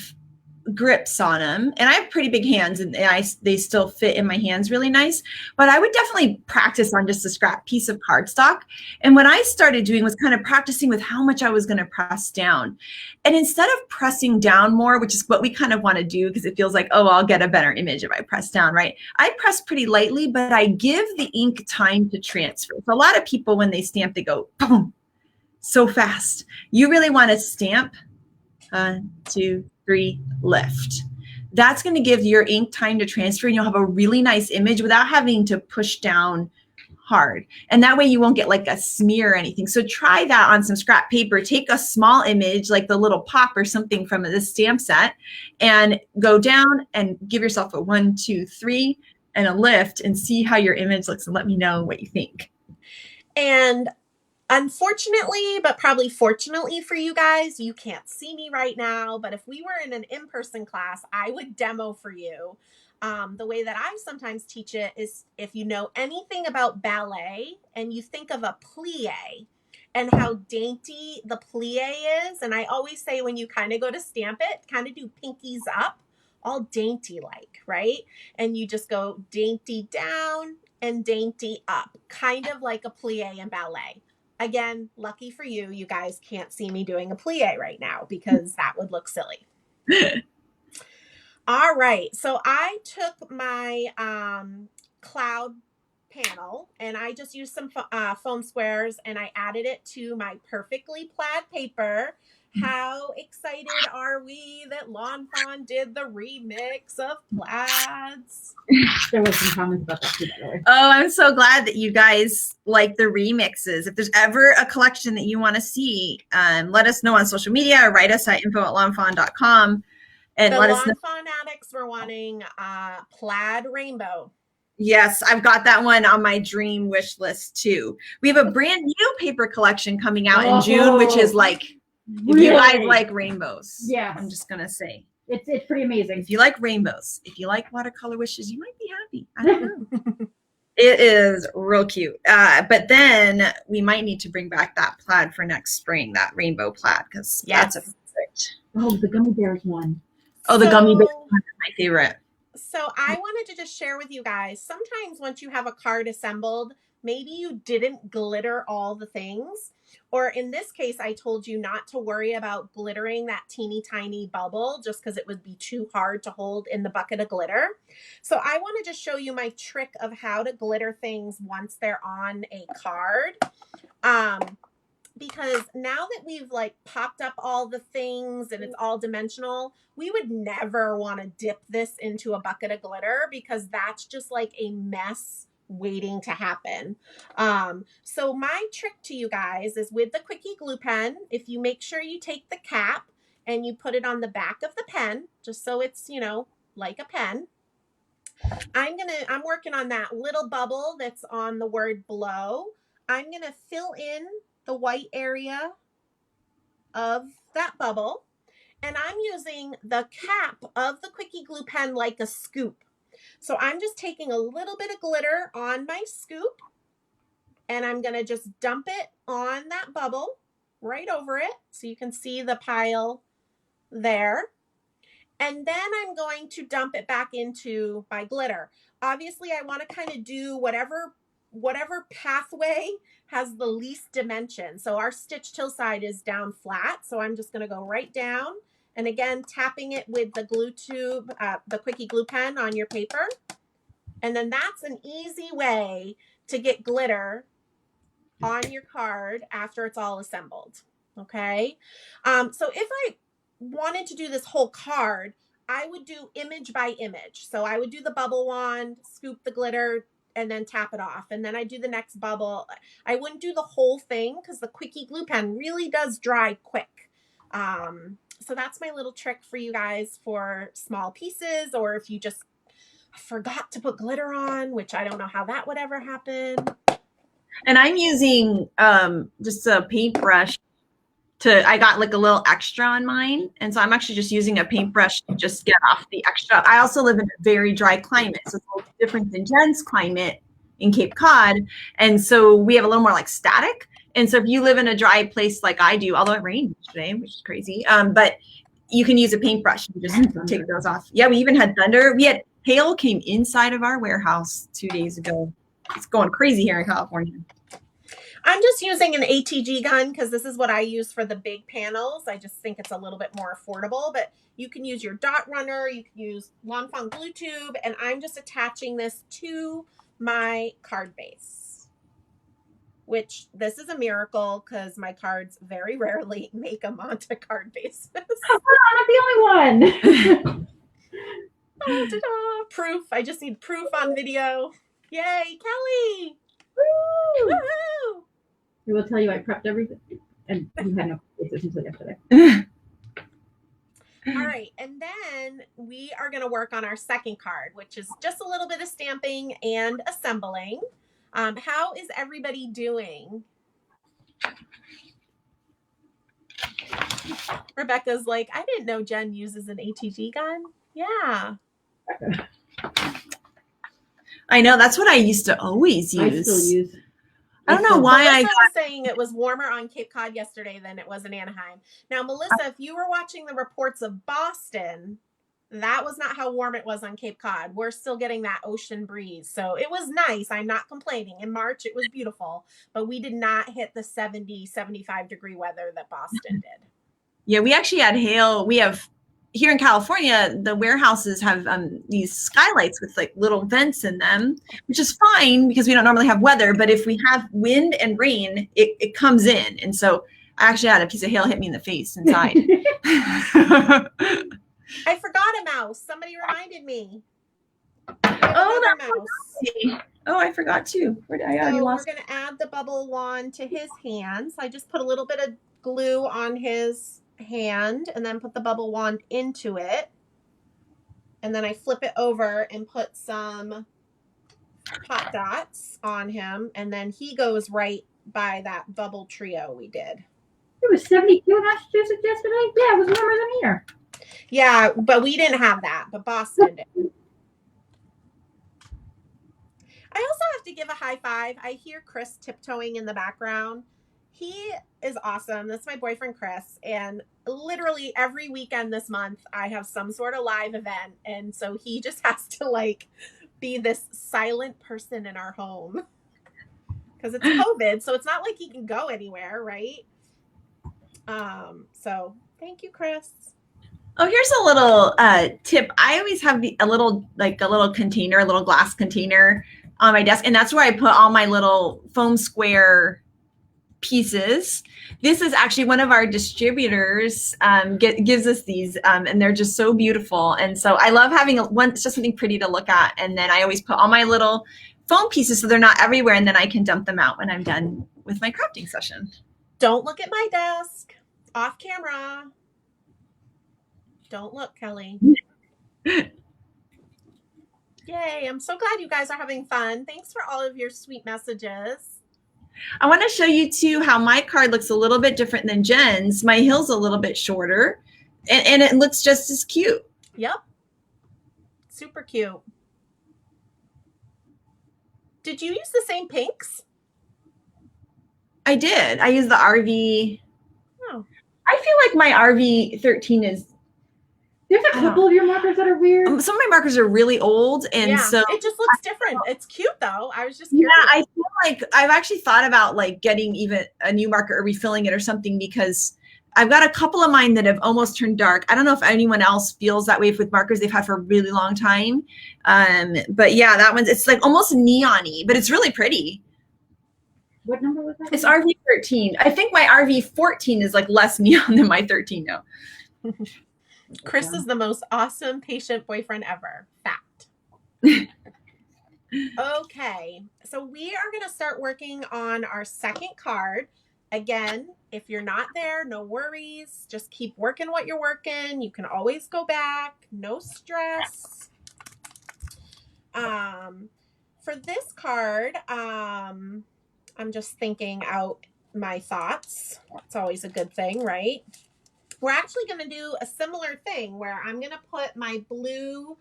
grips on them, and I have pretty big hands, and they still fit in my hands really nice. But I would definitely practice on just a scrap piece of cardstock. And what I started doing was kind of practicing with how much I was going to press down. And instead of pressing down more, which is what we kind of want to do because it feels like, oh, I'll get a better image if I press down, right? I press pretty lightly, but I give the ink time to transfer. So a lot of people, when they stamp, they go, boom, so fast. You really want to stamp 1, 2, 3, lift. That's going to give your ink time to transfer, and you'll have a really nice image without having to push down hard. And that way you won't get like a smear or anything. So try that on some scrap paper. Take a small image like the little pop or something from this stamp set and go down and give yourself a 1, 2, 3 and a lift and see how your image looks and let me know what you think. And unfortunately, but probably fortunately for you guys, you can't see me right now, but if we were in an in-person class, I would demo for you. The way that I sometimes teach it is if you know anything about ballet and you think of a plie and how dainty the plie is, and I always say when you kind of go to stamp it, kind of do pinkies up, all dainty like, right? And you just go dainty down and dainty up, kind of like a plie in ballet. Again, lucky for you, you guys can't see me doing a plie right now because that would look silly. All right, so I took my cloud panel and I just used some foam squares and I added it to my perfectly plaid paper. How excited are we that lawnfawn did the remix of plaids? There was some comments about that too, by the way. Oh, I'm so glad that you guys like the remixes. If there's ever a collection that you want to see, let us know on social media or write us at info@lawnfawn.com. And the let us know. Lawnfawn addicts were wanting plaid rainbow. Yes, I've got that one on my dream wish list too. We have a brand new paper collection coming out in June, which is like, if you guys like rainbows, yeah, I'm just gonna say it's pretty amazing. If you like rainbows, if you like watercolor wishes, you might be happy. I don't know. It is real cute. But then we might need to bring back that plaid for next spring, that rainbow plaid, because that's a perfect. Oh, the gummy bears one. Oh, the gummy bears one is my favorite. So I wanted to just share with you guys, sometimes once you have a card assembled, maybe you didn't glitter all the things. Or in this case, I told you not to worry about glittering that teeny tiny bubble just because it would be too hard to hold in the bucket of glitter. So I want to just show you my trick of how to glitter things once they're on a card. Because now that we've like popped up all the things and it's all dimensional, we would never want to dip this into a bucket of glitter because that's just like a mess waiting to happen. So my trick to you guys is with the quickie glue pen, if you make sure you take the cap and you put it on the back of the pen, just so it's, you know, like a pen. I'm working on that little bubble that's on the word blow. I'm going to fill in the white area of that bubble. And I'm using the cap of the Quickie glue pen like a scoop. So I'm just taking a little bit of glitter on my scoop, and I'm going to just dump it on that bubble right over it so you can see the pile there. And then I'm going to dump it back into my glitter. Obviously, I want to kind of do whatever pathway has the least dimension. So our stitch till side is down flat. So I'm just going to go right down. And again, tapping it with the glue tube, the Quickie glue pen on your paper. And then that's an easy way to get glitter on your card after it's all assembled. Okay. So if I wanted to do this whole card, I would do image by image. So I would do the bubble wand, scoop the glitter, and then tap it off. And then I do the next bubble. I wouldn't do the whole thing because the Quickie glue pen really does dry quick. So that's my little trick for you guys for small pieces, or if you just forgot to put glitter on, which I don't know how that would ever happen. And I'm using just a paintbrush I got like a little extra on mine. And so I'm actually just using a paintbrush to just get off the extra. I also live in a very dry climate. So it's a little different than Jen's climate in Cape Cod. And so we have a little more like static. And so if you live in a dry place like I do, although it rained today, which is crazy, but you can use a paintbrush and just take those off. Yeah, we even had thunder. We had hail came inside of our warehouse 2 days ago. It's going crazy here in California. I'm just using an ATG gun because this is what I use for the big panels. I just think it's a little bit more affordable, but you can use your dot runner, you can use lawnfawn glue tube, and I'm just attaching this to my card base, which this is a miracle because my cards very rarely make them onto card bases. I'm not the only one. Ta-da. Proof. I just need proof on video. Yay, Kelly! Woo! Woohoo! I will tell you, I prepped everything, and you had no cases until yesterday. All right, and then we are going to work on our second card, which is just a little bit of stamping and assembling. How is everybody doing? Rebecca's like, I didn't know Jen uses an ATG gun. Yeah. I know, that's what I used to always use. I still use. I don't know why Melissa was saying it was warmer on Cape Cod yesterday than it was in Anaheim. Now, Melissa, if you were watching the reports of Boston, that was not how warm it was on Cape Cod. We're still getting that ocean breeze. So it was nice. I'm not complaining. In March, it was beautiful, but we did not hit the 70, 75 degree weather that Boston did. Yeah, we actually had hail. We have here in California, the warehouses have these skylights with like little vents in them, which is fine because we don't normally have weather. But if we have wind and rain, it comes in. And so I actually had a piece of hail hit me in the face inside. I forgot a mouse. Somebody reminded me. Oh, mouse. Oh, I forgot too. Where did I already lost? We're going to add the bubble wand to his hands. I just put a little bit of glue on his hand and then put the bubble wand into it, and then I flip it over and put some hot dots on him, and then he goes right by that bubble trio we did. It was 72 in Massachusetts yesterday. Yeah, it was warmer than here. Yeah, but we didn't have that, but Boston did. I also have to give a high five. I hear Chris tiptoeing in the background. He is awesome. That's my boyfriend, Chris. And literally every weekend this month, I have some sort of live event. And so he just has to like be this silent person in our home because it's COVID. So it's not like he can go anywhere, right? So thank you, Chris. Oh, here's a little tip. I always have a little container, a little glass container on my desk. And that's where I put all my little foam square pieces. This is actually one of our distributors gives us these and they're just so beautiful. And so I love having it's just something pretty to look at. And then I always put all my little foam pieces so they're not everywhere. And then I can dump them out when I'm done with my crafting session. Don't look at my desk. Off camera. Don't look, Kelly. Yay. I'm so glad you guys are having fun. Thanks for all of your sweet messages. I want to show you too how my card looks a little bit different than Jen's. My hill's a little bit shorter. And it looks just as cute. Yep. Super cute. Did you use the same pinks? I did. I used the RV. Oh. I feel like my RV 13 is. There's a couple of your markers that are weird. Some of my markers are really old, and so it just looks different. It's cute though. I was just curious. Yeah, I feel like I've actually thought about like getting even a new marker or refilling it or something, because I've got a couple of mine that have almost turned dark. I don't know if anyone else feels that way with markers they've had for a really long time. But yeah, that one's, it's like almost neon-y, but it's really pretty. What number was that? It's RV 13. I think my RV 14 is like less neon than my 13 now. Chris is the most awesome patient boyfriend ever. Fact. Okay, so we are going to start working on our second card. Again, if you're not there, no worries. Just keep working what you're working. You can always go back. No stress. For this card, I'm just thinking out my thoughts. It's always a good thing, right? We're actually going to do a similar thing where I'm going to put my blue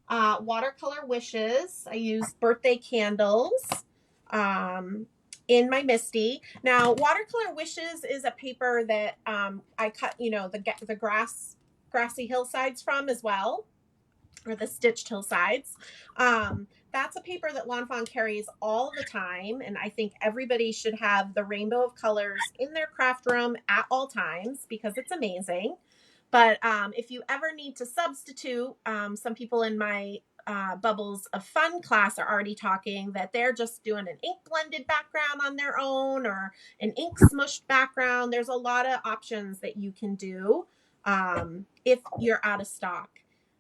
watercolor wishes. I use birthday candles in my Misty. Now, watercolor wishes is a paper that I cut, the grassy hillsides from as well, or the stitched hillsides. That's a paper that Lawn Fawn carries all the time, and I think everybody should have the rainbow of colors in their craft room at all times because it's amazing. But if you ever need to substitute, some people in my Bubbles of Fun class are already talking that they're just doing an ink blended background on their own or an ink smushed background. There's a lot of options that you can do if you're out of stock.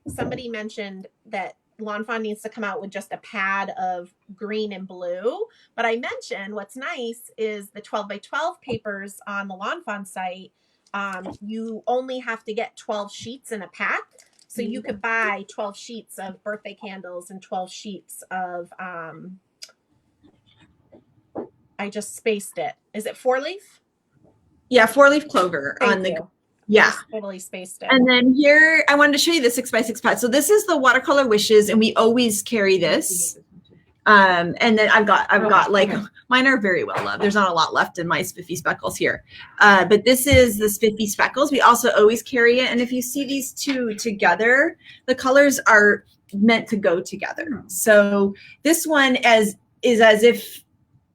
Somebody mentioned that Lawn Fawn needs to come out with just a pad of green and blue. But I mentioned what's nice is the 12 by 12 papers on the Lawn Fawn site. You only have to get 12 sheets in a pack. So you could buy 12 sheets of birthday candles and 12 sheets of, I just spaced it. Is it 4-leaf? Yeah, 4-leaf clover. Thank you. Yeah. Totally spaced it. And then here, I wanted to show you the 6x6 pad. So this is the watercolor wishes, and we always carry this. And then I've got like, mine are very well loved. There's not a lot left in my Spiffy Speckles here. But this is the Spiffy Speckles. We also always carry it. And if you see these two together, the colors are meant to go together. So this one is as if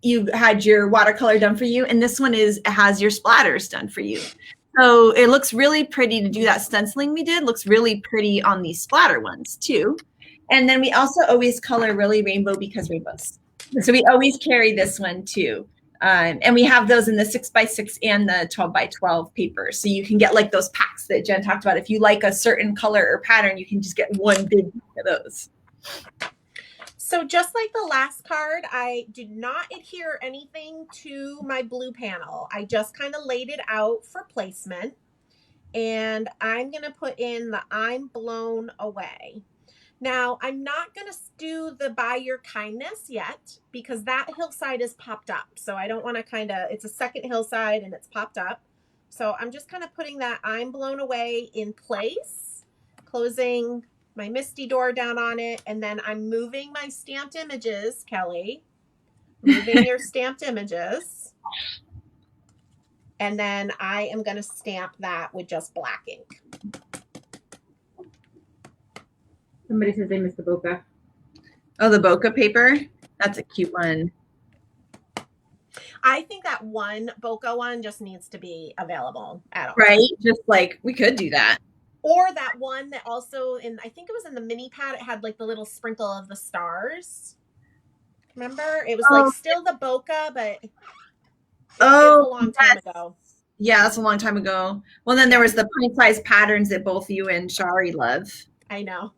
you had your watercolor done for you. And this one has your splatters done for you. So it looks really pretty to do that stenciling we did. Looks really pretty on these splatter ones too. And then we also always color really rainbow because rainbows. So we always carry this one too. And we have those in the 6x6 and the 12 by 12 paper. So you can get like those packs that Jen talked about. If you like a certain color or pattern, you can just get one big pack of those. So just like the last card, I did not adhere anything to my blue panel. I just kind of laid it out for placement. And I'm going to put in the I'm blown away. Now, I'm not going to do the by your kindness yet because that hillside is popped up. So I don't want to it's a second hillside and it's popped up. So I'm just kind of putting that I'm blown away in place, closing my Misty door down on it, and then I'm moving my stamped images, Kelly. Moving your stamped images. And then I am going to stamp that with just black ink. Somebody says they missed the bokeh. Oh, the bokeh paper? That's a cute one. I think that one bokeh one just needs to be available at all. Right? Just like, we could do that. Or that one that also I think it was in the mini pad, it had like the little sprinkle of the stars. Remember? It was like still the bokeh, but it was a long time ago. Yeah, that's a long time ago. Well, then there was the pint-sized patterns that both you and Shari love. I know.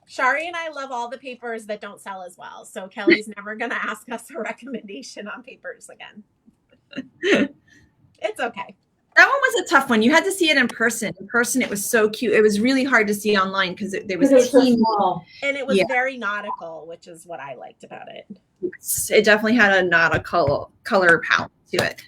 Shari and I love all the papers that don't sell as well. So Kelly's never going to ask us a recommendation on papers again. It's okay. That one was a tough one. You had to see it in person. In person, it was so cute. It was really hard to see online because there was so small. And it was very nautical, which is what I liked about it. It definitely had a nautical color palette to it.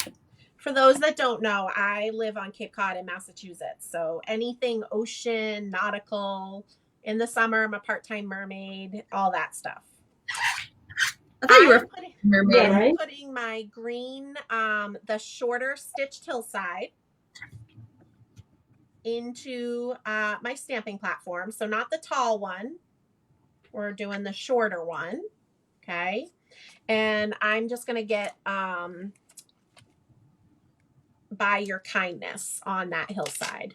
For those that don't know, I live on Cape Cod in Massachusetts. So anything ocean, nautical, in the summer, I'm a part-time mermaid, all that stuff. I thought you were mermaid. Yeah, right? I'm putting my green, the shorter stitched hillside into my stamping platform. So not the tall one. We're doing the shorter one. Okay. And I'm just going to get By Your Kindness on that hillside.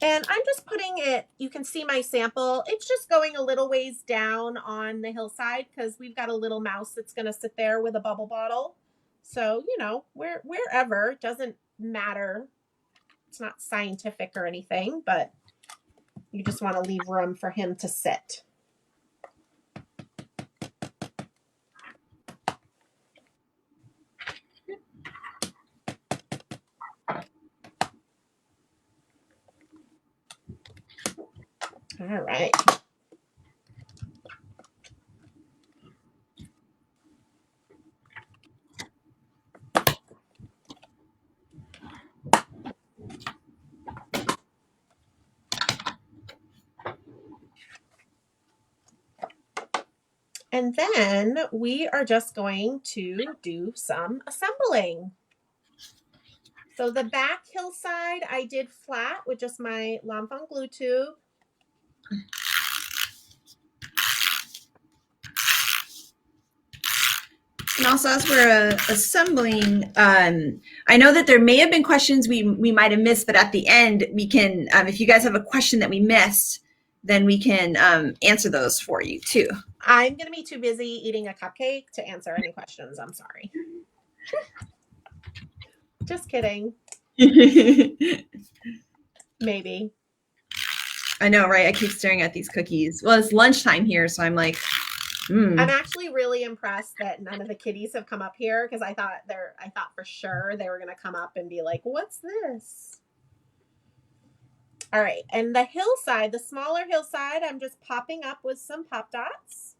And I'm just putting it, you can see my sample. It's just going a little ways down on the hillside because we've got a little mouse that's going to sit there with a bubble bottle. So, you know, wherever, doesn't matter. It's not scientific or anything, but you just want to leave room for him to sit. All right. And then we are just going to do some assembling. So the back hillside I did flat with just my lawnfawn glue tube. And also, as we're assembling, I know that there may have been questions we might have missed, but at the end, we can, if you guys have a question that we missed, then we can answer those for you too. I'm going to be too busy eating a cupcake to answer any questions. I'm sorry. Just kidding. Maybe. I know, right? I keep staring at these cookies. Well, it's lunchtime here, so I'm like, I'm actually really impressed that none of the kitties have come up here because I thought for sure they were going to come up and be like, "What's this?" All right, and the hillside, the smaller hillside, I'm just popping up with some pop dots,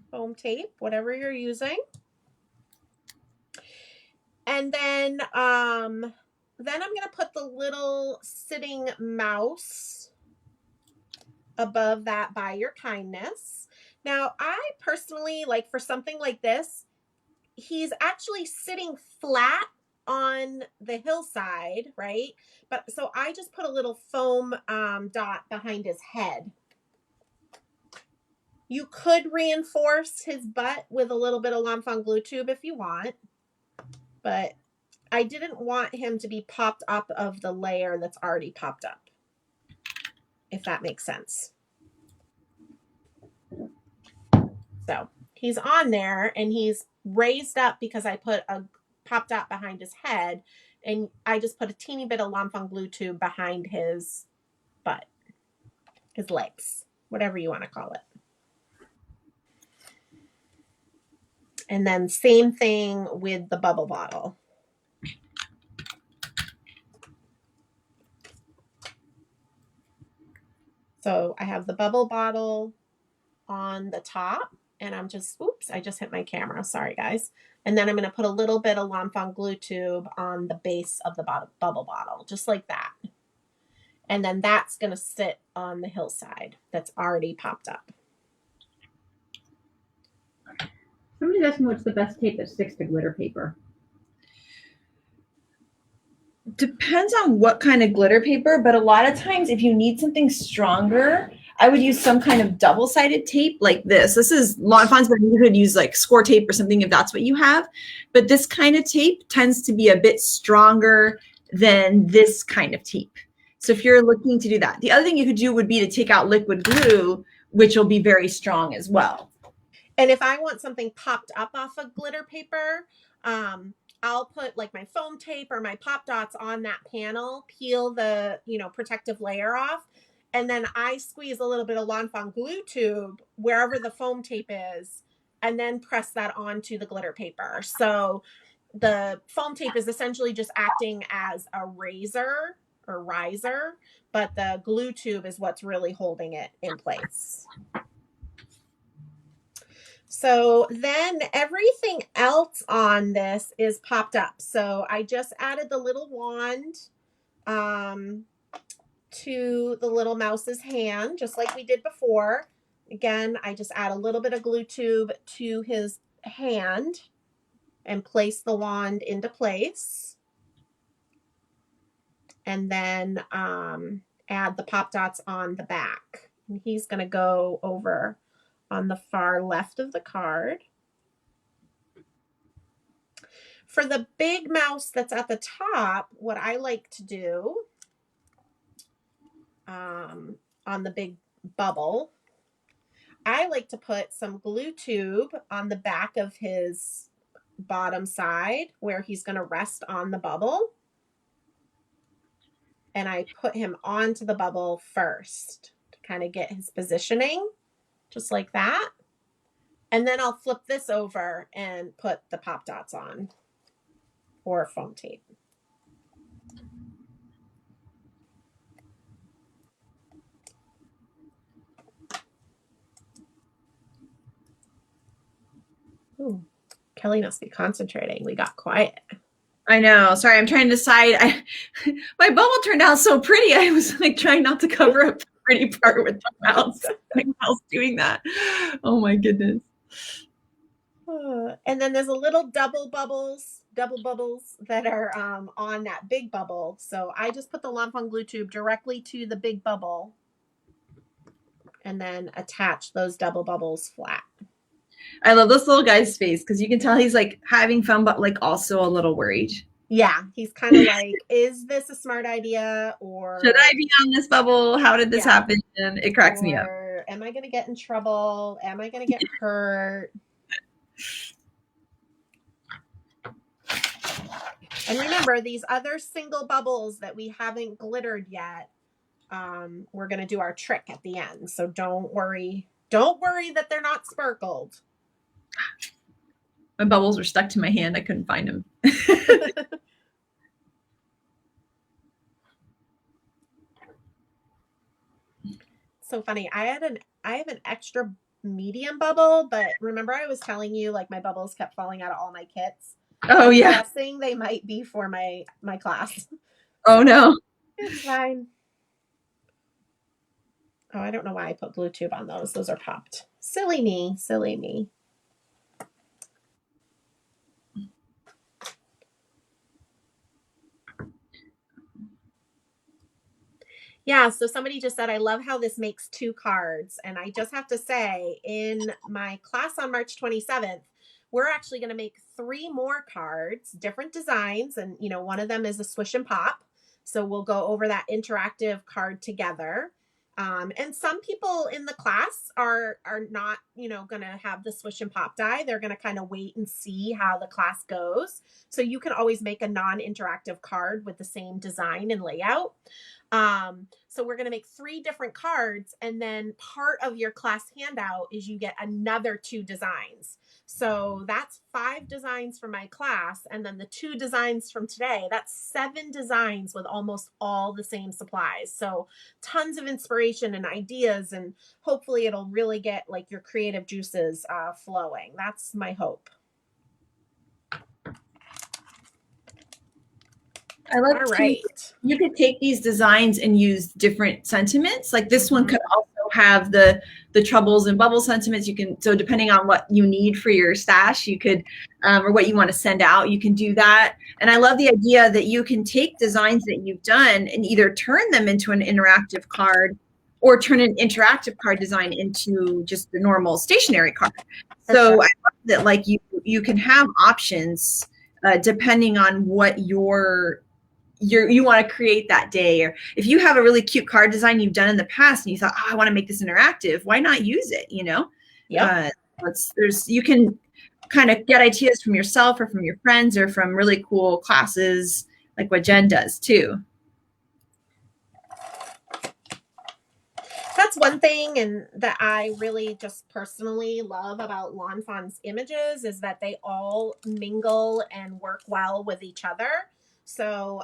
foam tape, whatever you're using. And then I'm going to put the little sitting mouse above that By Your Kindness. Now, I personally, like for something like this, he's actually sitting flat on the hillside, right? But so I just put a little foam dot behind his head. You could reinforce his butt with a little bit of lawnfawn glue tube if you want, but I didn't want him to be popped up of the layer that's already popped up, if that makes sense. So he's on there and he's raised up because I put a pop dot behind his head, and I just put a teeny bit of lawnfawn glue tube behind his butt, his legs, whatever you want to call it. And then same thing with the bubble bottle. So I have the bubble bottle on the top, and I'm just, oops, I just hit my camera. Sorry, guys. And then I'm going to put a little bit of lawnfawn glue tube on the base of the bubble bottle, just like that. And then that's going to sit on the hillside that's already popped up. Somebody's asking what's the best tape that sticks to glitter paper. Depends on what kind of glitter paper, but a lot of times if you need something stronger, I would use some kind of double-sided tape like this. This is lawnfawns, but you could use like score tape or something if that's what you have. But this kind of tape tends to be a bit stronger than this kind of tape. So if you're looking to do that, the other thing you could do would be to take out liquid glue, which will be very strong as well. And if I want something popped up off of glitter paper, I'll put like my foam tape or my pop dots on that panel, peel the, protective layer off. And then I squeeze a little bit of lawnfawn glue tube wherever the foam tape is, and then press that onto the glitter paper. So the foam tape is essentially just acting as a razor or riser, but the glue tube is what's really holding it in place. So then everything else on this is popped up. So I just added the little wand to the little mouse's hand, just like we did before. Again, I just add a little bit of glue tube to his hand and place the wand into place. And then add the pop dots on the back. And he's going to go over on the far left of the card. For the big mouse that's at the top, what I like to do on the big bubble, I like to put some glue tube on the back of his bottom side where he's going to rest on the bubble. And I put him onto the bubble first to kind of get his positioning, just like that. And then I'll flip this over and put the pop dots on or foam tape. Ooh, Kelly must be concentrating. We got quiet. I know. Sorry, I'm trying to decide. My bubble turned out so pretty. I was like trying not to cover up the pretty part with the mouse. Like mouse doing that. Oh my goodness. And then there's a little double bubbles that are on that big bubble. So I just put the lawnfawn glue tube directly to the big bubble and then attach those double bubbles flat. I love this little guy's face because you can tell he's like having fun, but like also a little worried. Yeah, he's kind of like, is this a smart idea, or should I be on this bubble? How did this happen? And it cracks me up. Am I going to get in trouble? Am I going to get hurt? And remember, these other single bubbles that we haven't glittered yet, we're going to do our trick at the end. So don't worry. Don't worry that they're not sparkled. My bubbles were stuck to my hand. I couldn't find them. So funny. I have an extra medium bubble, but remember I was telling you like my bubbles kept falling out of all my kits. Oh yeah. I'm guessing they might be for my class. Oh no. It's fine. Oh, I don't know why I put glue tube on those. Those are popped. Silly me. Silly me. Yeah, so somebody just said, I love how this makes 2 cards. And I just have to say, in my class on March 27th, we're actually going to make 3 more cards, different designs. And, you know, one of them is a swish and pop. So we'll go over that interactive card together. And some people in the class are not, you know, going to have the swish and pop die. They're going to kind of wait and see how the class goes. So you can always make a non-interactive card with the same design and layout. So we're going to make 3 different cards, and then part of your class handout is you get another 2 designs. So that's 5 designs from my class. And then the 2 designs from today, that's 7 designs with almost all the same supplies. So tons of inspiration and ideas, and hopefully it'll really get like your creative juices flowing. That's my hope. I love All right. You could take these designs and use different sentiments. Like this one could also have the troubles and bubble sentiments. You can, so depending on what you need for your stash, you could, or what you want to send out, you can do that. And I love the idea that you can take designs that you've done and either turn them into an interactive card or turn an interactive card design into just the normal stationary card. So I love that, like you can have options depending on what you want to create that day. Or if you have a really cute card design you've done in the past and you thought, oh, I want to make this interactive, why not use it? You know, you can kind of get ideas from yourself or from your friends or from really cool classes, like what Jen does too. That's one thing, and that I really just personally love about lawnfawn's images is that they all mingle and work well with each other. So,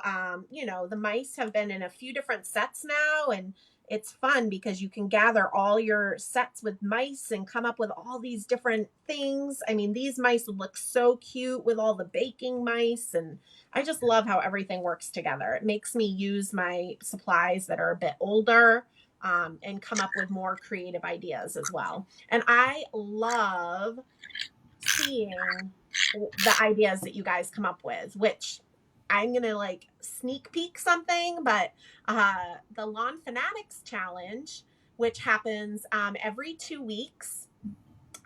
you know, the mice have been in a few different sets now, and it's fun because you can gather all your sets with mice and come up with all these different things. I mean, these mice look so cute with all the baking mice, and I just love how everything works together. It makes me use my supplies that are a bit older, and come up with more creative ideas as well. And I love seeing the ideas that you guys come up with, which I'm going to like sneak peek something, but the Lawn Fanatics Challenge, which happens every 2 weeks.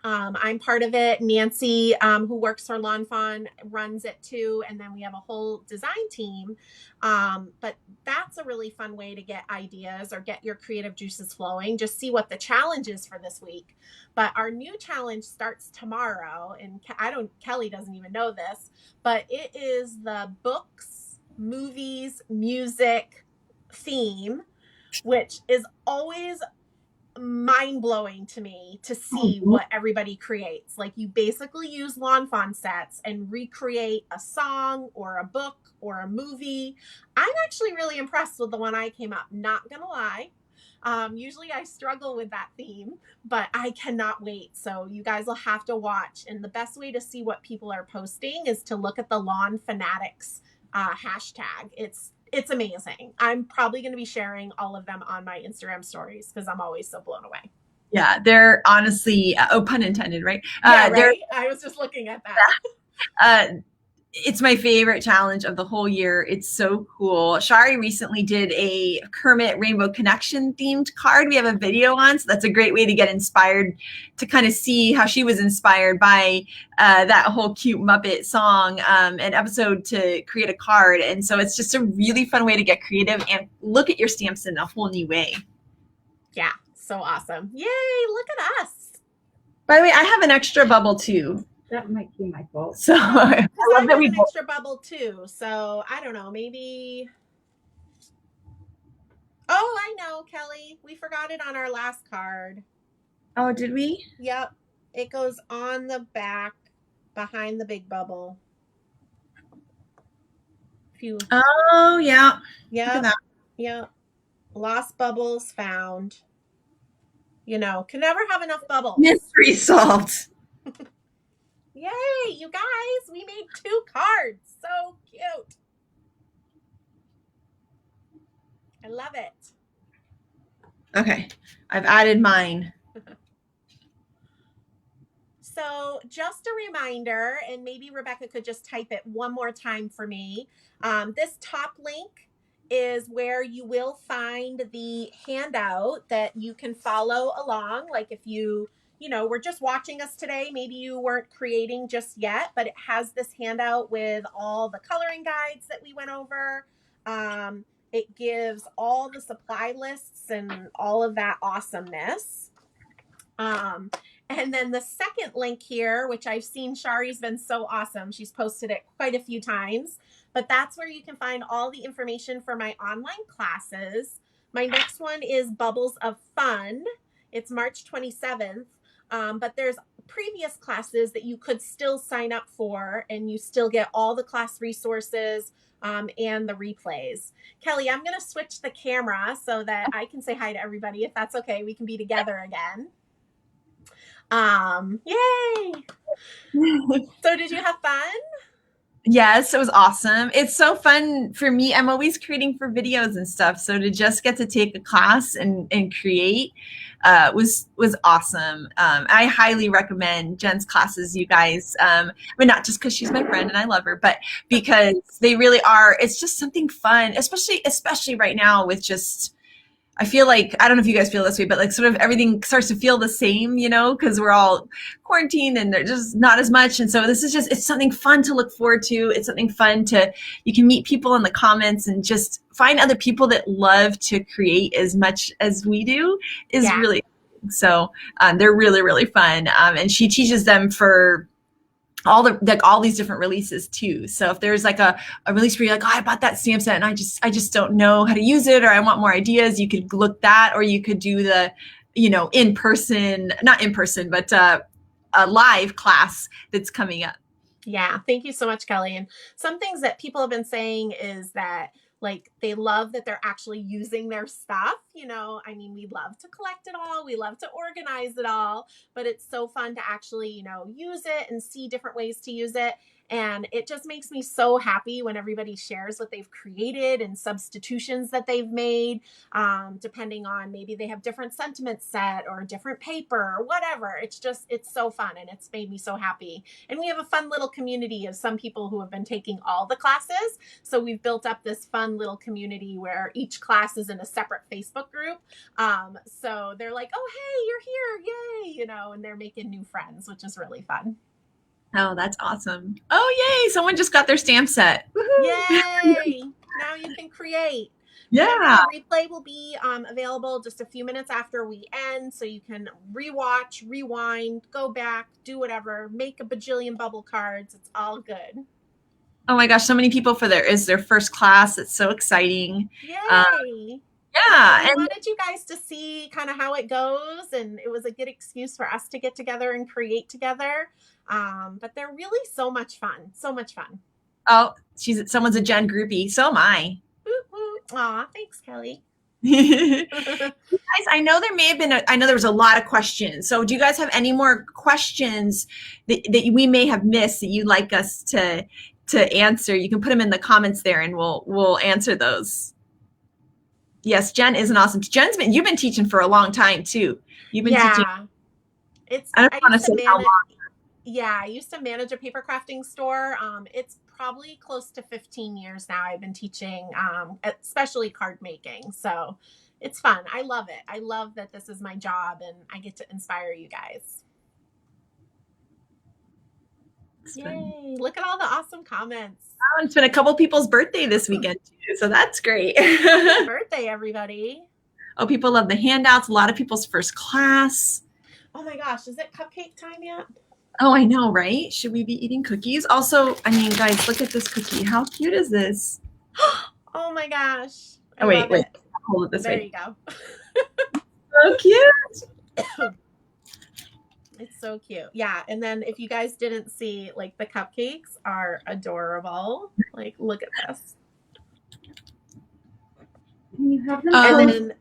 I'm part of it. Nancy, who works for lawnfawn, runs it too. And then we have a whole design team. But that's a really fun way to get ideas or get your creative juices flowing. Just see what the challenge is for this week. But our new challenge starts tomorrow. And Kelly doesn't even know this, but it is the books, movies, music theme, which is always mind-blowing to me to see what everybody creates. Like, you basically use lawn fawn sets and recreate a song or a book or a movie. I'm actually really impressed with the one I came up, not gonna lie. Usually I struggle with that theme, but I cannot wait. So you guys will have to watch. And the best way to see what people are posting is to look at the Lawn Fanatics hashtag. It's amazing. I'm probably going to be sharing all of them on my Instagram stories because I'm always so blown away. Yeah, they're honestly, oh, pun intended, right? Yeah, right? I was just looking at that. It's my favorite challenge of the whole year. It's so cool. Shari recently did a Kermit Rainbow Connection themed card we have a video on. So that's a great way to get inspired, to kind of see how she was inspired by that whole cute Muppet song and episode to create a card. And so it's just a really fun way to get creative and look at your stamps in a whole new way. Yeah, so awesome. Yay, look at us. By the way, I have an extra bubble too. That might be my fault. So I love that we have an extra bubble too. So I don't know, maybe. Oh, I know, Kelly. We forgot it on our last card. Oh, did we? Yep. It goes on the back behind the big bubble. Oh, yeah. Yeah. Yeah. Lost bubbles found. You know, can never have enough bubbles. Mystery solved. Yay, you guys, we made 2 cards. So cute. I love it. Okay, I've added mine. So just a reminder, and maybe Rebecca could just type it one more time for me. This top link is where you will find the handout that you can follow along. Like if you were just watching us today, maybe you weren't creating just yet, but it has this handout with all the coloring guides that we went over. It gives all the supply lists and all of that awesomeness. And then the second link here, which I've seen Shari's been so awesome. She's posted it quite a few times, but that's where you can find all the information for my online classes. My next one is Bubbles of Fun. It's March 27th. But there's previous classes that you could still sign up for, and you still get all the class resources and the replays. Kelly, I'm going to switch the camera so that I can say hi to everybody. If that's okay, we can be together again. Yay! So did you have fun? Yes, it was awesome. It's so fun for me. I'm always creating for videos and stuff. So to just get to take a class and create was awesome. I highly recommend Jen's classes, you guys. I mean, not just because she's my friend and I love her, but because they really are. It's just something fun, especially right now with just, I feel like, I don't know if you guys feel this way, but like sort of everything starts to feel the same, because we're all quarantined and there's just not as much. And so this is just, it's something fun to look forward to. It's something fun you can meet people in the comments and just find other people that love to create as much as we do is really, so they're really, really fun. And she teaches them for all these different releases too. So if there's like a release where you're like, oh, I bought that stamp set and I just don't know how to use it, or I want more ideas, you could look that, or you could do the, not in person, but a live class that's coming up. Yeah. Thank you so much, Kelly. And some things that people have been saying is that like They love that they're actually using their stuff. You know, I mean, we love to collect it all. We love to organize it all, but it's so fun to actually, you know, use it and see different ways to use it. And it just makes me so happy when everybody shares what they've created and substitutions that they've made, depending on maybe they have different sentiments set or different paper or whatever. It's so fun, and it's made me so happy. And we have a fun little community of some people who have been taking all the classes. So we've built up this fun little community where each class is in a separate Facebook group. So they're like, oh, hey, you're here. Yay. You know, and they're making new friends, which is really fun. Oh, that's awesome. Oh, yay. Someone just got their stamp set. Woohoo. Yay. Now you can create. Yeah. The replay will be available just a few minutes after we end. So you can rewatch, rewind, go back, do whatever, make a bajillion bubble cards. It's all good. Oh my gosh. So many people for their first class. It's so exciting. Yay. Yeah. I wanted you guys to see kind of how it goes. And it was a good excuse for us to get together and create together. But they're really so much fun. So much fun. Oh, someone's a Jen groupie. So am I. Aw, thanks, Kelly. Guys, I know there was a lot of questions. So do you guys have any more questions that we may have missed that you'd like us to answer? You can put them in the comments there and we'll answer those. Yes, Jen is an awesome. You've been teaching for a long time too. You've been teaching. I don't want to say how long. Yeah, I used to manage a paper crafting store. It's probably close to 15 years now. I've been teaching, especially card making. So it's fun. I love it. I love that this is my job and I get to inspire you guys. Yay. Look at all the awesome comments. Oh, it's been a couple people's birthday this weekend too. So that's great. Happy birthday, everybody. Oh, people love the handouts. A lot of people's first class. Oh my gosh. Is it cupcake time yet? Oh, I know, right? Should we be eating cookies? Also, I mean, guys, look at this cookie. How cute is this? Oh my gosh. Oh, wait. Hold it this way. There you go. So cute. It's so cute. Yeah. And then if you guys didn't see, like, the cupcakes are adorable. Like, look at this. Can you have them? And then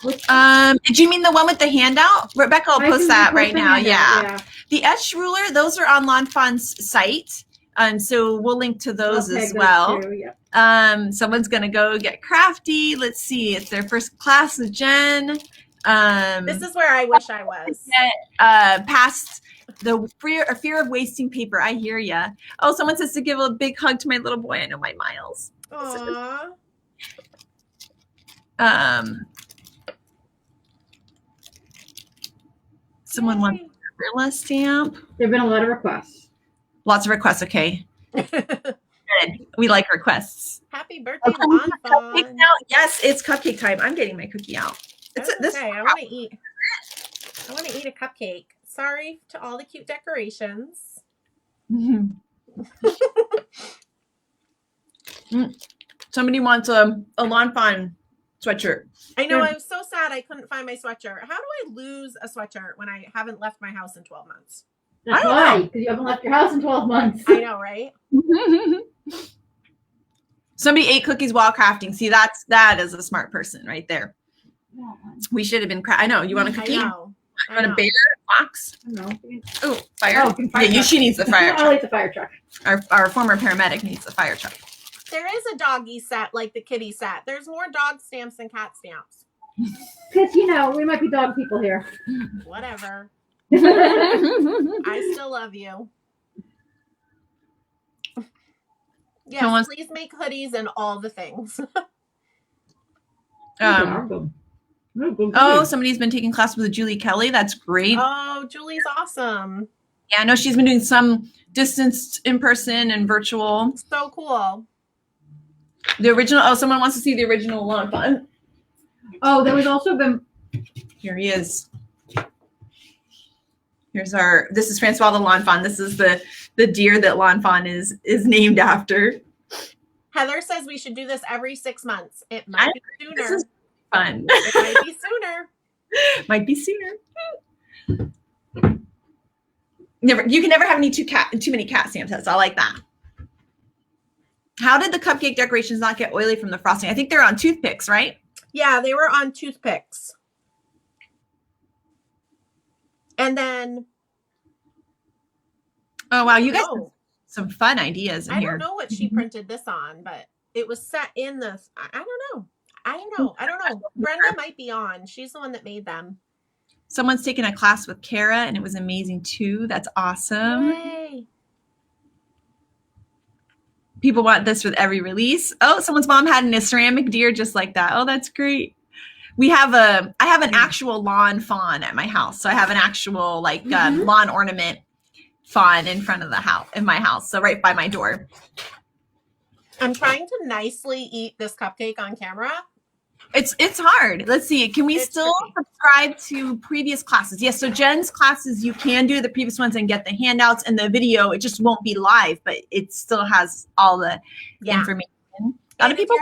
do you mean the one with the handout? Rebecca will post that right now. Yeah. The etch ruler, those are on lawnfawn's site. So we'll link to those as well. Too, yeah. Someone's gonna go get crafty. Let's see. It's their first class with Jen. This is where I wish I was. Past the fear of wasting paper. I hear ya. Oh, someone says to give a big hug to my little boy. I know my Miles. Aww. Someone wants a gorilla stamp. There have been a lot of requests. Lots of requests. Okay. Good. We like requests. Happy birthday, Lawnfawn. Yes, it's cupcake time. I'm getting my cookie out. I want to eat. I want to eat a cupcake. Sorry to all the cute decorations. Somebody wants a Lawnfawn sweatshirt. I know. I was so sad I couldn't find my sweatshirt. How do I lose a sweatshirt when I haven't left my house in 12 months? That's why, because you haven't left your house in 12 months. I know, right? Somebody ate cookies while crafting. See, that is a smart person right there. We should have been. I know. You want a cookie? I know. You want a bear? Fox? No. Oh, fire! She needs the fire truck. I like the fire truck. Our former paramedic needs the fire truck. There is a doggy set like the kitty set. There's more dog stamps than cat stamps. Because, we might be dog people here. Whatever. I still love you. Yes, please make hoodies and all the things. Somebody's been taking class with Julie Kelly. That's great. Oh, Julie's awesome. Yeah, I know she's been doing some distance in person and virtual. So cool. The original. Oh, someone wants to see the original Lawnfawn. Oh, there was also been. Here he is. This is Francois the Lawnfawn. This is the deer that Lawnfawn is named after. Heather says we should do this every 6 months. It might be sooner. This is fun. It might be sooner. Might be sooner. You can never have too many cat stamp sets. I like that. How did the cupcake decorations not get oily from the frosting? I think they're on toothpicks, right? Yeah, they were on toothpicks. And then. Oh, wow. You guys have some fun ideas in here. I don't know what she printed this on, but it was set in this. I don't know. Brenda might be on. She's the one that made them. Someone's taken a class with Kara, and it was amazing too. That's awesome. Yay. People want this with every release. Oh, someone's mom had a ceramic deer just like that. Oh, that's great. I have an actual lawn fawn at my house. So I have an actual like lawn ornament fawn in front of the house, in my house. So right by my door. I'm trying to nicely eat this cupcake on camera. It's hard. Let's see. Can we still subscribe to previous classes? Yes. So Jen's classes, you can do the previous ones and get the handouts and the video. It just won't be live, but it still has all the information. A lot of people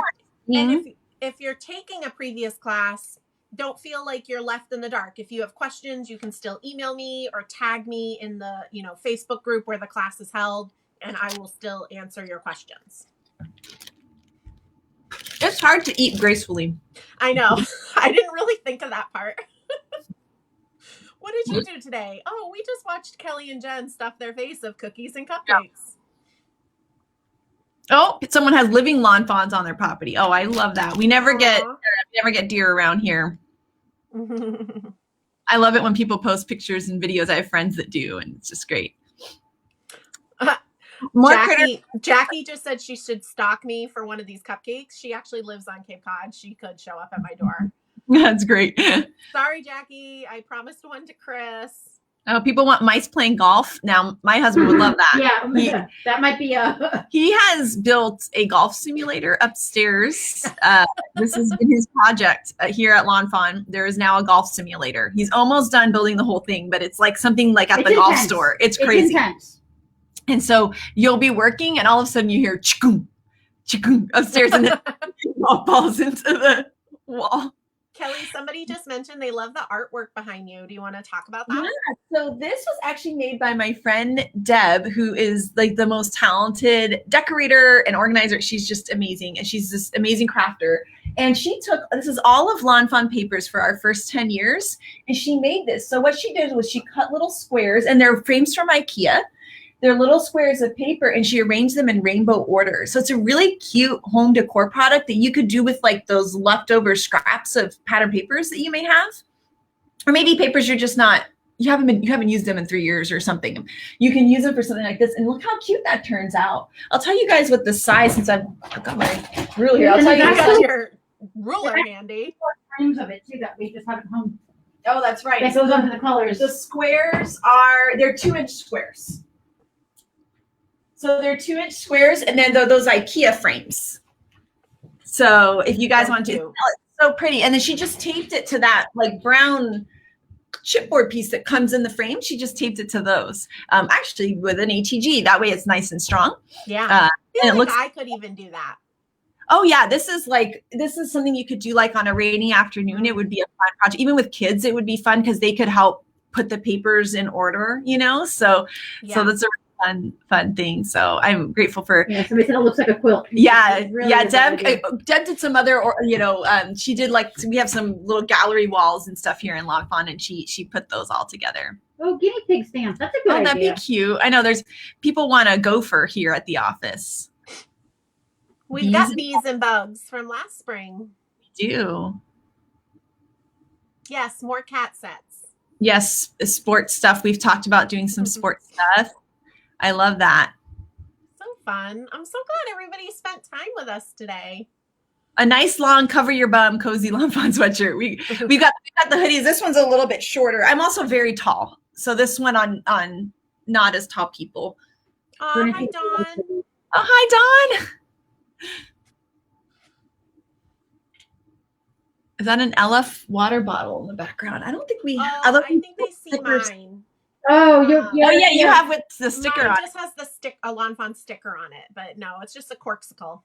if you're taking a previous class, don't feel like you're left in the dark. If you have questions, you can still email me or tag me in the Facebook group where the class is held, and I will still answer your questions. It's hard to eat gracefully. I know. I didn't really think of that part. What did you do today? Oh, we just watched Kelly and Jen stuff their face of cookies and cupcakes. Oh, someone has living lawn fawns on their property. Oh, I love that. We never get deer around here. I love it when people post pictures and videos. I have friends that do, and it's just great. Jackie just said she should stalk me for one of these cupcakes. She actually lives on Cape Cod. She could show up at my door. That's great. Sorry, Jackie. I promised one to Chris. Oh, people want mice playing golf. Now, my husband would love that. Yeah, that might be He has built a golf simulator upstairs. This has been his project here at Lawn Fawn. There is now a golf simulator. He's almost done building the whole thing, but it's like something like at the golf store. It's crazy. Intense. And so you'll be working, and all of a sudden you hear chikum, chikum upstairs, and then golf balls into the wall. Kelly, somebody just mentioned they love the artwork behind you. Do you want to talk about that? Yeah. So this was actually made by my friend Deb, who is like the most talented decorator and organizer. She's just amazing. And she's this amazing crafter. And this is all of Lawn Fawn papers for our first 10 years. And she made this. So what she did was she cut little squares, and they're frames from IKEA. They're little squares of paper, and she arranged them in rainbow order. So it's a really cute home decor product that you could do with like those leftover scraps of pattern papers that you may have, or maybe papers you haven't used them in 3 years or something. You can use them for something like this, and look how cute that turns out. I'll tell you guys what the size, since I've got my ruler here. I'll tell you got your ruler handy. Frames of it too that we just have at home. Oh, that's right. That goes onto the colors. The squares they're 2-inch squares. So they're 2-inch squares, and then those IKEA frames. So if you guys want to, it's so pretty. And then she just taped it to that like brown chipboard piece that comes in the frame. She just taped it to those. Actually with an ATG. That way it's nice and strong. Yeah. And it looks. I could even do that. Oh yeah, this is something you could do like on a rainy afternoon. It would be a fun project. Even with kids, it would be fun because they could help put the papers in order. So that's a fun thing. So I'm grateful for. Yeah, somebody said it looks like a quilt. Yeah, really Deb did some other, she did we have some little gallery walls and stuff here in Lawn Fawn, and she put those all together. Oh, guinea pig stamps. That's a good idea. That'd be cute. I know there's people want a gopher here at the office. We've got bees and bugs from last spring. We do. Yes, more cat sets. Yes, sports stuff. We've talked about doing some sports stuff. I love that. So fun. I'm so glad everybody spent time with us today. A nice long cover your bum cozy Lawn Fawn sweatshirt. We got the hoodies. This one's a little bit shorter. I'm also very tall. So this one on not as tall people. Oh, hi Dawn. Oh, hi Dawn. Is that an LF water bottle in the background? I don't think we I think they see mine. Oh, you have with the sticker on it. It just has a Lawn Fawn sticker on it, but no, it's just a corksicle.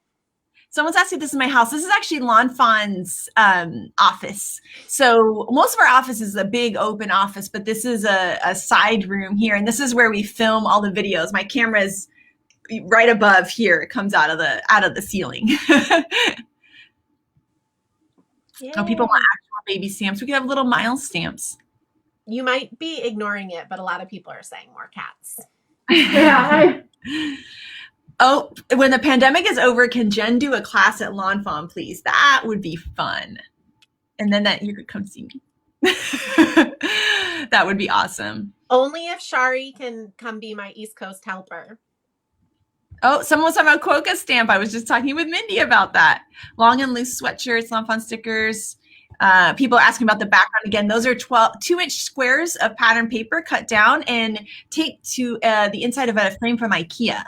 Someone's asking, this is my house. This is actually Lawn Fawn's office. So most of our office is a big open office, but this is a side room here. And this is where we film all the videos. My camera is right above here. It comes out of the ceiling. Oh, people want actual baby stamps. We could have little Miles stamps. You might be ignoring it, but a lot of people are saying more cats. Yeah. Oh, when the pandemic is over, can Jen do a class at lawnfawn, please? That would be fun. And then that you could come see me. That would be awesome. Only if Shari can come be my East Coast helper. Oh, someone was talking about Quokka stamp. I was just talking with Mindy about that. Long and loose sweatshirts, lawnfawn stickers. People are asking about the background again. Those are 2-inch squares of pattern paper cut down and taped to the inside of a frame from IKEA.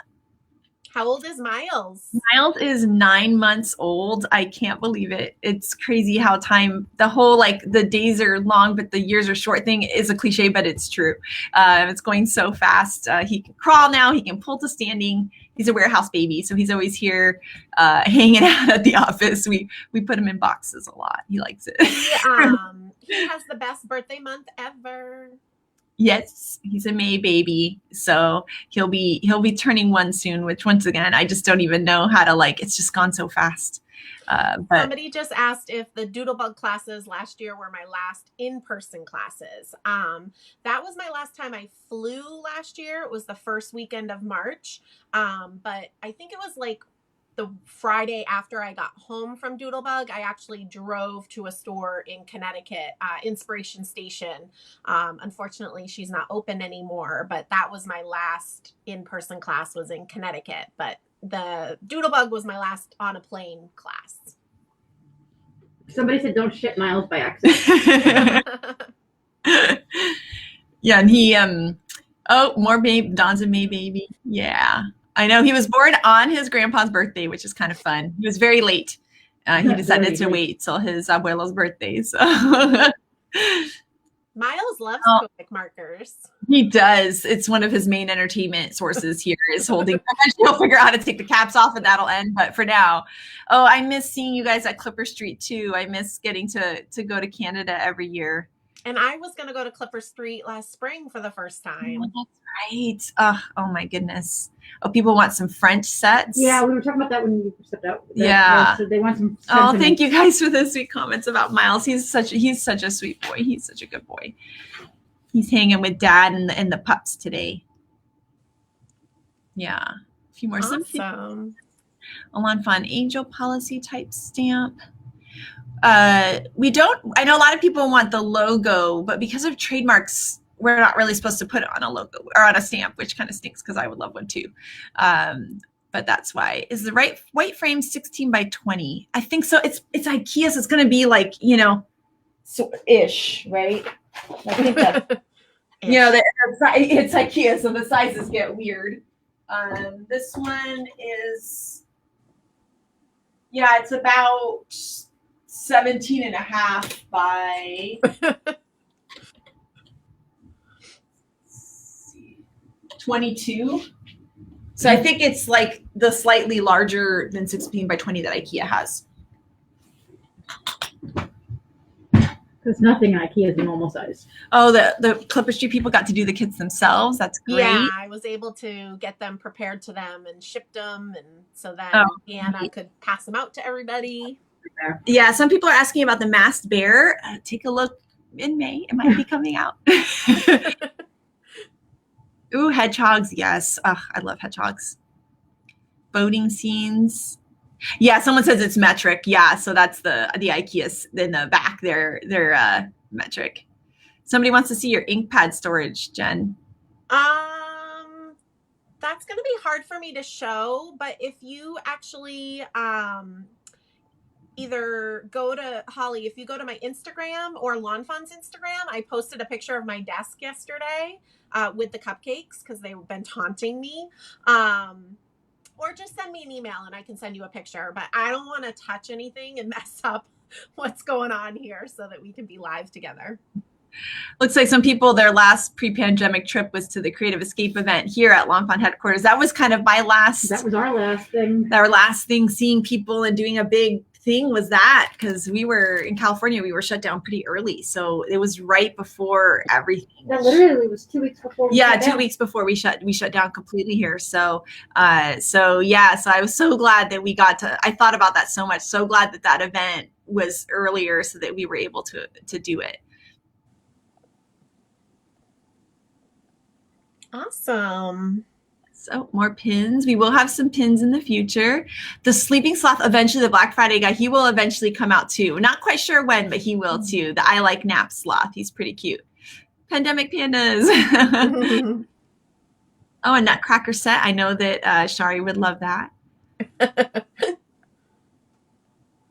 How old is Miles? Miles is 9 months old. I can't believe it. It's crazy how the whole the days are long, but the years are short thing is a cliche, but it's true. It's going so fast. He can crawl now. He can pull to standing. He's a warehouse baby, so he's always here hanging out at the office. We put him in boxes a lot. He likes it. He has the best birthday month ever. Yes, he's a May baby, so he'll be turning 1 soon. Which once again, I just don't even know how to it's just gone so fast. But somebody just asked if the Doodlebug classes last year were my last in-person classes. That was my last time I flew last year. It was the first weekend of March, but I think it was the Friday after I got home from Doodlebug, I actually drove to a store in Connecticut, Inspiration Station. Unfortunately, she's not open anymore, but that was my last in-person class was in Connecticut. But the Doodlebug was my last on a plane class. Somebody said don't ship Miles by accident. Yeah, and he more babe. Don's a May baby. Yeah. I know he was born on his grandpa's birthday, which is kind of fun. He was very late. He decided to wait till his abuelo's birthday. So Miles loves Copic markers. He does. It's one of his main entertainment sources here is holding. Eventually he'll figure out how to take the caps off and that'll end. But for now, I miss seeing you guys at Clipper Street too. I miss getting to go to Canada every year. And I was going to go to Clipper Street last spring for the first time. Oh, that's right. Oh my goodness. Oh, people want some French sets. Yeah, we were talking about that when you stepped out. Yeah. So they want some. Oh, thank you guys for the sweet comments about Miles. He's such a sweet boy. He's such a good boy. He's hanging with Dad and the pups today. Yeah. A few more. Awesome. A lawnfawn angel policy type stamp. I know a lot of people want the logo, but because of trademarks, we're not really supposed to put it on a logo or on a stamp, which kind of stinks because I would love one too. But that's why. Is the right white frame 16 by 20? I think so. It's IKEA, so it's going to be so ish, right? I think that, it's IKEA, so the sizes get weird. This one is, it's about 17.5 by 22. So I think it's the slightly larger than 16 by 20 that IKEA has. There's nothing in IKEA is the normal size. Oh, the Clipper Street people got to do the kits themselves. That's great. Yeah, I was able to get them prepared to them and shipped them, and so then Anna could pass them out to everybody. Yeah, some people are asking about the masked bear. Take a look in May. It might be coming out. Ooh, hedgehogs. Yes. I love hedgehogs. Boating scenes. Yeah, someone says it's metric. Yeah, so that's the IKEA in the back. They're metric. Somebody wants to see your ink pad storage, Jen. That's going to be hard for me to show, but if you actually either go to Holly, if you go to my Instagram or Lawnfawn's Instagram, I posted a picture of my desk yesterday with the cupcakes because they've been taunting me. Or just send me an email and I can send you a picture. But I don't want to touch anything and mess up what's going on here so that we can be live together. Looks like some people, their last pre-pandemic trip was to the Creative Escape event here at Lawnfawn headquarters. That was kind of my last. That was our last thing. Our last thing, seeing people and doing a big thing was that because we were in California, we were shut down pretty early. So it was right before everything. That literally was 2 weeks before. Yeah, 2 weeks before we shut down completely here. So so I was so glad that we got to, I thought about that so much. So glad that that event was earlier so that we were able to do it. Awesome. So more pins. We will have some pins in the future. The sleeping sloth, eventually the Black Friday guy, he will eventually come out too. Not quite sure when, but he will too. The I Like Nap sloth. He's pretty cute. Pandemic pandas. Oh, a nutcracker set. I know that Shari would love that.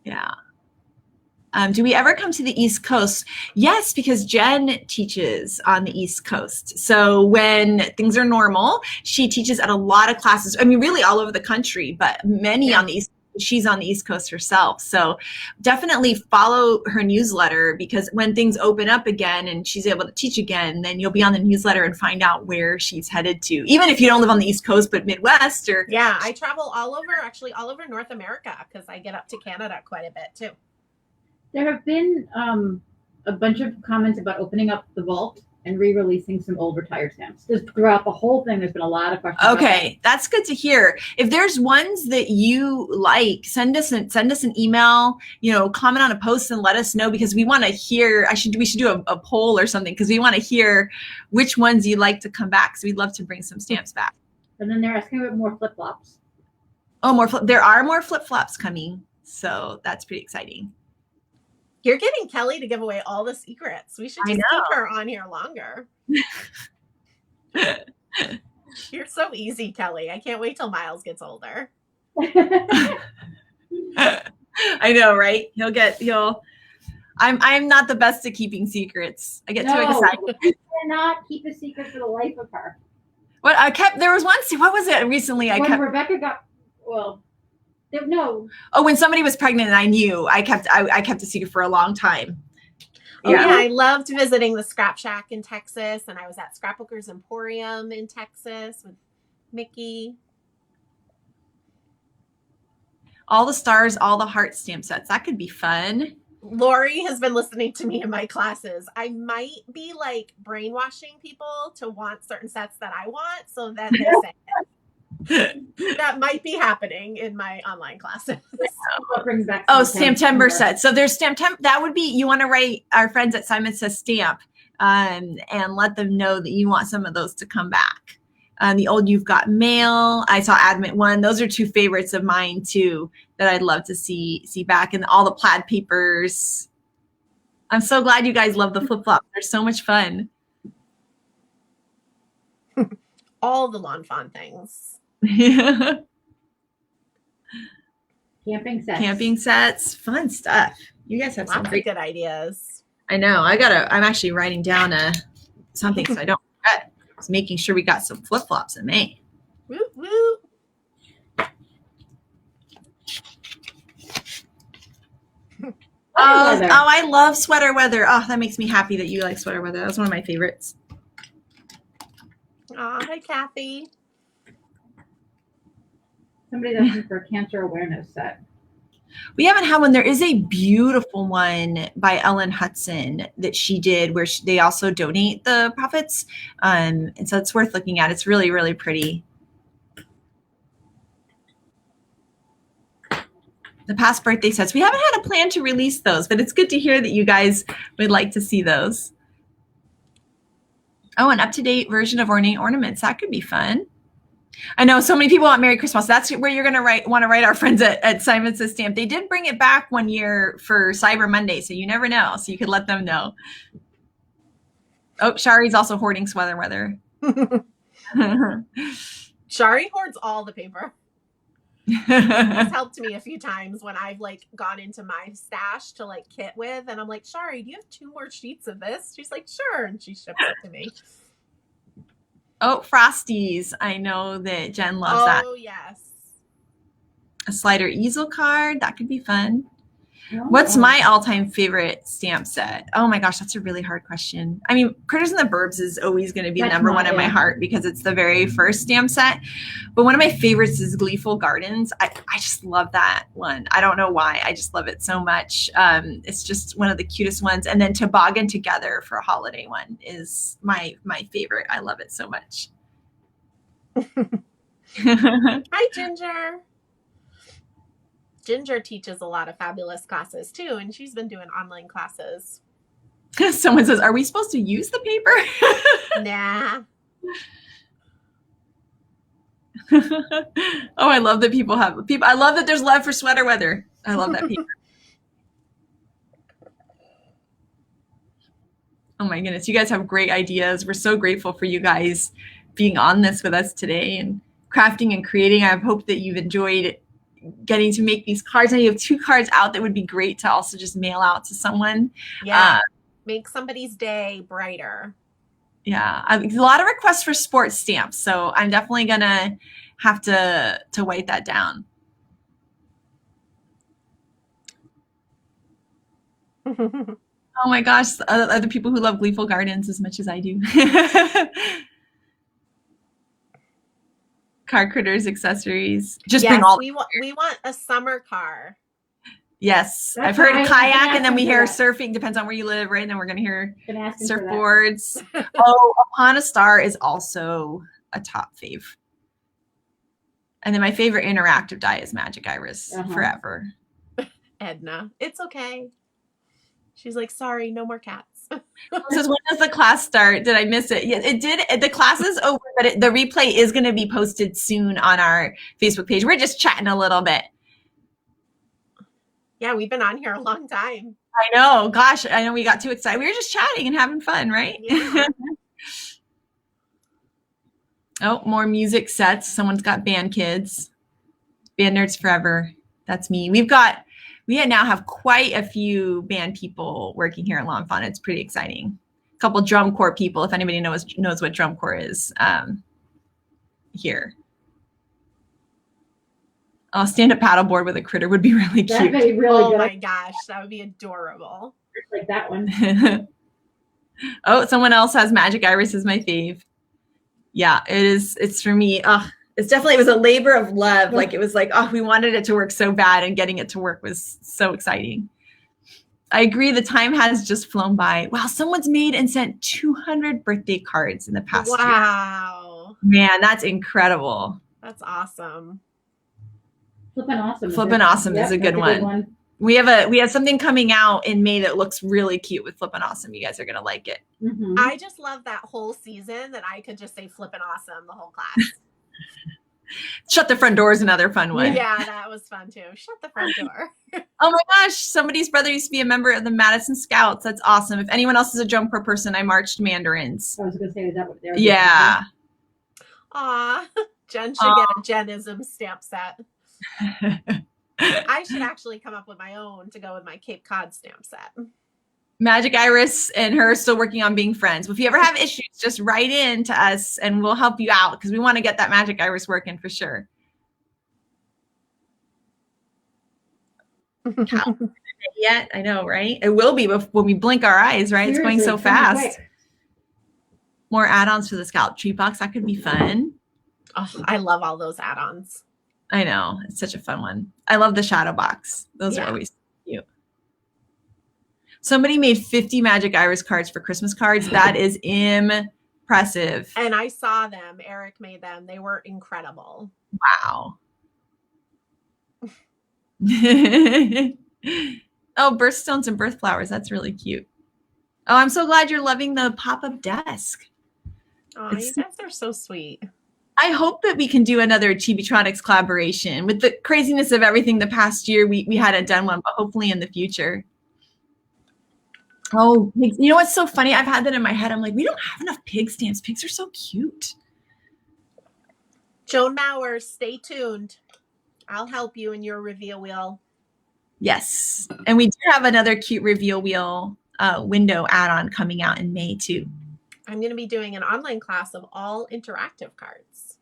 Yeah. Do we ever come to the East Coast? Yes, because Jen teaches on the East Coast. So when things are normal, she teaches at a lot of classes. I mean, really all over the country, but many on the East. She's on the East Coast herself. So definitely follow her newsletter, because when things open up again and she's able to teach again, then you'll be on the newsletter and find out where she's headed to. Even if you don't live on the East Coast, but Midwest or. Yeah, I travel all over North America because I get up to Canada quite a bit too. There have been a bunch of comments about opening up the vault and re-releasing some old retired stamps. Just throughout the whole thing, there's been a lot of questions. Okay, that's good to hear. If there's ones that you like, send us an email, comment on a post and let us know, because we want to hear. We should do a poll or something, because we want to hear which ones you'd like to come back. So we'd love to bring some stamps back. And then they're asking about more flip-flops. Oh, there are more flip-flops coming. So that's pretty exciting. You're getting Kelly to give away all the secrets. We should just keep her on here longer. You're so easy, Kelly. I can't wait till Miles gets older. I know, right? I'm not the best at keeping secrets. I get too excited. You cannot keep a secret for the life of her. There was one, what was it recently? Rebecca got, no. Oh, when somebody was pregnant and I knew, I kept a secret for a long time. Yeah, I loved visiting the Scrap Shack in Texas, and I was at Scrapbooker's Emporium in Texas with Mickey. All the stars, all the heart stamp sets. That could be fun. Lori has been listening to me in my classes. I might be like brainwashing people to want certain sets that I want, so that they're saying it. That might be happening in my online classes. Stamptember set. So there's Stamptember. That would be, you want to write our friends at Simon Says Stamp and let them know that you want some of those to come back. The old You've Got Mail. I saw Admit One. Those are two favorites of mine too that I'd love to see back. And all the plaid papers. I'm so glad you guys love the flip-flop. They're so much fun. All the lawnfawn things. Camping sets, fun stuff. You guys have some great good ideas. I know. I'm actually writing down something so I don't forget. I was making sure we got some flip-flops in May. Woo woo. I love sweater weather. Oh, that makes me happy that you like sweater weather. That was one of my favorites. Oh, hi, Kathy. Somebody's asking for a cancer awareness set. We haven't had one. There is a beautiful one by Ellen Hudson that she did where they also donate the profits. And so it's worth looking at. It's really, really pretty. The past birthday sets. We haven't had a plan to release those, but it's good to hear that you guys would like to see those. Oh, an up-to-date version of Ornate Ornaments. That could be fun. I know so many people want Merry Christmas. That's where you're going to want to write our friends at Simon Says Stamp. They did bring it back one year for Cyber Monday, so you never know. So you could let them know. Oh, Shari's also hoarding sweater weather. Shari hoards all the paper. It's helped me a few times when I've gone into my stash to kit with, and I'm like, Shari, do you have 2 more sheets of this? She's like, sure, and she ships it to me. Oh, Frosties. I know that Jen loves that. Oh, yes. A slider easel card. That could be fun. What's my all-time favorite stamp set? Oh my gosh, that's a really hard question. I mean, Critters and the Burbs is always going to be number one in my heart because it's the very first stamp set. But one of my favorites is Gleeful Gardens. I just love that one. I don't know why. I just love it so much. It's just one of the cutest ones. And then Toboggan Together for a holiday one is my favorite. I love it so much. Hi, Ginger. Ginger teaches a lot of fabulous classes too, and she's been doing online classes. Someone says, are we supposed to use the paper? Nah. Oh, I love that people have people. I love that there's love for sweater weather. I love that paper. Oh my goodness. You guys have great ideas. We're so grateful for you guys being on this with us today and crafting and creating. I hope that you've enjoyed getting to make these cards. And you have 2 cards out that would be great to also just mail out to someone. Yeah. Make somebody's day brighter. Yeah. A lot of requests for sports stamps. So I'm definitely going to have to write that down. Oh my gosh. Other people who love Gleeful Gardens as much as I do. Car Critters, accessories. Just yes, bring all. We want a summer car. Yes. I've heard kayak and then we hear surfing. Depends on where you live, right? And then we're going to hear surfboards. Oh, Upon a Star is also a top fave. And then my favorite interactive die is Magic Iris forever. Edna, it's okay. She's like, sorry, no more cats. Says, when does the class start? Did I miss it? Yes, it did. The class is over, but the replay is going to be posted soon on our Facebook page. We're just chatting a little bit. Yeah, we've been on here a long time. I know. Gosh, I know we got too excited. We were just chatting and having fun, right? Yeah. Oh, more music sets. Someone's got Band Kids. Band Nerds Forever. That's me. We now have quite a few band people working here at Lawnfawn. It's pretty exciting. A couple drum corps people, if anybody knows what drum corps is, here. Oh, stand-up paddleboard with a critter would be really cute. That'd be really good. Oh my gosh, that would be adorable. Like that one. Oh, someone else has Magic Iris as my fave. Yeah, it is. It's for me. It was a labor of love. Like it was like, we wanted it to work so bad, and getting it to work was so exciting. I agree. The time has just flown by. Wow, someone's made and sent 200 birthday cards in the past year. Wow. Man, that's incredible. That's awesome. Flippin' Awesome. Flippin' Awesome is a good one. We have something coming out in May that looks really cute with Flippin' Awesome. You guys are going to like it. Mm-hmm. I just love that whole season that I could just say Flippin' Awesome the whole class. Shut the Front Door is another fun one. Yeah, that was fun too. Shut the front door. Oh my gosh, somebody's brother used to be a member of the Madison Scouts. That's awesome. If anyone else is a drum corps person, I marched Mandarins. I was going to say, is that what they're doing? Yeah. Aw, Jen should get a Jenism stamp set. I should actually come up with my own to go with my Cape Cod stamp set. Magic Iris and her are still working on being friends. If you ever have issues, just write in to us and we'll help you out because we want to get that Magic Iris working for sure. Yet, I know, right? It will be when we blink our eyes, right? Seriously, it's going so fast. More add-ons for the Scout Tree Box. That could be fun. Oh, I love all those add-ons. I know. It's such a fun one. I love the Shadow Box. Those are always cute. Somebody made 50 Magic Iris cards for Christmas cards. That is impressive. And I saw them. Eric made them. They were incredible. Wow. Oh, birthstones and birth flowers. That's really cute. Oh, I'm so glad you're loving the pop-up desk. Oh, you guys are so sweet. I hope that we can do another Chibitronics collaboration. With the craziness of everything the past year, we hadn't done one, but hopefully in the future. Oh, pigs. You know what's so funny? I've had that in my head. I'm like, we don't have enough pig stamps. Pigs are so cute. Joan Mauer, stay tuned. I'll help you in your reveal wheel. Yes. And we do have another cute reveal wheel window add-on coming out in May too. I'm going to be doing an online class of all interactive cards.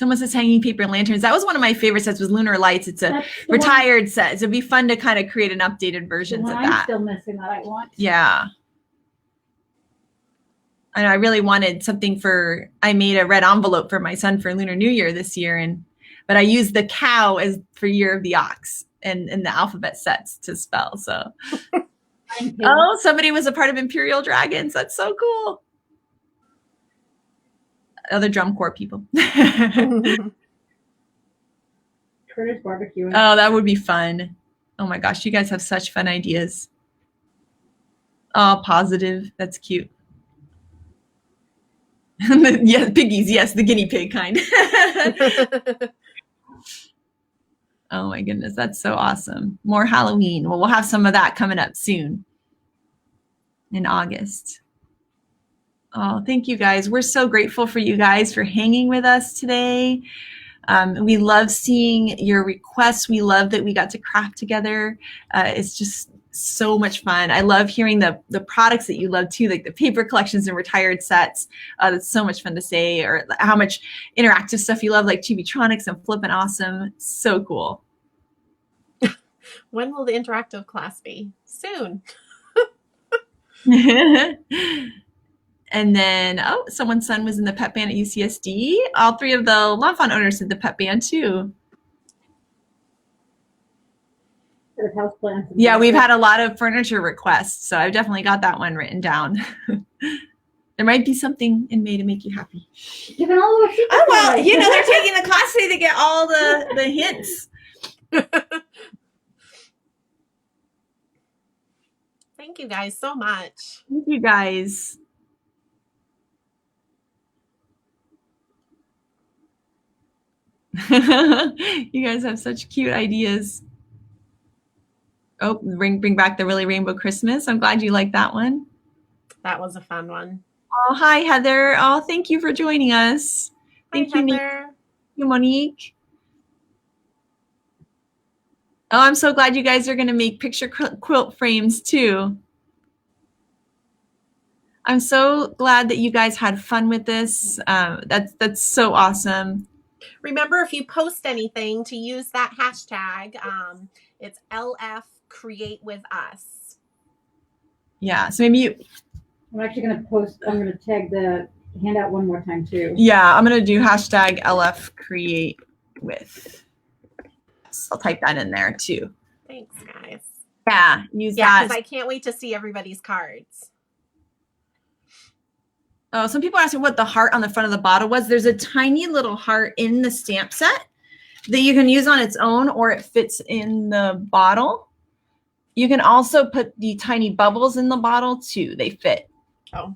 Someone says hanging paper lanterns. That was one of my favorite sets, was Lunar Lights. It's a retired set. So it'd be fun to kind of create an updated version of that. I'm still missing that I want. Yeah. I know I really wanted something I made a red envelope for my son for Lunar New Year this year. But I used the cow as for Year of the Ox and the alphabet sets to spell. So, oh, somebody was a part of Imperial Dragons. That's so cool. Other drum corps people. Curtis barbecue. Oh, that would be fun. Oh my gosh, you guys have such fun ideas. Oh, positive. That's cute. Yeah, piggies. Yes, the guinea pig kind. Oh my goodness, that's so awesome. More Halloween. Well, we'll have some of that coming up soon in August. Oh, thank you guys. We're so grateful for you guys for hanging with us today. We love seeing your requests. We love that we got to craft together. It's just so much fun. I love hearing the products that you love too, like the paper collections and retired sets. That's so much fun to say, or how much interactive stuff you love, like Chibitronics and Flippin' Awesome. So cool. When will the interactive class be? Soon. And then, oh, someone's son was in the pep band at UCSD. All three of the lawnfawn owners did the pep band too. Yeah, we've had a lot of furniture requests, so I've definitely got that one written down. There might be something in May to make you happy. Giving all the Oh, well, you know, they're taking the class today to get all the hints. Thank you guys so much. Thank you guys. You guys have such cute ideas. Oh, bring back the Really Rainbow Christmas. I'm glad you liked that one. That was a fun one. Oh, hi, Heather. Oh, thank you for joining us. Thank you, Heather. Thank you, Monique. Oh, I'm so glad you guys are going to make picture quilt frames too. I'm so glad that you guys had fun with this. That's so awesome. Remember, if you post anything, to use that hashtag. It's LF Create With Us. Yeah, so maybe I'm actually going to I'm going to tag the handout one more time too. Yeah, I'm going to do hashtag LF Create With. I'll type that in there too. Thanks, guys. Yeah, use that. Yeah, because I can't wait to see everybody's cards. Oh, some people are asking what the heart on the front of the bottle was. There's a tiny little heart in the stamp set that you can use on its own, or it fits in the bottle. You can also put the tiny bubbles in the bottle too. They fit. Oh.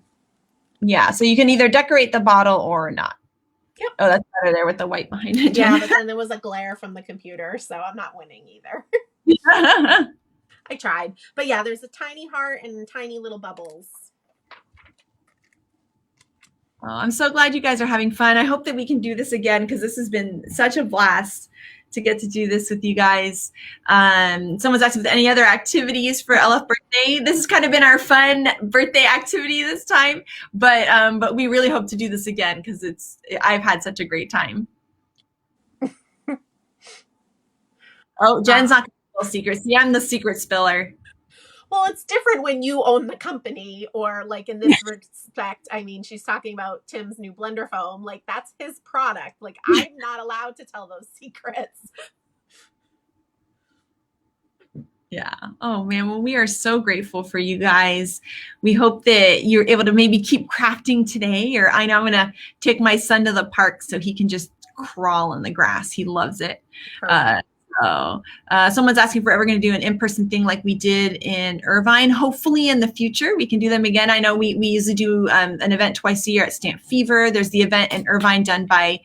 Yeah, so you can either decorate the bottle or not. Yep. Oh, that's better there with the white behind it. Yeah, but then there was a glare from the computer, so I'm not winning either. I tried. But yeah, there's a tiny heart and tiny little bubbles. Oh, I'm so glad you guys are having fun. I hope that we can do this again, because this has been such a blast to get to do this with you guys. Someone's asking if any other activities for LF birthday. This has kind of been our fun birthday activity this time, but we really hope to do this again, because I've had such a great time. Oh, Jen's not going to spill secrets. Yeah, I'm the secret spiller. Well, it's different when you own the company, or like in this respect, I mean, she's talking about Tim's new blender foam. Like, that's his product. Like, I'm not allowed to tell those secrets. Yeah. Oh, man. Well, we are so grateful for you guys. We hope that you're able to maybe keep crafting today, or I know I'm going to take my son to the park so he can just crawl in the grass. He loves it. So someone's asking if we're ever going to do an in-person thing like we did in Irvine. Hopefully in the future we can do them again. I know we usually do an event twice a year at Stamp Fever. There's the event in Irvine done by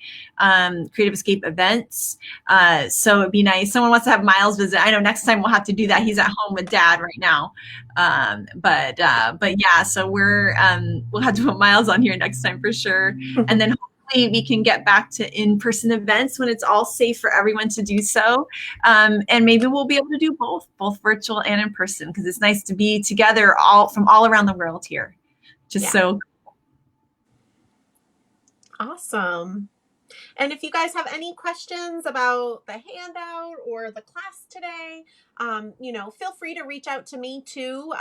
Creative Escape Events. So it'd be nice. Someone wants to have Miles visit. I know next time we'll have to do that. He's at home with Dad right now. But yeah, so we'll have to put Miles on here next time for sure. And then we can get back to in-person events when it's all safe for everyone to do so. And maybe we'll be able to do both virtual and in person, because it's nice to be together from all around the world here. So awesome. And if you guys have any questions about the handout or the class today, feel free to reach out to me too,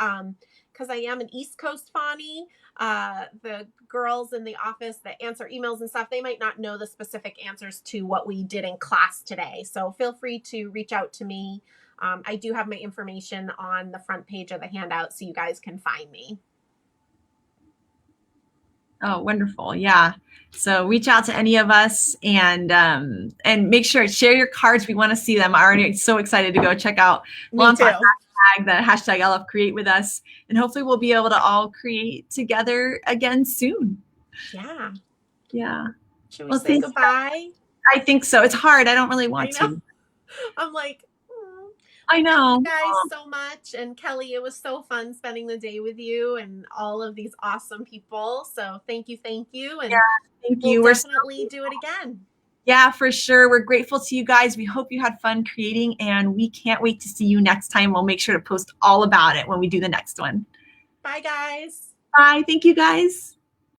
because I am an East Coast Fawny. The girls in the office that answer emails and stuff, they might not know the specific answers to what we did in class today. So feel free to reach out to me. I do have my information on the front page of the handout so you guys can find me. Oh, wonderful. Yeah. So reach out to any of us and make sure share your cards. We want to see them. I'm already so excited to go check out lawnfawn hashtag, the hashtag LF create with us. And hopefully we'll be able to all create together again soon. Yeah. Yeah. Should we say goodbye? I think so. It's hard. I don't really want to. I'm like, I know. Thank you guys so much. And Kelly, it was so fun spending the day with you and all of these awesome people. So thank you. And yeah, thank you. We'll definitely do it again. Yeah, for sure. We're grateful to you guys. We hope you had fun creating, and we can't wait to see you next time. We'll make sure to post all about it when we do the next one. Bye, guys. Bye. Thank you, guys.